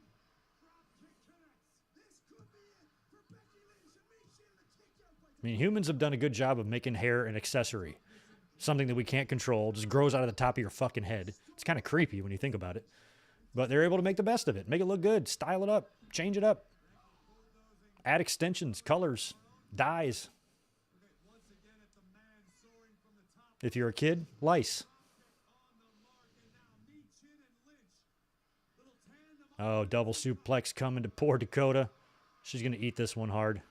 Drop kick connects. This could be it for Becky Lynch and Michin. The kick out by... I mean, humans have done a good job of making hair an accessory. Something that we can't control. Just grows out of the top of your fucking head. It's kind of creepy when you think about it. But they're able to make the best of it. Make it look good. Style it up. Change it up. Add extensions, colors, dyes. If you're a kid, lice. Oh, double suplex coming to poor Dakota. She's going to eat this one hard.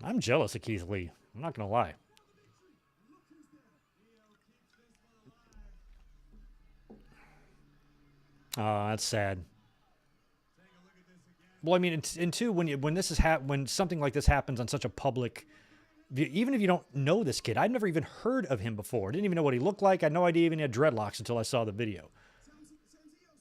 I'm jealous of Keith Lee. I'm not going to lie. Oh, that's sad. Well, I mean, and two, when this is when something like this happens on such a public, even if you don't know this kid, I'd never even heard of him before. Didn't even know what he looked like. I had no idea even he had dreadlocks until I saw the video.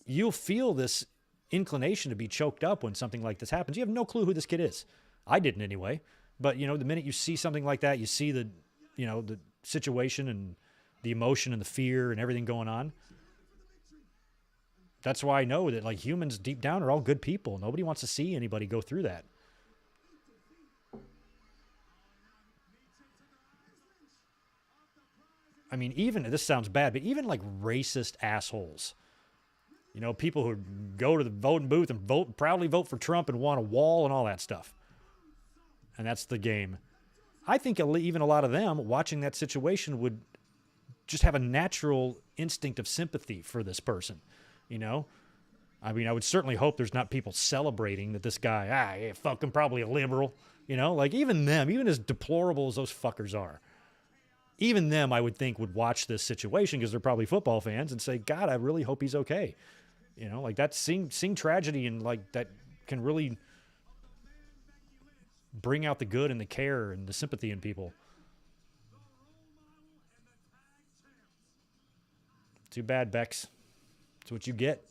You'll feel this inclination to be choked up when something like this happens. You have no clue who this kid is. I didn't anyway. But, you know, the minute you see something like that, you see the, you know, the situation and the emotion and the fear and everything going on. That's why I know that, like, humans deep down are all good people. Nobody wants to see anybody go through that. I mean, even, this sounds bad, but even, like, racist assholes. You know, people who go to the voting booth and proudly vote for Trump and want a wall and all that stuff. And that's the game. I think even a lot of them watching that situation would just have a natural instinct of sympathy for this person, you know? I mean, I would certainly hope there's not people celebrating that this guy, yeah, fucking probably a liberal, you know? Like, even them, even as deplorable as those fuckers are, even them, I would think, would watch this situation because they're probably football fans and say, God, I really hope he's okay. You know, like, that's seeing tragedy and, like, that can really bring out the good and the care and the sympathy in people. Too bad, Bex. That's what you get.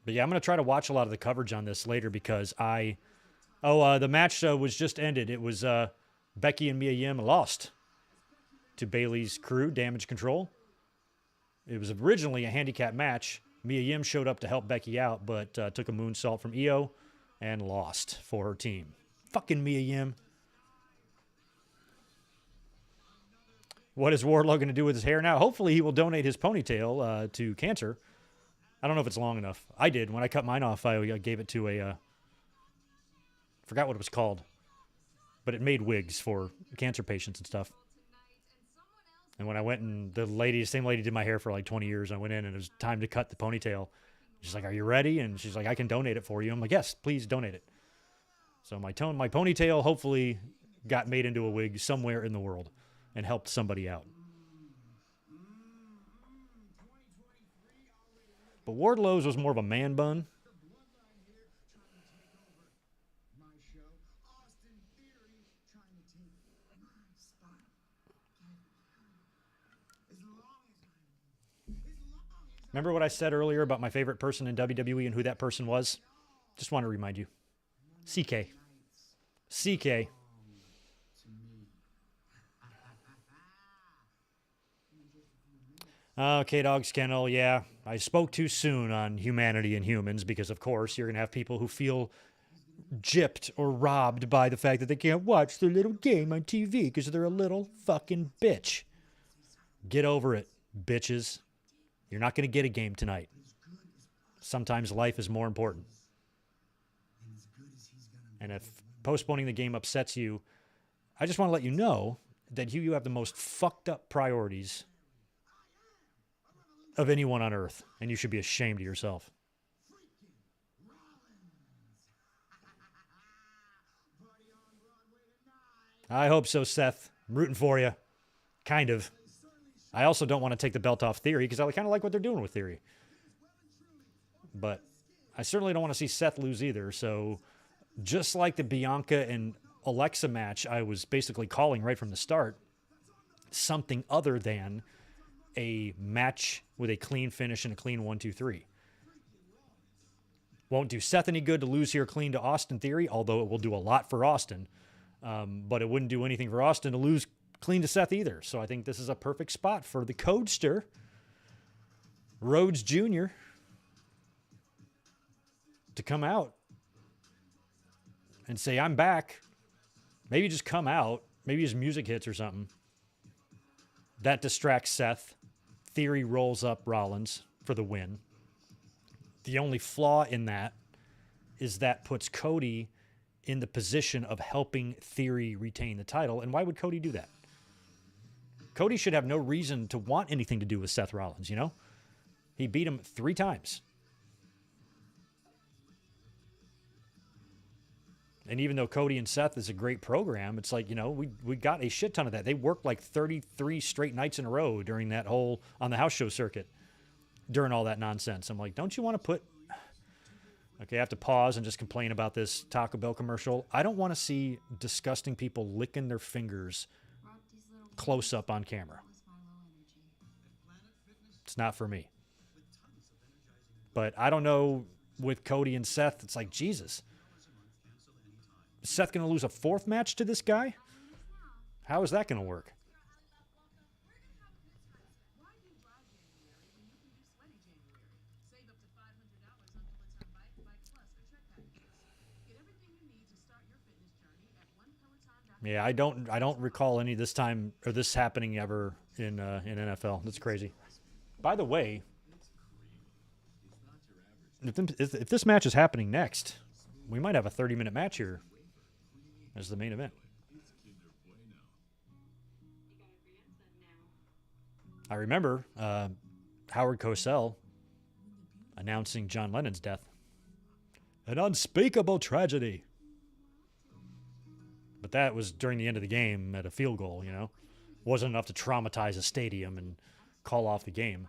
But yeah, I'm going to try to watch a lot of the coverage on this later because the match was just ended. It was Becky and Mia Yim lost to Bayley's crew, Damage Control. It was originally a handicap match. Mia Yim showed up to help Becky out, but took a moonsault from Io and lost for her team. Fucking Mia Yim. What is Wardlow going to do with his hair now? Hopefully he will donate his ponytail to cancer. I don't know if it's long enough. I did. When I cut mine off, I gave it to a... forgot what it was called. But it made wigs for cancer patients and stuff. And when I went and the same lady did my hair for like 20 years. I went in and it was time to cut the ponytail. She's like, are you ready? And she's like, I can donate it for you. I'm like, yes, please donate it. So my ponytail hopefully got made into a wig somewhere in the world and helped somebody out. But Wardlow's was more of a man bun. Remember what I said earlier about my favorite person in WWE and who that person was? Just want to remind you. CK. CK. K-Dog's Kennel, yeah. I spoke too soon on humanity and humans because, of course, you're going to have people who feel gypped or robbed by the fact that they can't watch their little game on TV because they're a little fucking bitch. Get over it, bitches. You're not going to get a game tonight. Sometimes life is more important. And if postponing the game upsets you, I just want to let you know that you have the most fucked up priorities of anyone on earth, and you should be ashamed of yourself. I hope so, Seth. I'm rooting for you. Kind of. I also don't want to take the belt off Theory because I kind of like what they're doing with Theory. But I certainly don't want to see Seth lose either. So just like the Bianca and Alexa match I was basically calling right from the start, something other than a match with a clean finish and a clean 1-2-3. Won't do Seth any good to lose here clean to Austin Theory, although it will do a lot for Austin. But it wouldn't do anything for Austin to lose clean to Seth either. So I think this is a perfect spot for the Codester, Rhodes Jr., to come out and say, I'm back. Maybe just come out. Maybe his music hits or something. That distracts Seth. Theory rolls up Rollins for the win. The only flaw in that is that puts Cody in the position of helping Theory retain the title. And why would Cody do that? Cody should have no reason to want anything to do with Seth Rollins, you know? He beat him 3 times. And even though Cody and Seth is a great program, it's like, you know, we got a shit ton of that. They worked like 33 straight nights in a row during that whole, on the house show circuit, during all that nonsense. I'm like, don't you want to put, okay, I have to pause and just complain about this Taco Bell commercial. I don't want to see disgusting people licking their fingers close up on camera. It's not for me. But I don't know, with Cody and Seth, it's like, Jesus. Is Seth going to lose a 4th match to this guy? How is that going to work? Yeah, I don't recall any this time or this happening ever in NFL. That's crazy. By the way, if this match is happening next, we might have a 30-minute match here as the main event. I remember Howard Cosell announcing John Lennon's death. An unspeakable tragedy. But that was during the end of the game at a field goal, you know. Wasn't enough to traumatize a stadium and call off the game.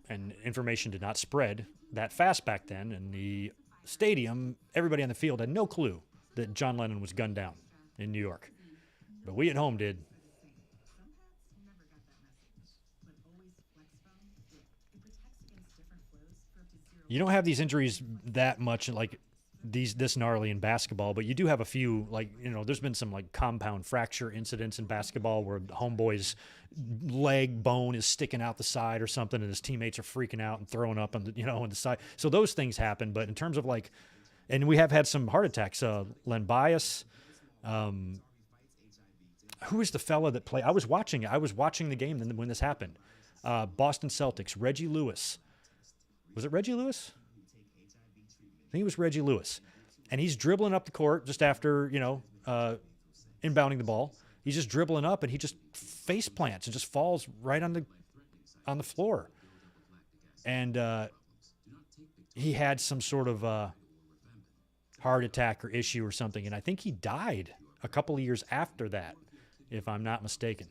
And information did not spread that fast back then. And the stadium, everybody on the field had no clue that John Lennon was gunned down in New York. But we at home did. You don't have these injuries that much, like this gnarly in basketball, but you do have a few, like, you know, there's been some like compound fracture incidents in basketball where the homeboy's leg bone is sticking out the side or something, and his teammates are freaking out and throwing up on the, you know, on the side. So those things happen. But in terms of like, and we have had some heart attacks. Len Bias, who is the fella that played? I was watching the game when this happened. Boston Celtics, Reggie Lewis. Was it Reggie Lewis? I think it was Reggie Lewis. And he's dribbling up the court just after, you know, inbounding the ball. He's just dribbling up, and he just face plants and just falls right on the floor. And he had some sort of heart attack or issue or something. And I think he died a couple of years after that, if I'm not mistaken.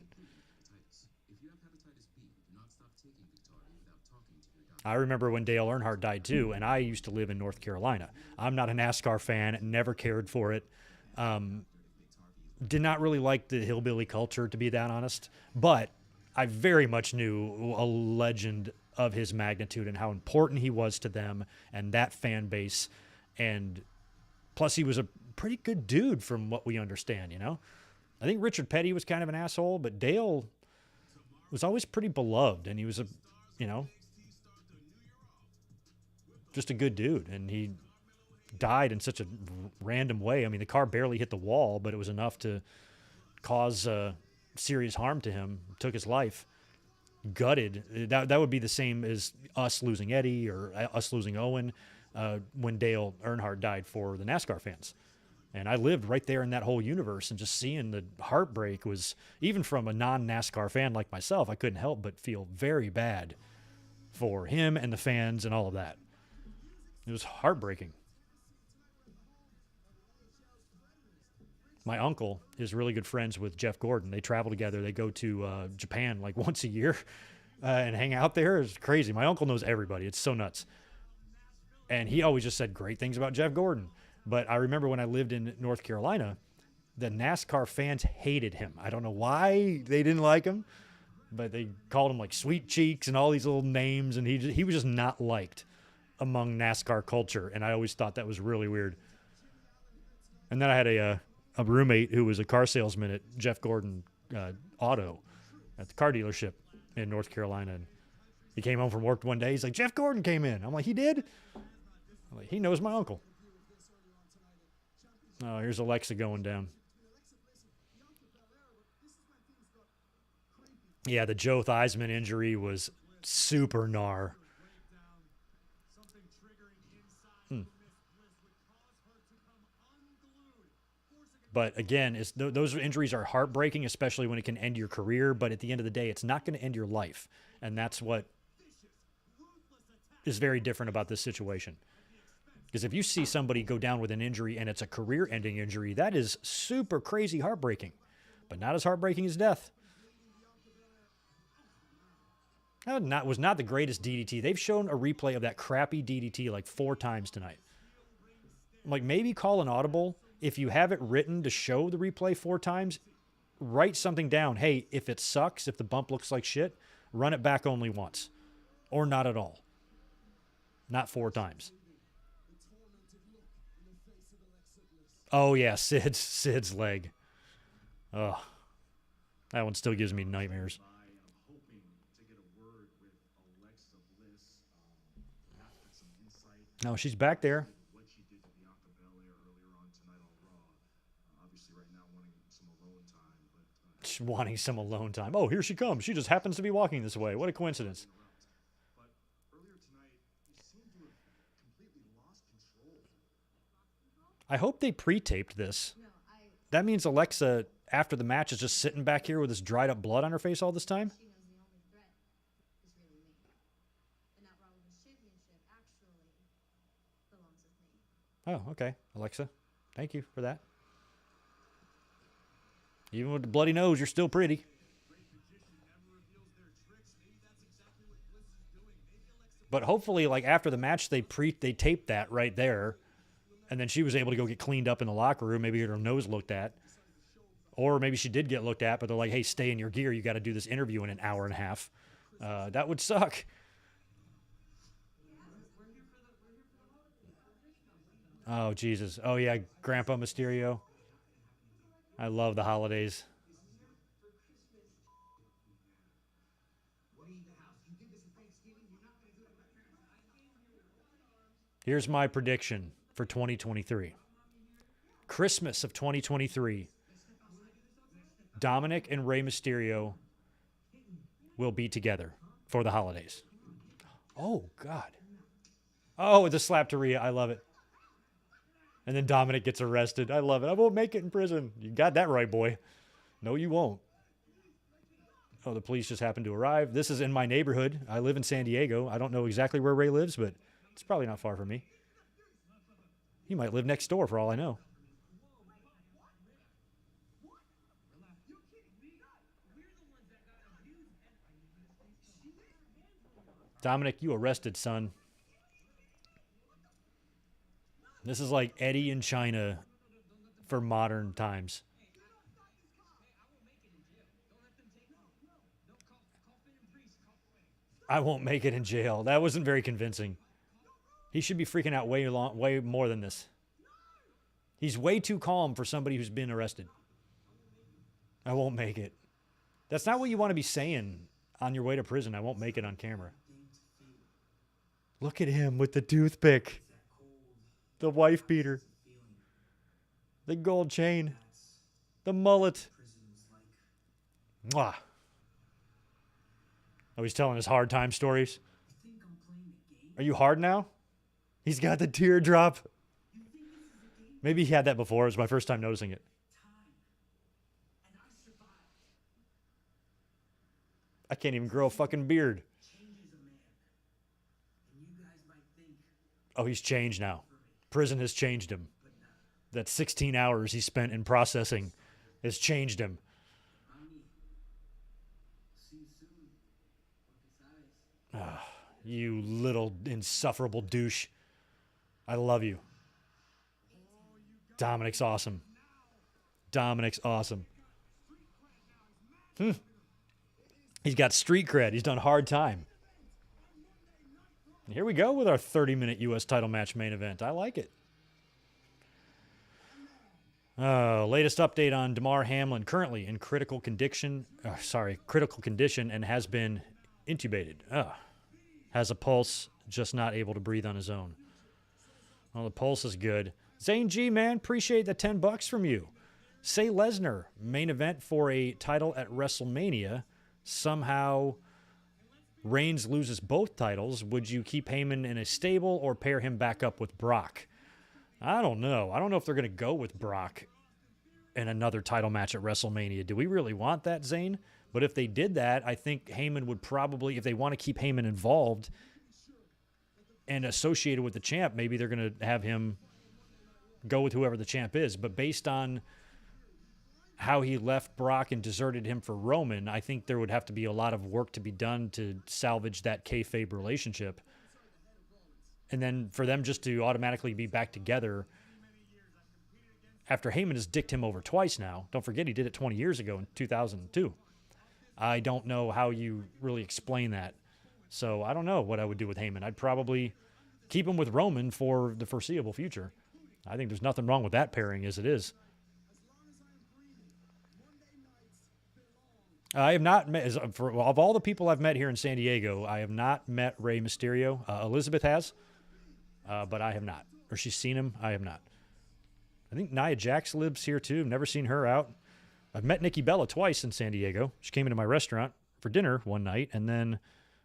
I remember when Dale Earnhardt died too, and I used to live in North Carolina. I'm not a NASCAR fan, never cared for it. Did not really like the hillbilly culture, to be that honest. But I very much knew a legend of his magnitude and how important he was to them and that fan base. And plus, he was a pretty good dude from what we understand, you know? I think Richard Petty was kind of an asshole, but Dale was always pretty beloved, and he was just a good dude, and he died in such a random way. I mean, the car barely hit the wall, but it was enough to cause serious harm to him. Took his life. Gutted. That would be the same as us losing Eddie or us losing Owen when Dale Earnhardt died for the NASCAR fans. And I lived right there in that whole universe, and just seeing the heartbreak was, even from a non-NASCAR fan like myself, I couldn't help but feel very bad for him and the fans and all of that. It was heartbreaking. My uncle is really good friends with Jeff Gordon. They travel together. They go to Japan like once a year and hang out there. It's crazy. My uncle knows everybody. It's so nuts. And he always just said great things about Jeff Gordon. But I remember when I lived in North Carolina, the NASCAR fans hated him. I don't know why they didn't like him, but they called him like Sweet Cheeks and all these little names. And he was just not liked among NASCAR culture. And I always thought that was really weird. And then I had a roommate who was a car salesman at Jeff Gordon Auto at the car dealership in North Carolina. And he came home from work one day. He's like, Jeff Gordon came in. I'm like, he did? I'm like, he knows my uncle. Oh, here's Alexa going down. Yeah, the Joe Theismann injury was super gnar. But again, those injuries are heartbreaking, especially when it can end your career. But at the end of the day, it's not going to end your life. And that's what is very different about this situation. Because if you see somebody go down with an injury and it's a career-ending injury, that is super crazy heartbreaking. But not as heartbreaking as death. That was not the greatest DDT. They've shown a replay of that crappy DDT like 4 times tonight. Like, maybe call an audible. If you have it written to show the replay 4 times, write something down. Hey, if it sucks, if the bump looks like shit, run it back only once. Or not at all. Not 4 times. Oh, yeah, Sid's leg. Oh, that one still gives me nightmares. I'm hoping to get a word with Alexa Bliss. Some insight. No, she's back there. What she did to Bianca Belair earlier on tonight on Raw. Obviously, right now wanting some alone time, but She's wanting some alone time. Oh, here she comes. She just happens to be walking this way. What a coincidence. but earlier tonight, you seem to have completely lost control. I hope they pre-taped this. That means Alexa, after the match, is just sitting back here with this dried up blood on her face all this time? She knows the only threat is really me. And that Raw Women's Championship actually belongs with me. Oh, okay. Alexa, thank you for that. Even with the bloody nose, you're still pretty. But hopefully, like, after the match, they taped that right there. And then she was able to go get cleaned up in the locker room. Maybe her nose looked at. Or maybe she did get looked at, but they're like, hey, stay in your gear. You got to do this interview in an hour and a half. That would suck. Oh, Jesus. Oh, yeah, Grandpa Mysterio. I love the holidays. Here's my prediction for 2023. Christmas of 2023. Dominik and Rey Mysterio will be together for the holidays. Oh, God. Oh, the slap to Rhea. I love it. And then Dominik gets arrested. I love it. I won't make it in prison. You got that right, boy. No, you won't. Oh, the police just happened to arrive. This is in my neighborhood. I live in San Diego. I don't know exactly where Rey lives, but it's probably not far from me. He might live next door for all I know. Dominik, you arrested, son. This is like Eddie in China for modern times. I won't make it in jail. That wasn't very convincing. He should be freaking out way more than this. He's way too calm for somebody who's been arrested. I won't make it. That's not what you want to be saying on your way to prison. I won't make it on camera. Look at him with the toothpick. The wife beater. The gold chain. The mullet. Mwah. Oh, he's telling his hard time stories. Are you hard now? He's got the teardrop. Maybe he had that before. It was my first time noticing it. I can't even grow a fucking beard. Oh, he's changed now. Prison has changed him. That 16 hours he spent in processing has changed him. Oh, you little insufferable douche. I love you. Dominik's awesome. Dominik's awesome. He's got street cred. He's done hard time. And here we go with our 30-minute U.S. title match main event. I like it. Latest update on Damar Hamlin, currently in critical condition and has been intubated. Has a pulse, just not able to breathe on his own. Well, the pulse is good. Zane G, man, appreciate the $10 from you. Say Lesnar, main event for a title at WrestleMania. Somehow Reigns loses both titles. Would you keep Heyman in a stable or pair him back up with Brock? I don't know. I don't know if they're going to go with Brock in another title match at WrestleMania. Do we really want that, Zane? But if they did that, I think Heyman would probably, if they want to keep Heyman involved and associated with the champ, maybe they're going to have him go with whoever the champ is. But based on how he left Brock and deserted him for Roman, I think there would have to be a lot of work to be done to salvage that kayfabe relationship. And then for them just to automatically be back together after Heyman has dicked him over twice now. Don't forget he did it 20 years ago in 2002. I don't know how you really explain that. So I don't know what I would do with Heyman. I'd probably keep him with Roman for the foreseeable future. I think there's nothing wrong with that pairing as it is. I have not met, of all the people I've met here in San Diego, I have not met Rey Mysterio. Elizabeth has, but I have not. Or she's seen him. I have not. I think Nia Jax lives here too. Never seen her out. I've met Nikki Bella twice in San Diego. She came into my restaurant for dinner one night, and then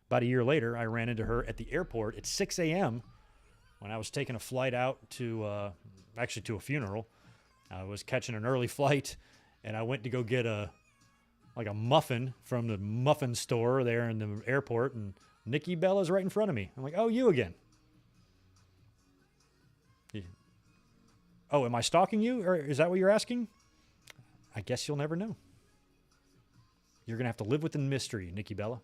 about a year later, I ran into her at the airport at 6 a.m. when I was taking a flight out to, actually to a funeral. I was catching an early flight, and I went to go get a muffin from the muffin store there in the airport, and Nikki Bella's right in front of me. I'm like, oh, you again. Oh, am I stalking you? Or is that what you're asking? I guess you'll never know. You're going to have to live with the mystery, Nikki Bella.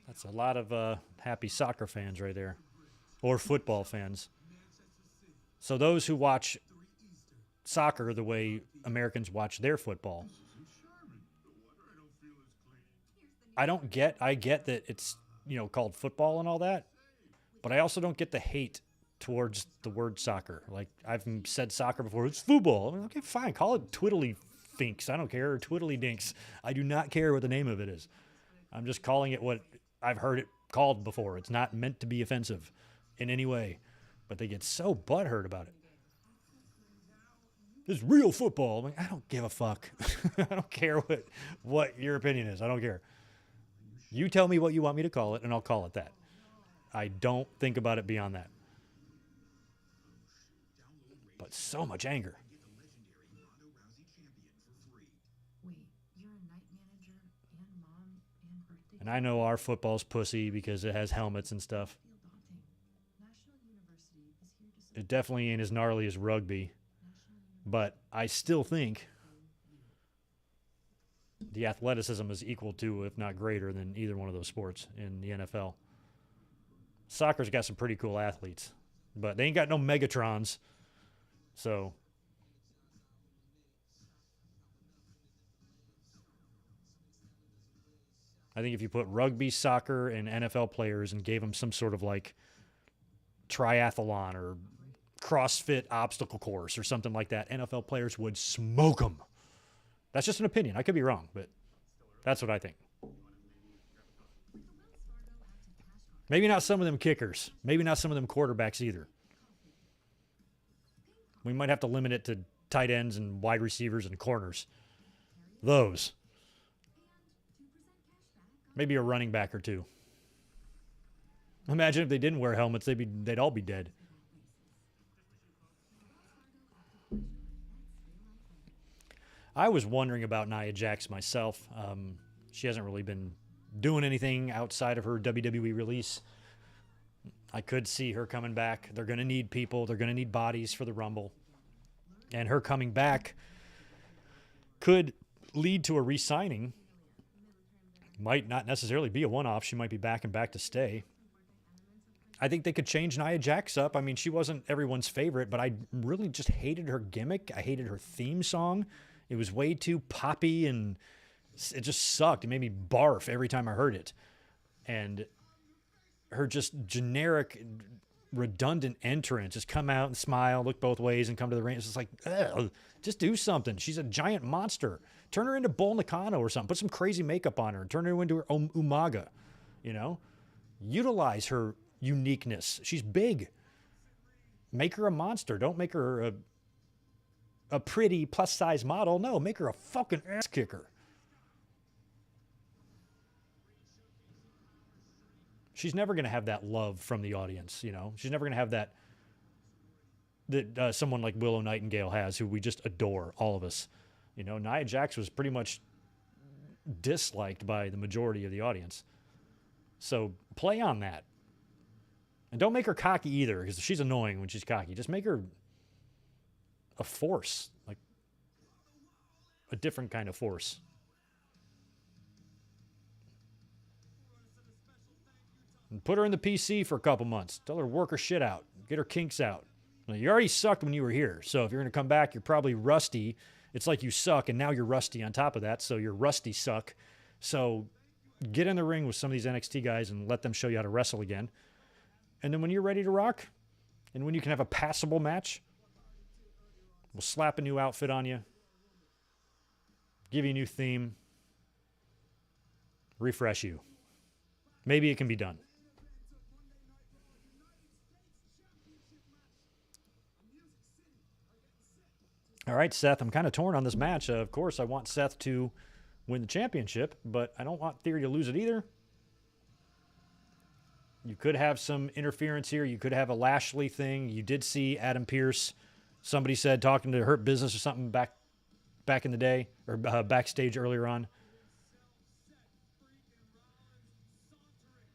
That's a lot of happy soccer fans right there, or football fans. So those who watch soccer the way Americans watch their football. I get that it's, called football and all that, but I also don't get the hate towards the word soccer. Like, I've said soccer before, it's football. I mean, okay, fine, call it twiddly finks. I don't care, or twiddly dinks. I do not care what the name of it is. I'm just calling it what I've heard it called before. It's not meant to be offensive in any way, but they get so butthurt about it. This is real football. I'm like, I don't give a fuck. I don't care what your opinion is. I don't care. You tell me what you want me to call it, and I'll call it that. I don't think about it beyond that. But so much anger. And I know our football's pussy because it has helmets and stuff. It definitely ain't as gnarly as rugby. But I still think the athleticism is equal to, if not greater than, either one of those sports in the NFL. Soccer's got some pretty cool athletes, but they ain't got no Megatrons. So I think if you put rugby, soccer, and NFL players and gave them some sort of like triathlon or CrossFit obstacle course or something like that, NFL players would smoke them. That's just an opinion. I could be wrong, but that's what I think. Maybe not some of them kickers. Maybe not some of them quarterbacks either. We might have to limit it to tight ends and wide receivers and corners. Those. Maybe a running back or two. Imagine if they didn't wear helmets, they'd all be dead. I was wondering about Nia Jax myself. She hasn't really been doing anything outside of her WWE release. I could see her coming back. They're going to need people. They're going to need bodies for the Rumble. And her coming back could lead to a re-signing. Might not necessarily be a one-off. She might be back and back to stay. I think they could change Nia Jax up. I mean, she wasn't everyone's favorite, but I really just hated her gimmick. I hated her theme song. It was way too poppy, and it just sucked. It made me barf every time I heard it. And her just generic, redundant entrance, just come out and smile, look both ways, and come to the ring. It's just like, ugh, just do something. She's a giant monster. Turn her into Bull Nakano or something. Put some crazy makeup on her and turn her into her Umaga. You know? Utilize her uniqueness. She's big. Make her a monster. Don't make her a pretty plus-size model. No, make her a fucking ass kicker. She's never going to have that love from the audience, you know? She's never going to have that someone like Willow Nightingale has, who we just adore, all of us. You know, Nia Jax was pretty much disliked by the majority of the audience. So play on that. And don't make her cocky either, because she's annoying when she's cocky. Just make her a force, like a different kind of force. And put her in the PC for a couple months. Tell her to work her shit out. Get her kinks out. Now, you already sucked when you were here. So if you're going to come back, you're probably rusty. It's like you suck, and now you're rusty on top of that. So you're rusty suck. So get in the ring with some of these NXT guys and let them show you how to wrestle again. And then when you're ready to rock, and when you can have a passable match, we'll slap a new outfit on you, give you a new theme, refresh you. Maybe it can be done. All right, Seth, I'm kind of torn on this match. Of course, I want Seth to win the championship, but I don't want Theory to lose it either. You could have some interference here. You could have a Lashley thing. You did see Adam Pearce, somebody said, talking to Hurt Business or something back in the day, or backstage earlier on.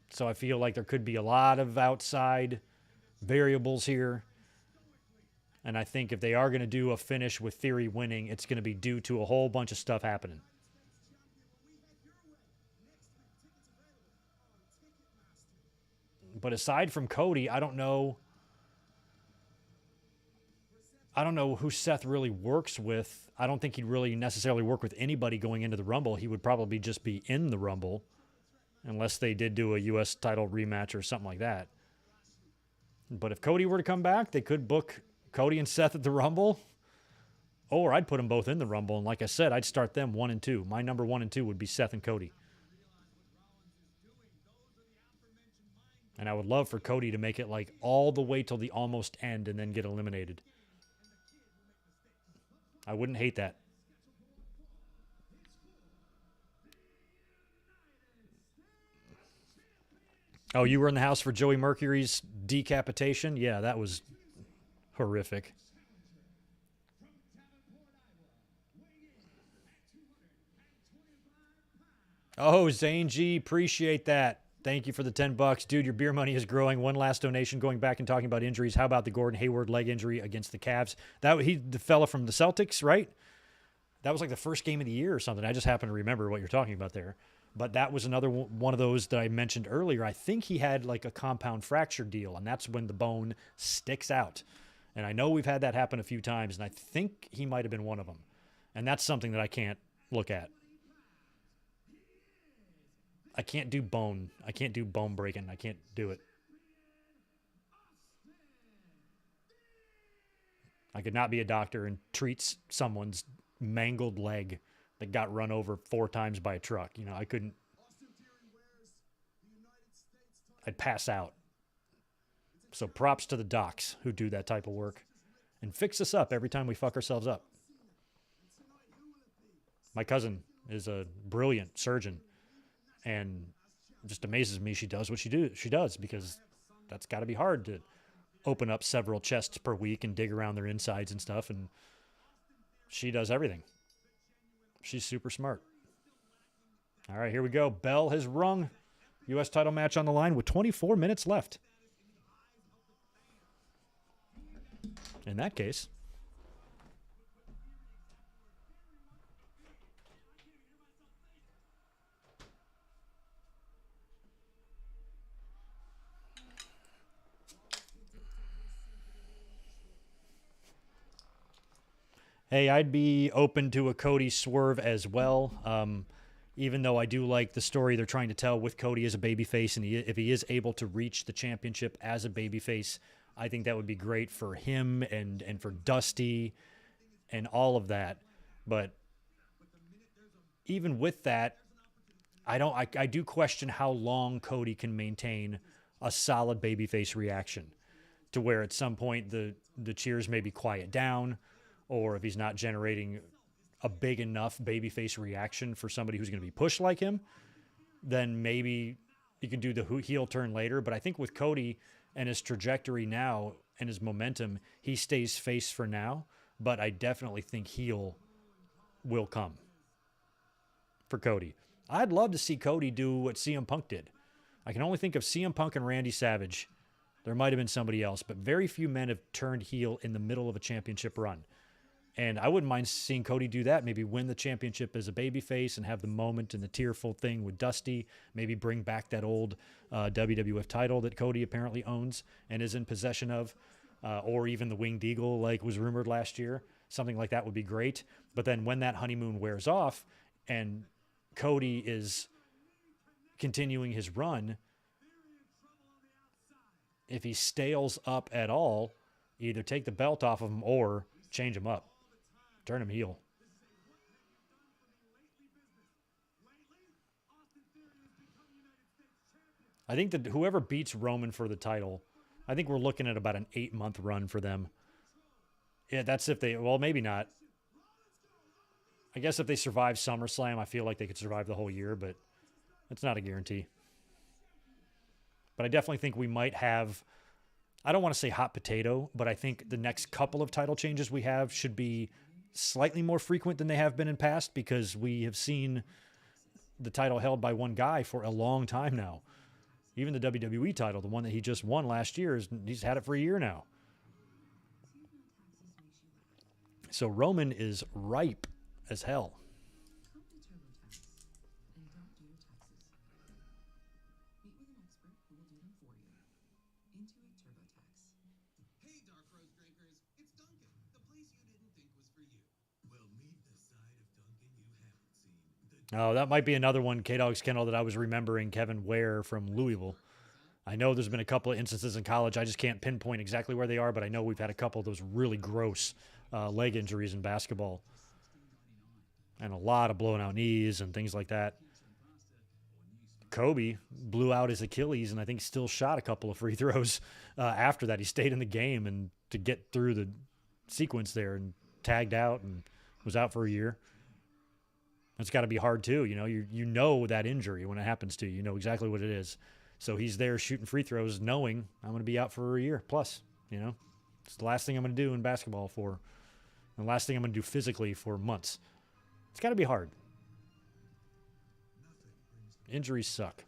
So I feel like there could be a lot of outside variables here. And I think if they are going to do a finish with Theory winning, it's going to be due to a whole bunch of stuff happening. But aside from Cody, I don't know who Seth really works with. I don't think he'd really necessarily work with anybody going into the Rumble. He would probably just be in the Rumble, unless they did do a U.S. title rematch or something like that. But if Cody were to come back, they could book Cody and Seth at the Rumble. Or I'd put them both in the Rumble. And like I said, I'd start them 1 and 2. My number 1 and 2 would be Seth and Cody. And I would love for Cody to make it like all the way till the almost end and then get eliminated. I wouldn't hate that. Oh, you were in the house for Joey Mercury's decapitation? Yeah, that was horrific. Oh, Zane G, appreciate that. Thank you for the $10. Dude, your beer money is growing. One last donation, going back and talking about injuries. How about the Gordon Hayward leg injury against the Cavs? The fella from the Celtics, right? That was like the first game of the year or something. I just happen to remember what you're talking about there. But that was another one of those that I mentioned earlier. I think he had like a compound fracture deal, and that's when the bone sticks out. And I know we've had that happen a few times, and I think he might have been one of them. And that's something that I can't look at. I can't do bone. I can't do bone breaking. I can't do it. I could not be a doctor and treat someone's mangled leg that got run over 4 times by a truck. You know, I couldn't. I'd pass out. So props to the docs who do that type of work and fix us up every time we fuck ourselves up. My cousin is a brilliant surgeon, and it just amazes me she does what she does, because that's got to be hard to open up several chests per week and dig around their insides and stuff, and she does everything. She's super smart. All right, here we go. Bell has rung. U.S. title match on the line with 24 minutes left. In that case, hey, I'd be open to a Cody swerve as well. Even though I do like the story they're trying to tell with Cody as a babyface, and if he is able to reach the championship as a babyface, I think that would be great for him and for Dusty and all of that. But even with that, I do question how long Cody can maintain a solid babyface reaction, to where at some point the cheers maybe quiet down, or if he's not generating a big enough babyface reaction for somebody who's going to be pushed like him, then maybe you can do the heel turn later. But I think with Cody and his trajectory now and his momentum, he stays face for now. But I definitely think heel will come for Cody. I'd love to see Cody do what CM Punk did. I can only think of CM Punk and Randy Savage. There might have been somebody else, but very few men have turned heel in the middle of a championship run. And I wouldn't mind seeing Cody do that, maybe win the championship as a babyface and have the moment and the tearful thing with Dusty, maybe bring back that old WWF title that Cody apparently owns and is in possession of, or even the Winged Eagle like was rumored last year. Something like that would be great. But then when that honeymoon wears off and Cody is continuing his run, if he stales up at all, either take the belt off of him or change him up. Turn him heel. I think that whoever beats Roman for the title, I think we're looking at about an 8-month run for them. Yeah, that's if they, well, maybe not. I guess if they survive SummerSlam, I feel like they could survive the whole year, but it's not a guarantee. But I definitely think we might have, I don't want to say hot potato, but I think the next couple of title changes we have should be slightly more frequent than they have been in past, because we have seen the title held by one guy for a long time now. Even the WWE title, the one that he just won last year, he's had it for a year now. So Roman is ripe as hell. Oh, that might be another one, K-Dog's Kennel, that I was remembering, Kevin Ware from Louisville. I know there's been a couple of instances in college. I just can't pinpoint exactly where they are, but I know we've had a couple of those really gross leg injuries in basketball. And a lot of blown out knees and things like that. Kobe blew out his Achilles and I think still shot a couple of free throws after that. He stayed in the game and to get through the sequence there and tagged out and was out for a year. It's got to be hard too. You know, you know that injury when it happens to you. You know exactly what it is. So he's there shooting free throws knowing I'm going to be out for a year plus. You know, it's the last thing I'm going to do in basketball for, and the last thing I'm going to do physically for months. It's got to be hard. Injuries suck.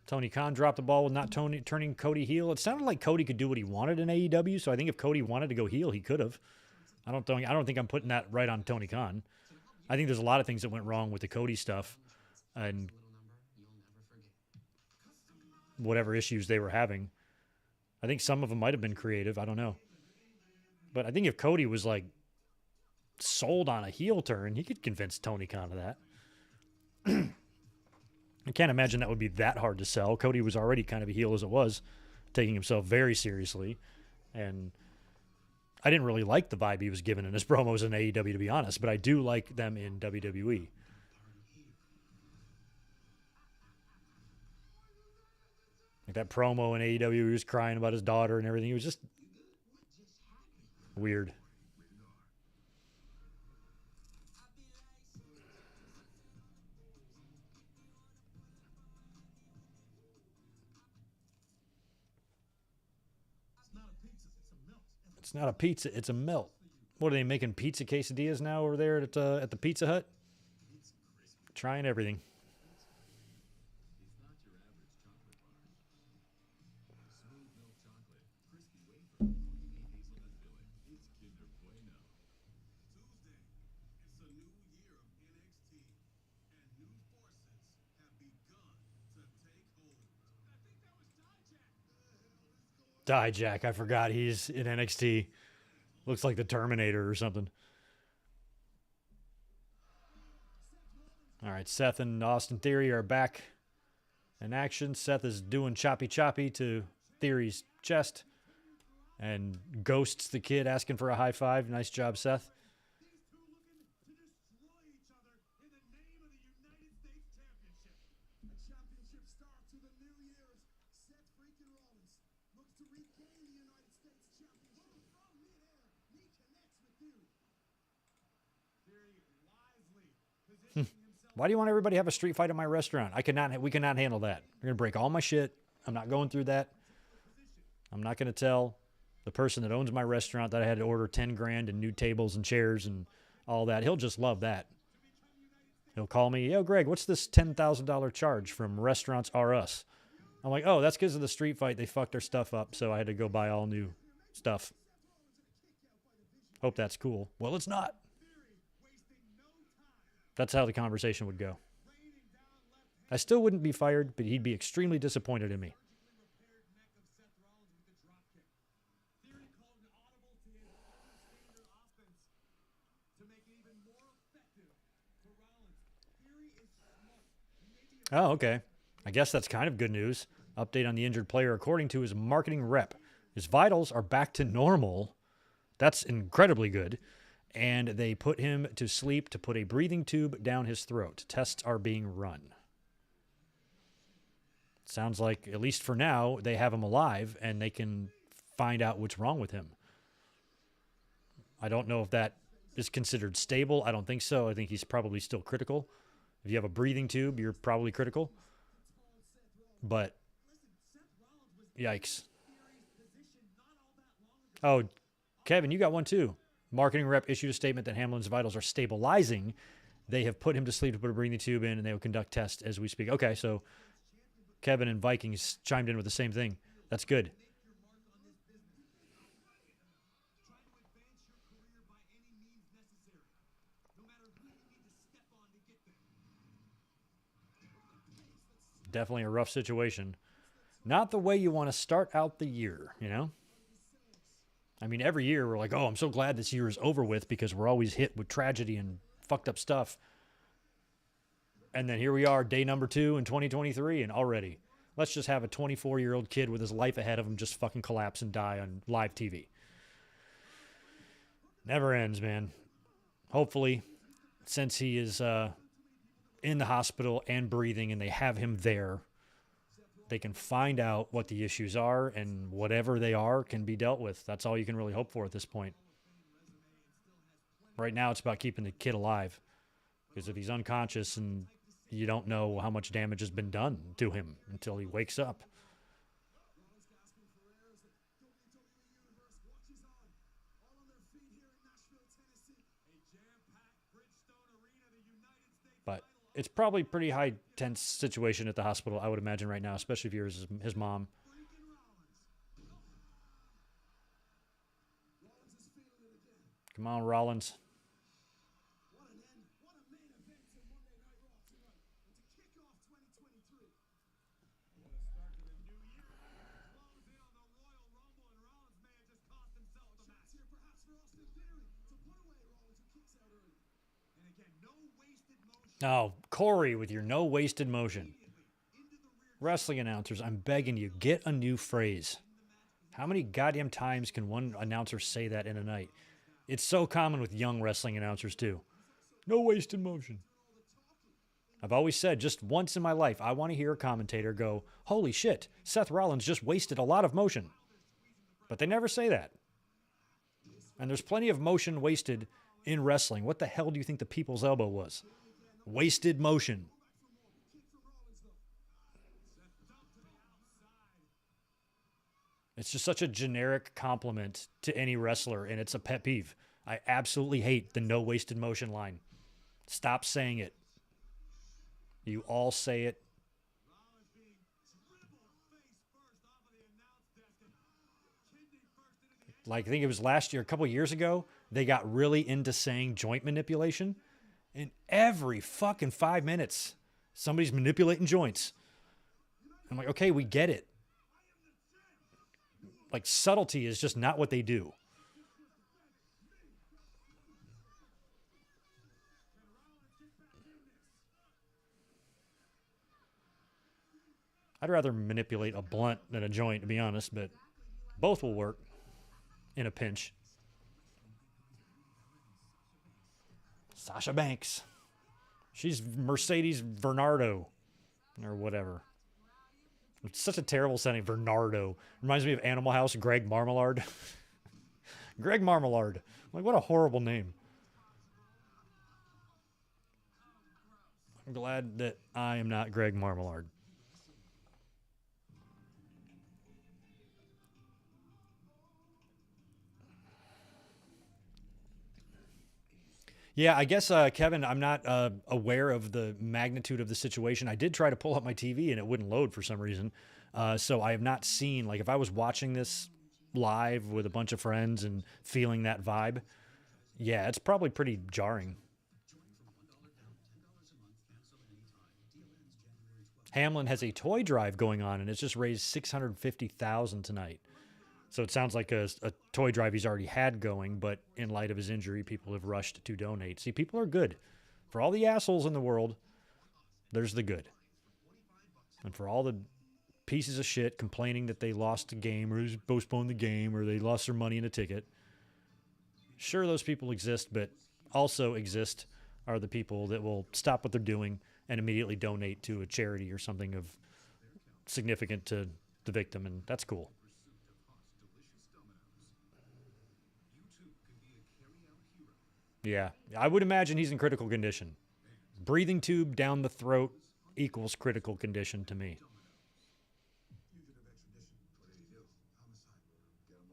Tony Khan dropped the ball with not turning Cody heel. It sounded like Cody could do what he wanted in AEW, so I think if Cody wanted to go heel, he could have. I don't think I'm putting that right on Tony Khan. I think there's a lot of things that went wrong with the Cody stuff, and whatever issues they were having. I think some of them might have been creative. I don't know. But I think if Cody was like sold on a heel turn, he could convince Tony Khan of that. I can't imagine that would be that hard to sell. Cody was already kind of a heel as it was, taking himself very seriously. And I didn't really like the vibe he was given in his promos in AEW, to be honest, but I do like them in WWE. Like that promo in AEW, he was crying about his daughter and everything. It was just weird. It's not a pizza, it's a melt. What are they making, pizza quesadillas now over there at the Pizza Hut? Trying everything. Dijak, I forgot he's in NXT. Looks like the Terminator or something. All right, Seth and Austin Theory are back in action. Seth is doing choppy to Theory's chest and ghosts the kid asking for a high five. Nice job, Seth. Why do you want everybody to have a street fight at my restaurant? We cannot handle that. You're going to break all my shit. I'm not going through that. I'm not going to tell the person that owns my restaurant that I had to order 10 grand and new tables and chairs and all that. He'll just love that. He'll call me, yo, Greg, what's this $10,000 charge from Restaurants R Us? I'm like, oh, that's because of the street fight. They fucked their stuff up, so I had to go buy all new stuff. Hope that's cool. Well, it's not. That's how the conversation would go. I still wouldn't be fired, but he'd be extremely disappointed in me. Oh, okay. I guess that's kind of good news. Update on the injured player. According to his marketing rep, his vitals are back to normal. That's incredibly good. And they put him to sleep to put a breathing tube down his throat. Tests are being run. Sounds like, at least for now, they have him alive and they can find out what's wrong with him. I don't know if that is considered stable. I don't think so. I think he's probably still critical. If you have a breathing tube, you're probably critical. But, yikes. Oh, Kevin, you got one too. Marketing rep issued a statement that Hamlin's vitals are stabilizing. They have put him to sleep to put a breathing tube in, and they will conduct tests as we speak. Okay, so Kevin and Vikings chimed in with the same thing. That's good. Definitely a rough situation. Not the way you want to start out the year, you know? I mean, every year we're like, oh, I'm so glad this year is over with because we're always hit with tragedy and fucked up stuff. And then here we are, day number 2 in 2023, and already, let's just have a 24-year-old kid with his life ahead of him just fucking collapse and die on live TV. Never ends, man. Hopefully, since he is in the hospital and breathing and they have him there, they can find out what the issues are, and whatever they are can be dealt with. That's all you can really hope for at this point. Right now, it's about keeping the kid alive. Because if he's unconscious and you don't know how much damage has been done to him until he wakes up. But it's probably a pretty high tense situation at the hospital, I would imagine right now, especially if you're his mom. Come on, Rollins. Oh, Corey with your no wasted motion. Wrestling announcers, I'm begging you, get a new phrase. How many goddamn times can one announcer say that in a night? It's so common with young wrestling announcers, too. No wasted motion. I've always said, just once in my life, I want to hear a commentator go, holy shit, Seth Rollins just wasted a lot of motion. But they never say that. And there's plenty of motion wasted in wrestling. What the hell do you think the people's elbow was? Wasted motion. It's just such a generic compliment to any wrestler, and it's a pet peeve. I absolutely hate the no wasted motion line. Stop saying it. You all say it. Like, I think it was last year, a couple years ago, they got really into saying joint manipulation. And every fucking 5 minutes, somebody's manipulating joints. I'm like, okay, we get it. Like, subtlety is just not what they do. I'd rather manipulate a blunt than a joint, to be honest, but both will work in a pinch. Sasha Banks. She's Mercedes Bernardo or whatever. It's such a terrible sounding, Bernardo. Reminds me of Animal House, Greg Marmalard. Greg Marmalard. Like, what a horrible name. I'm glad that I am not Greg Marmalard. Yeah, I guess, Kevin, I'm not aware of the magnitude of the situation. I did try to pull up my TV and it wouldn't load for some reason. So I have not seen, like, if I was watching this live with a bunch of friends and feeling that vibe, yeah, it's probably pretty jarring. Hamlin has a toy drive going on and it's just raised $650,000 tonight. So it sounds like a toy drive he's already had going, but in light of his injury, people have rushed to donate. See, people are good. For all the assholes in the world, there's the good. And for all the pieces of shit complaining that they lost a game or postponed the game or they lost their money in a ticket, sure, those people exist, but also exist are the people that will stop what they're doing and immediately donate to a charity or something of significant to the victim, and that's cool. Yeah, I would imagine he's in critical condition. Breathing tube down the throat equals critical condition to me.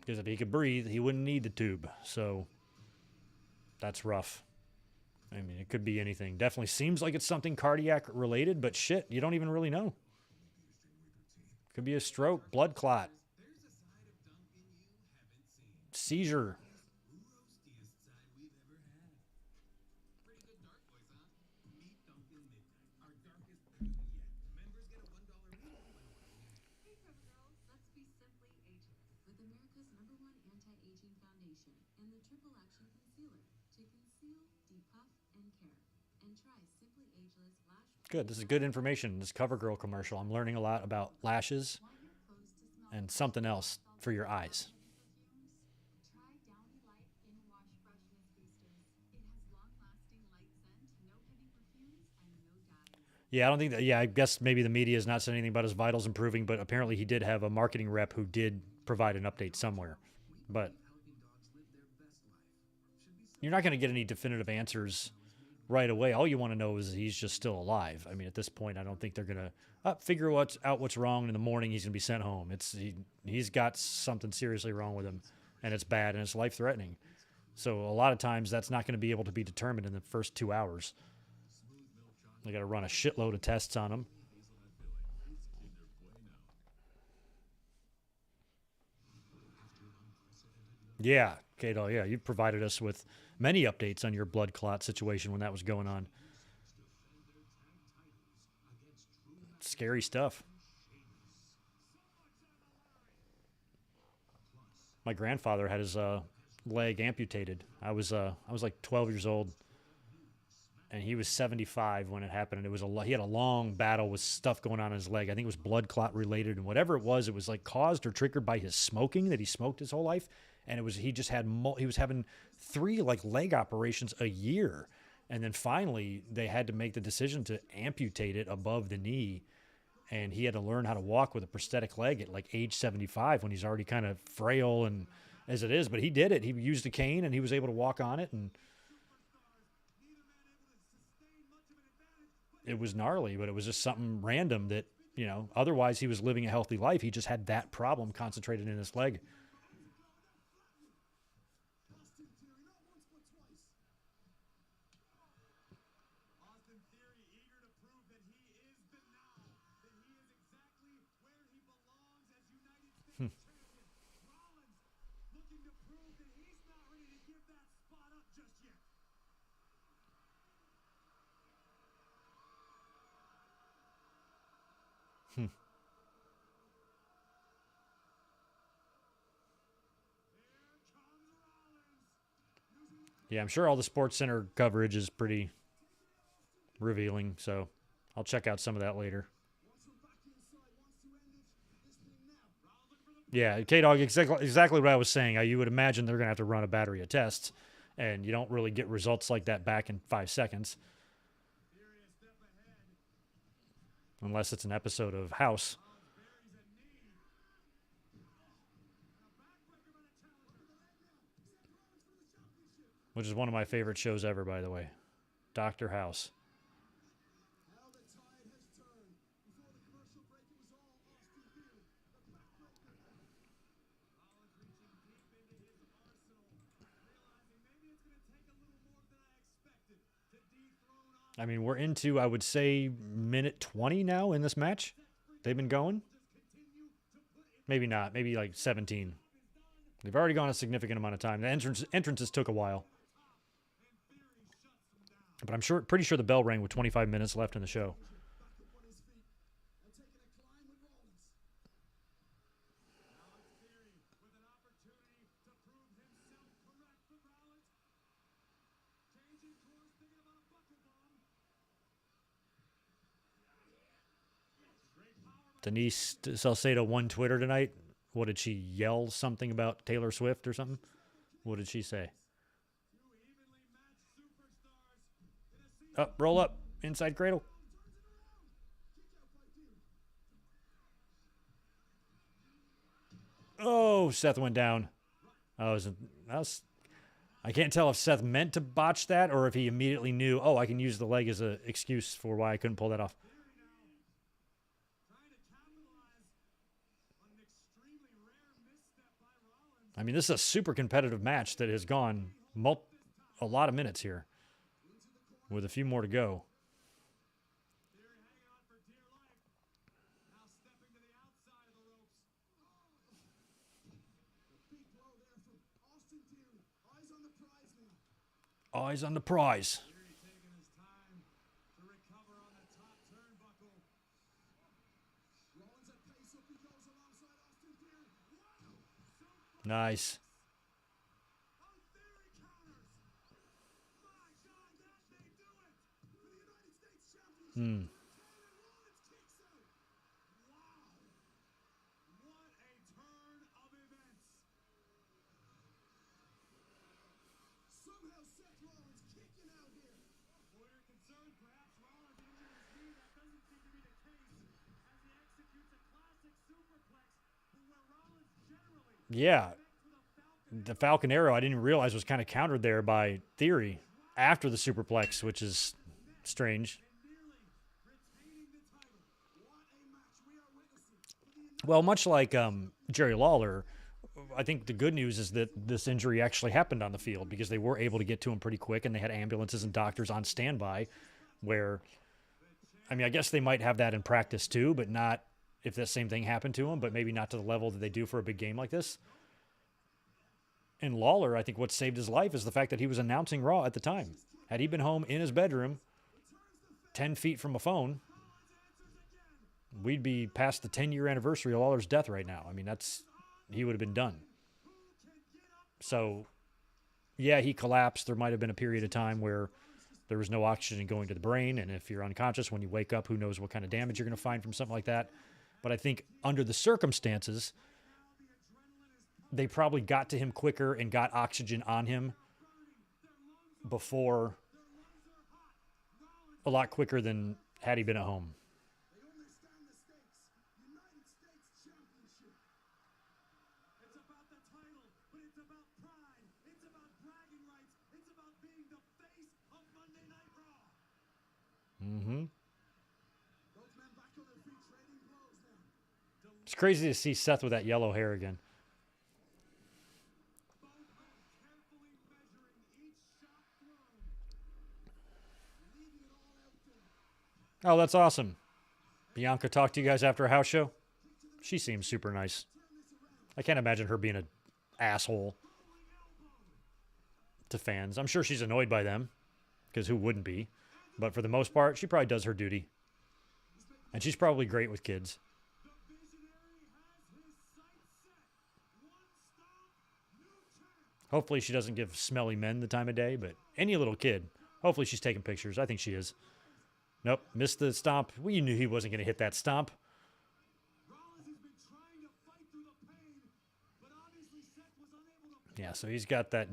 Because if he could breathe, he wouldn't need the tube. So that's rough. I mean, it could be anything. Definitely seems like it's something cardiac related, but shit, you don't even really know. Could be a stroke, blood clot, seizure. Good. This is good information. This CoverGirl commercial. I'm learning a lot about lashes and something else for your eyes. Yeah, I don't think that. Yeah, I guess maybe the media is not saying anything about his vitals improving, but apparently he did have a marketing rep who did provide an update somewhere. But you're not going to get any definitive answers right away. All you want to know is he's just still alive. I mean, at this point, I don't think they're going to figure out what's wrong. And in the morning, he's going to be sent home. He's got something seriously wrong with him, and it's bad, and it's life-threatening. So a lot of times, that's not going to be able to be determined in the first 2 hours. They got to run a shitload of tests on him. Yeah, Kato, yeah, you provided us with many updates on your blood clot situation when that was going on. Scary stuff. My grandfather had his leg amputated. I was like 12 years old, and he was 75 when it happened. And it was he had a long battle with stuff going on in his leg. I think it was blood clot related, and whatever it was like caused or triggered by his smoking, that he smoked his whole life. And he just had he was having 3 like leg operations a year, and then finally they had to make the decision to amputate it above the knee, and he had to learn how to walk with a prosthetic leg at like age 75 when he's already kind of frail and as it is. But he did it. He used a cane and he was able to walk on it, and it was gnarly, but it was just something random that, otherwise he was living a healthy life. He just had that problem concentrated in his leg. Yeah, I'm sure all the Sports Center coverage is pretty revealing, so I'll check out some of that later. Yeah, K-Dog, exactly what I was saying. You would imagine they're going to have to run a battery of tests, and you don't really get results like that back in 5 seconds. Unless it's an episode of House. Which is one of my favorite shows ever, by the way. Dr. House. I mean, we're into, I would say, minute 20 now in this match. They've been going. Maybe not. Maybe like 17. They've already gone a significant amount of time. The entrances took a while. But I'm pretty sure the bell rang with 25 minutes left in the show. Denise Salcedo won Twitter tonight. What did she yell? Something about Taylor Swift or something? What did she say? Up, roll up, inside cradle. Oh, Seth went down. I can't tell if Seth meant to botch that or if he immediately knew, oh, I can use the leg as an excuse for why I couldn't pull that off. I mean, this is a super competitive match that has gone a lot of minutes here, with a few more to go. Eyes on the prize. Nice. Somehow Seth Rollins kicking out here. Well, you're concerned perhaps Rollins injured his knee. That doesn't seem to be the case as he executes a classic superplex where Rollins generally... Yeah. The Falcon Arrow, I didn't realize was kind of countered there by Theory after the superplex, which is strange. Well, much like Jerry Lawler, I think the good news is that this injury actually happened on the field because they were able to get to him pretty quick and they had ambulances and doctors on standby where, I mean, I guess they might have that in practice too, but not if the same thing happened to him, but maybe not to the level that they do for a big game like this. And Lawler, I think what saved his life is the fact that he was announcing Raw at the time. Had he been home in his bedroom, 10 feet from a phone, we'd be past the 10-year anniversary of Lawler's death right now. I mean, he would have been done. So, yeah, he collapsed. There might have been a period of time where there was no oxygen going to the brain. And if you're unconscious, when you wake up, who knows what kind of damage you're going to find from something like that. But I think under the circumstances, they probably got to him quicker and got oxygen on him before, a lot quicker than had he been at home. They understand the stakes. United States Championship. It's about the title, but it's about pride. It's about bragging rights. It's about being the face of Monday Night Raw. Mm-hmm. Both men back on their feet, trading blows now. It's crazy to see Seth with that yellow hair again. Both men carefully measuring each shot thrown. Leaving it all out there. Oh, that's awesome. Bianca talked to you guys after a house show? She seems super nice. I can't imagine her being an asshole to fans. I'm sure she's annoyed by them, because who wouldn't be? But for the most part, she probably does her duty. And she's probably great with kids. The visionary has his sights set. One stop, new champ. Hopefully she doesn't give smelly men the time of day, but any little kid, hopefully she's taking pictures. I think she is. Nope, missed the stomp. We knew he wasn't going to hit that stomp. Rollins has been trying to fight through the pain, but obviously Seth was unable to Yeah, so he's got that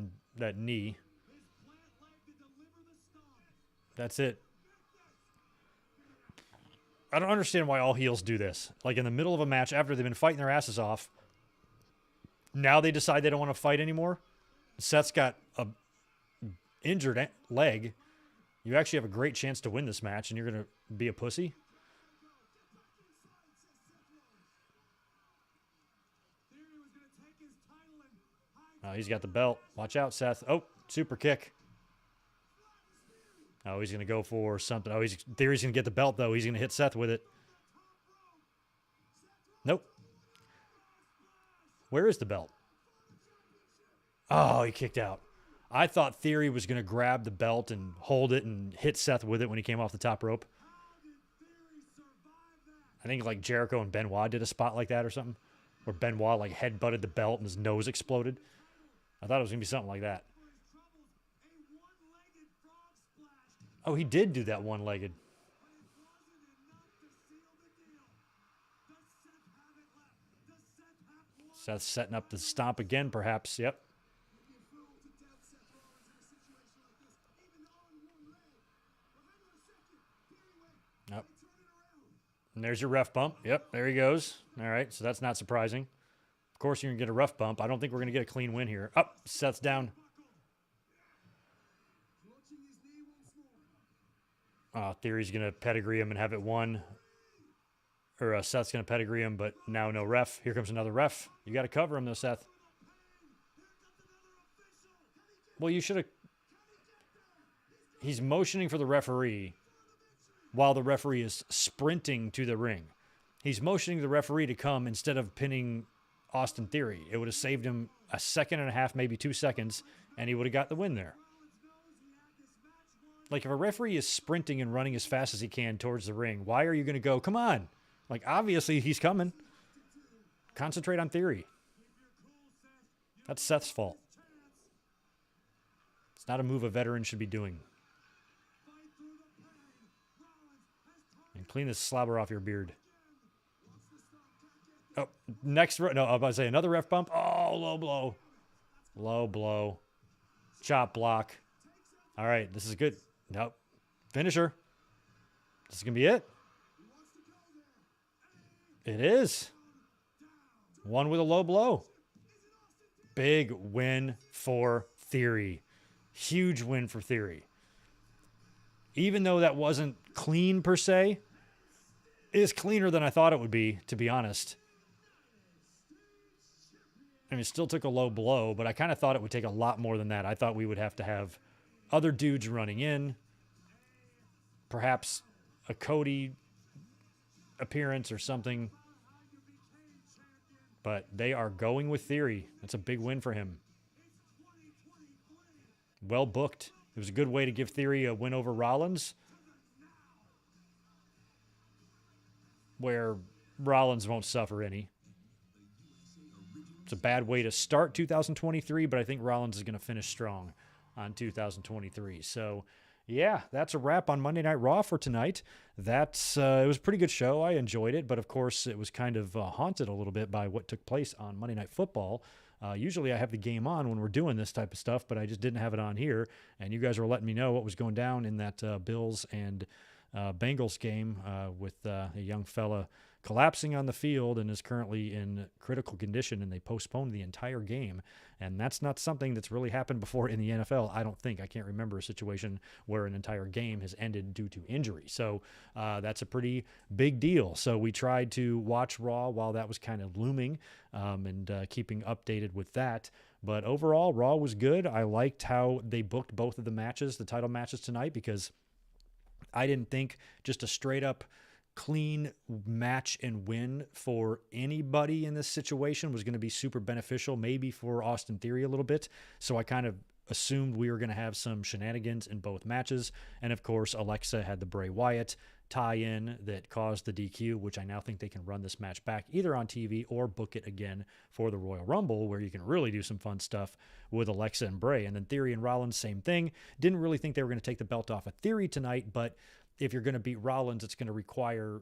knee. his plant leg to deliver the stomp. That's it. I don't understand why all heels do this. Like in the middle of a match after they've been fighting their asses off, now they decide they don't want to fight anymore. Seth's got a injured leg. You actually have a great chance to win this match, and you're going to be a pussy? Theory was going to take his title and hide Oh, he's got the belt. Watch out, Seth. Oh, super kick. Oh, he's going to go for something. Oh, Theory's going to get the belt, though. He's going to hit Seth with it. Nope. Where is the belt? Oh, he kicked out. I thought Theory was going to grab the belt and hold it and hit Seth with it when he came off the top rope. I think like Jericho and Benoit did a spot like that or something, where Benoit like headbutted the belt and his nose exploded. I thought it was going to be something like that. Oh, he did do that one-legged. Seth's setting up the stomp again, perhaps. Yep. Yep. And there's your ref bump. Yep, there he goes. All right, so that's not surprising. Of course, you're going to get a ref bump. I don't think we're going to get a clean win here. Up, Seth's down. Theory's going to pedigree him and have it won. Or Seth's going to pedigree him, but now no ref. Here comes another ref. You got to cover him, though, Seth. Well, you should have... He's motioning for the referee while the referee is sprinting to the ring. He's motioning the referee to come instead of pinning Austin Theory. It would have saved him a second and a half, maybe 2 seconds, and he would have got the win there. Like, if a referee is sprinting and running as fast as he can towards the ring, why are you going to go, come on? Like, obviously, he's coming. Concentrate on Theory. That's Seth's fault. It's not a move a veteran should be doing. And clean this slobber off your beard. Oh, next... No, I was about to say another ref bump. Oh, low blow. Low blow. Chop block. All right, this is good. Nope. Finisher. This is going to be it. It is. One with a low blow. Big win for Theory. Huge win for Theory. Even though that wasn't clean per se, it's cleaner than I thought it would be, to be honest. I mean, it still took a low blow, but I kind of thought it would take a lot more than that. I thought we would have to have other dudes running in, perhaps a Cody appearance or something. But they are going with Theory. That's a big win for him. Well booked. It was a good way to give Theory a win over Rollins, where Rollins won't suffer any. It's a bad way to start 2023, but I think Rollins is going to finish strong on 2023. So Yeah, that's a wrap on Monday Night Raw for tonight. That's it was a pretty good show. I enjoyed it, but of course it was kind of haunted a little bit by what took place on Monday Night Football. Usually I have the game on when we're doing this type of stuff, but I just didn't have it on here. And you guys were letting me know what was going down in that Bills and Bengals game with a young fella collapsing on the field and is currently in critical condition, and they postponed the entire game. And that's not something that's really happened before in the NFL, I don't think. I can't remember a situation where an entire game has ended due to injury. So that's a pretty big deal. So we tried to watch Raw while that was kind of looming and keeping updated with that. But overall, Raw was good. I liked how they booked both of the matches, the title matches tonight, because I didn't think just a straight up clean match and win for anybody in this situation was going to be super beneficial, maybe for Austin Theory a little bit. So I kind of assumed we were going to have some shenanigans in both matches. And of course, Alexa had the Bray Wyatt tie-in that caused the DQ, which I now think they can run this match back either on TV or book it again for the Royal Rumble, where you can really do some fun stuff with Alexa and Bray. And then Theory and Rollins, same thing. Didn't really think they were going to take the belt off of Theory tonight, but if you're going to beat Rollins, it's going to require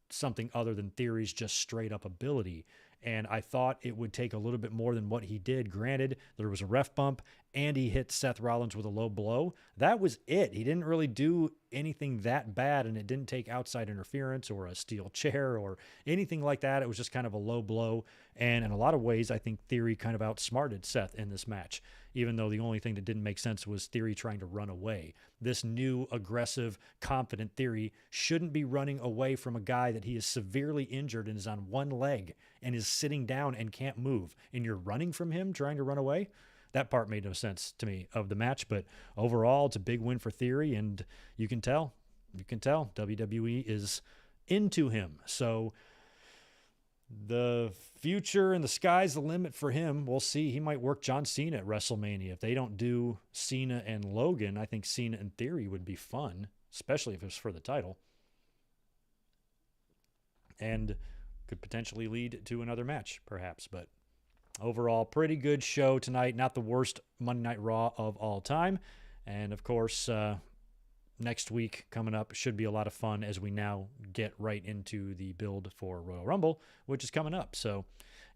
something other than Theory's just straight up ability. And I thought it would take a little bit more than what he did. Granted, there was a ref bump and he hit Seth Rollins with a low blow. That was it. He didn't really do anything that bad, and it didn't take outside interference or a steel chair or anything like that. It was just kind of a low blow. And in a lot of ways, I think Theory kind of outsmarted Seth in this match, even though the only thing that didn't make sense was Theory trying to run away. This new, aggressive, confident Theory shouldn't be running away from a guy that he is severely injured and is on one leg and is sitting down and can't move. And you're running from him, trying to run away? That part made no sense to me of the match, but overall, it's a big win for Theory, and you can tell WWE is into him. So the future and the sky's the limit for him. We'll see. He might work John Cena at WrestleMania. If they don't do Cena and Logan, I think Cena and Theory would be fun, especially if it was for the title, and could potentially lead to another match, perhaps. But overall, pretty good show tonight. Not the worst Monday Night Raw of all time. And, of course, next week coming up should be a lot of fun as we now get right into the build for Royal Rumble, which is coming up. So,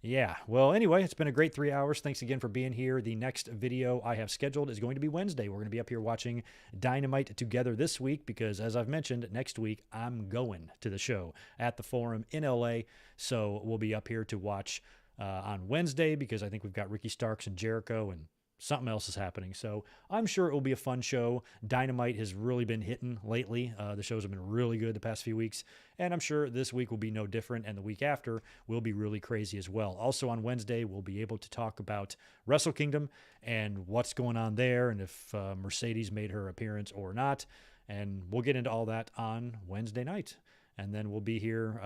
yeah. Well, anyway, it's been a great 3 hours. Thanks again for being here. The next video I have scheduled is going to be Wednesday. We're going to be up here watching Dynamite together this week because, as I've mentioned, next week I'm going to the show at the Forum in LA. So we'll be up here to watch on Wednesday because I think we've got Ricky Starks and Jericho and something else is happening. So I'm sure it will be a fun show. Dynamite has really been hitting lately. The shows have been really good the past few weeks, and I'm sure this week will be no different, and the week after will be really crazy as well. Also on Wednesday, we'll be able to talk about Wrestle Kingdom and what's going on there, and if Mercedes made her appearance or not, and we'll get into all that on Wednesday night. And then we'll be here,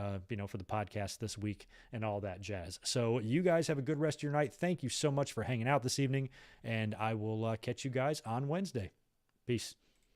for the podcast this week and all that jazz. So you guys have a good rest of your night. Thank you so much for hanging out this evening, and I will catch you guys on Wednesday. Peace.